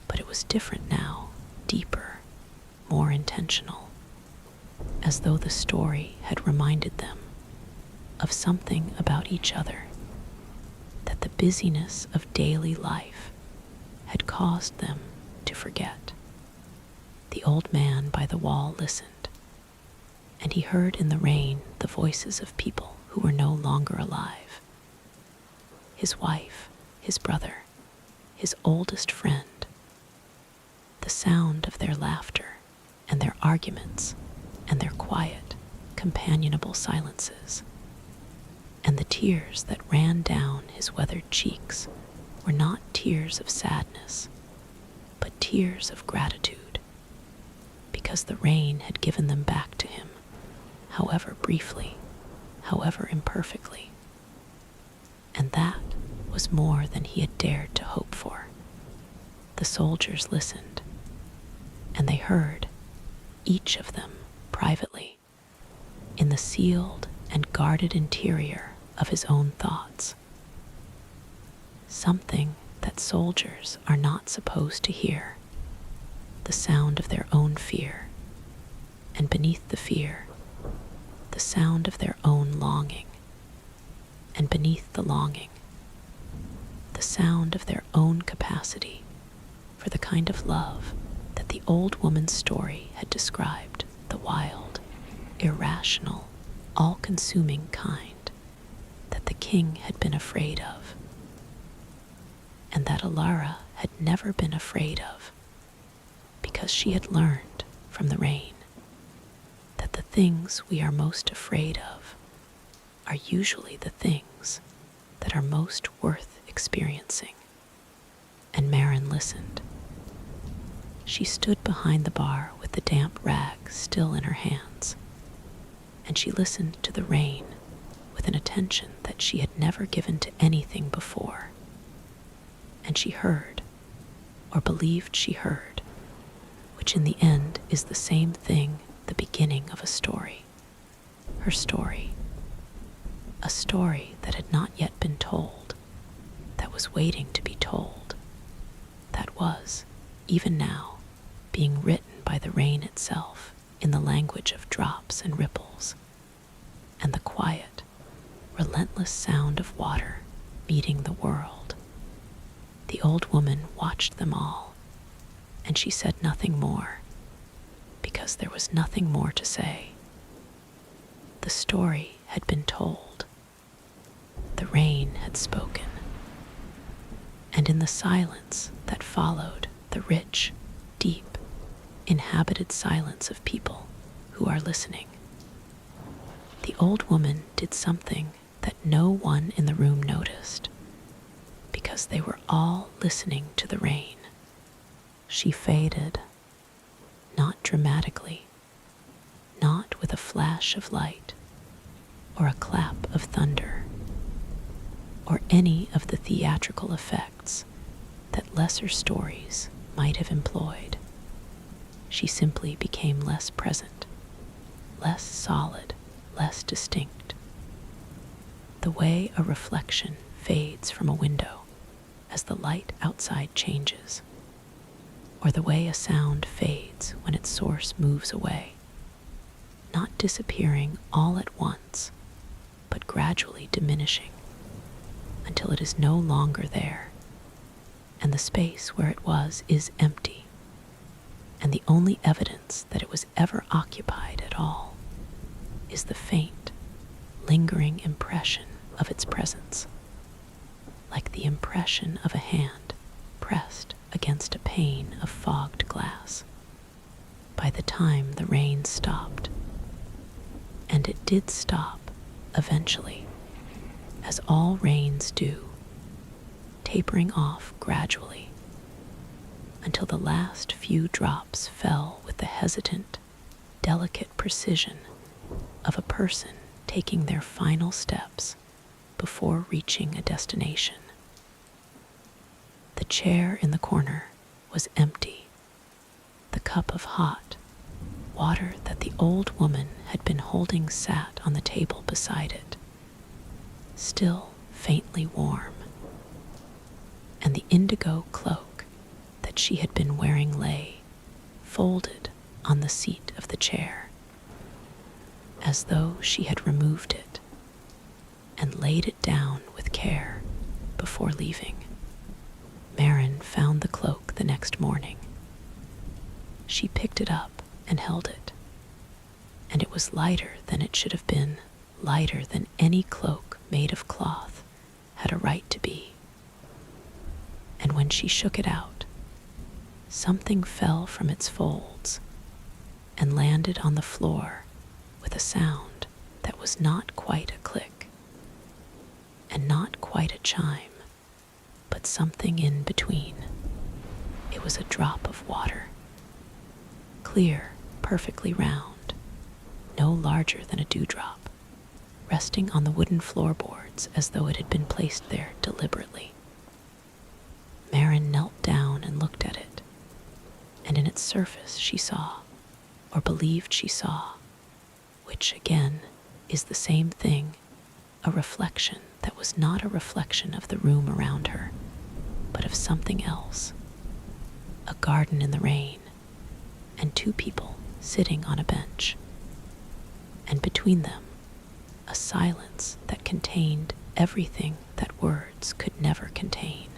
But it was different now, deeper, more intentional, as though the story had reminded them of something about each other that the busyness of daily life had caused them to forget. The old man by the wall listened, and he heard in the rain the voices of people who were no longer alive. His wife, his brother, his oldest friend, the sound of their laughter and their arguments and their quiet, companionable silences. And the tears that ran down his weathered cheeks were not tears of sadness, but tears of gratitude, because the rain had given them back to him, however briefly, however imperfectly. And that was more than he had dared to hope for. The soldiers listened, and they heard, each of them privately, in the sealed and guarded interior of his own thoughts, something that soldiers are not supposed to hear, the sound of their own fear, and beneath the fear, the sound of their own longing, and beneath the longing, the sound of their own capacity for the kind of love that the old woman's story had described, the wild, irrational, all-consuming kind that the king had been afraid of, and that Alara had never been afraid of, because she had learned from the rain that the things we are most afraid of are usually the things that are most worth experiencing. And Marin listened. She stood behind the bar with the damp rag still in her hands, and she listened to the rain with an attention that she had never given to anything before. And she heard, or believed she heard, which in the end is the same thing, the beginning of a story. Her story. A story that had not yet been told, that was waiting to be told, that was, even now, being written by the rain itself in the language of drops and ripples, and the quiet, relentless sound of water meeting the world. The old woman watched them all, and she said nothing more, because there was nothing more to say. The story had been told. The rain had spoken. And in the silence that followed, the rich, deep, inhabited silence of people who are listening, the old woman did something that no one in the room noticed, because they were all listening to the rain. She faded, not dramatically, not with a flash of light, or a clap of thunder, or any of the theatrical effects that lesser stories might have employed. She simply became less present, less solid, less distinct. The way a reflection fades from a window as the light outside changes, or the way a sound fades when its source moves away, not disappearing all at once, but gradually diminishing until it is no longer there, and the space where it was is empty, and the only evidence that it was ever occupied at all is the faint, lingering impression of its presence, like the impression of a hand pressed against a pane of fogged glass. By the time the rain stopped, and it did stop eventually, as all rains do, tapering off gradually, until the last few drops fell with the hesitant, delicate precision of a person taking their final steps before reaching a destination. The chair in the corner was empty. The cup of hot water that the old woman had been holding sat on the table beside it, still faintly warm, and the indigo cloak that she had been wearing lay, folded on the seat of the chair, as though she had removed it and laid it down with care before leaving. Marin found the cloak the next morning. She picked it up and held it, and it was lighter than it should have been, lighter than any cloak made of cloth had a right to be. And when she shook it out, something fell from its folds and landed on the floor with a sound that was not quite a click and not quite a chime, but something in between. It was a drop of water, clear, perfectly round, no larger than a dewdrop, resting on the wooden floorboards as though it had been placed there deliberately. Marin knelt down and looked at it, and in its surface she saw, or believed she saw, which again is the same thing, a reflection that was not a reflection of the room around her, but of something else. A garden in the rain, and two people sitting on a bench. And between them, a silence that contained everything that words could never contain.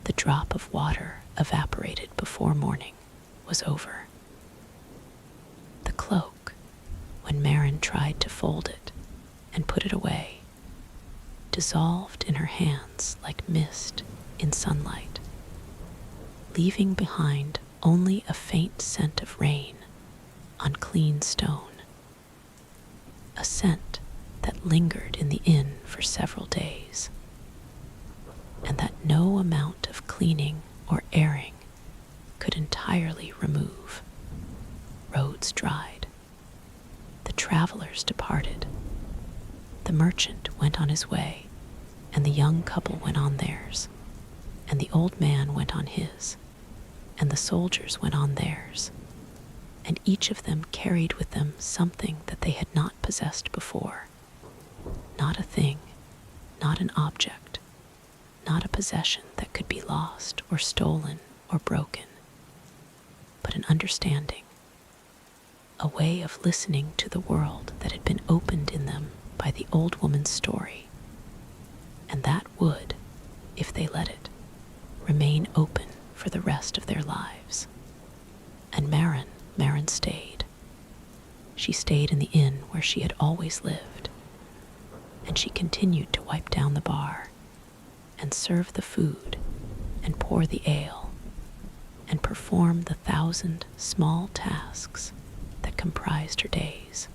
The drop of water evaporated before morning was over. The cloak, when Marin tried to fold it and put it away, dissolved in her hands like mist in sunlight, leaving behind only a faint scent of rain on clean stone, a scent that lingered in the inn for several days, and that no amount of cleaning or airing could entirely remove. Roads dried. The travelers departed. The merchant went on his way, and the young couple went on theirs, and the old man went on his, and the soldiers went on theirs, and each of them carried with them something that they had not possessed before. Not a thing, not an object, not a possession that could be lost or stolen or broken, but an understanding, a way of listening to the world that had been opened in them by the old woman's story, and that would, if they let it, remain open for the rest of their lives. And Marin stayed. She stayed in the inn where she had always lived, and she continued to wipe down the bar, and serve the food, and pour the ale, and perform the 1,000 small tasks that comprised her days.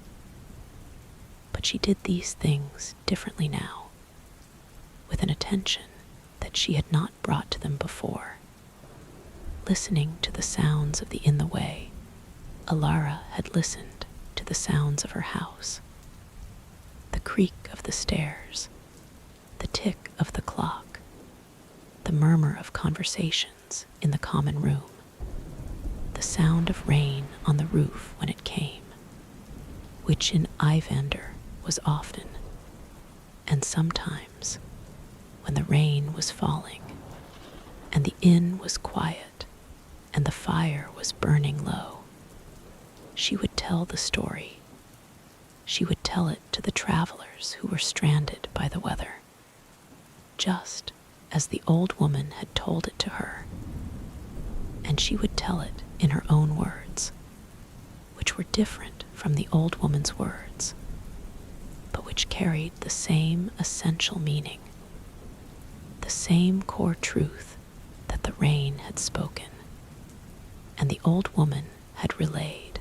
But she did these things differently now, with an attention that she had not brought to them before. Listening to the sounds of the in the way, Alara had listened to the sounds of her house, the creak of the stairs, the tick of the clock, the murmur of conversations in the common room, the sound of rain on the roof when it came, which in Ivander was often, and sometimes, when the rain was falling, and the inn was quiet, and the fire was burning low, she would tell the story. She would tell it to the travelers who were stranded by the weather, just as the old woman had told it to her, and she would tell it in her own words, which were different from the old woman's words, but which carried the same essential meaning, the same core truth that the rain had spoken, and the old woman had relayed,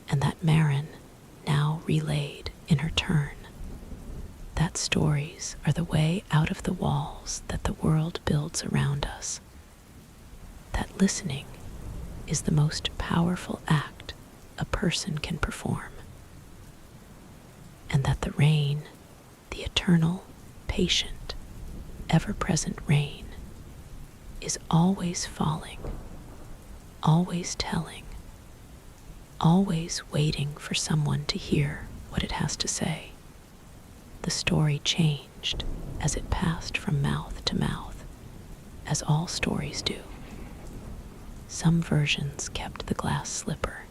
and that Marin now relayed in her turn, that stories are the way out of the walls that the world builds around us, that listening is the most powerful act a person can perform, and that the rain, the eternal, patient, ever-present rain, is always falling, always telling, always waiting for someone to hear what it has to say. The story changed as it passed from mouth to mouth, as all stories do. Some versions kept the glass slipper.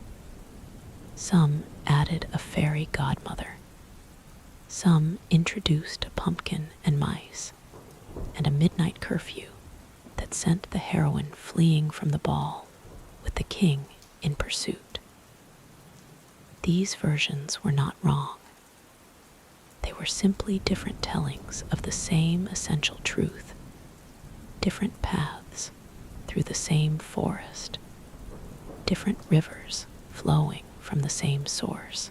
Some added a fairy godmother. Some introduced a pumpkin and mice, and a midnight curfew that sent the heroine fleeing from the ball with the king in pursuit. These versions were not wrong. They were simply different tellings of the same essential truth, different paths through the same forest, different rivers flowing from the same source.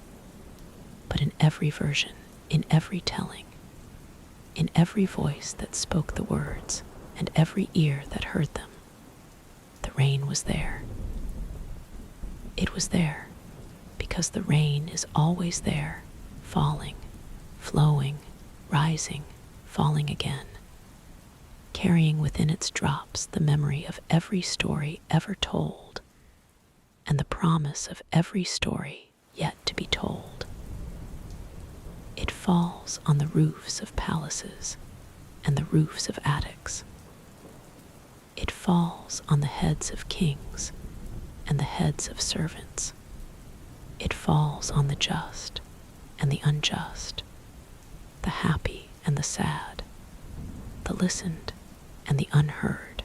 But in every version, in every telling, in every voice that spoke the words, and every ear that heard them, the rain was there. It was there because the rain is always there, falling, flowing, rising, falling again, carrying within its drops the memory of every story ever told, and the promise of every story yet to be told. It falls on the roofs of palaces and the roofs of attics, It falls on the heads of kings and the heads of servants. It falls on the just and the unjust, the happy and the sad, the listened and the unheard.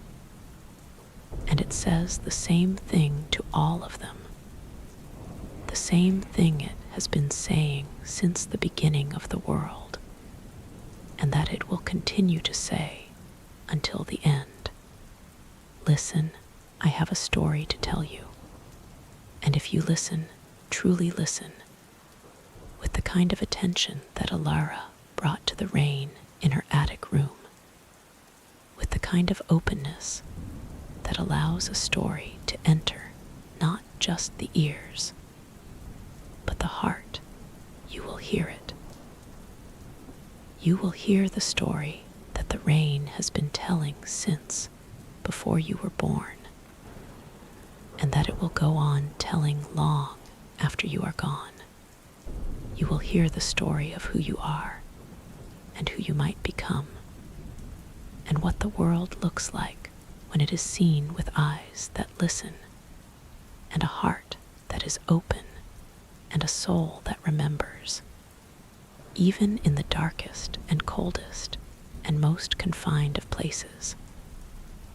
And it says the same thing to all of them, the same thing it has been saying since the beginning of the world, and that it will continue to say until the end. Listen, I have a story to tell you. And if you listen, truly listen, with the kind of attention that Alara brought to the rain in her attic room, with the kind of openness that allows a story to enter not just the ears, but the heart, you will hear it. You will hear the story that the rain has been telling since before you were born, and that it will go on telling long after you are gone. You will hear the story of who you are and who you might become, and what the world looks like when it is seen with eyes that listen, and a heart that is open, and a soul that remembers, even in the darkest and coldest and most confined of places,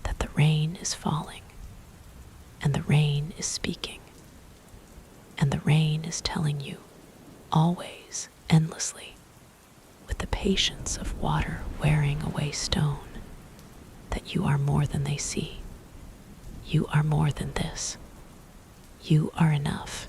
that the rain is falling, and the rain is speaking, and the rain is telling you, always, endlessly, with the patience of water wearing away stone, that you are more than they see. You are more than this. You are enough.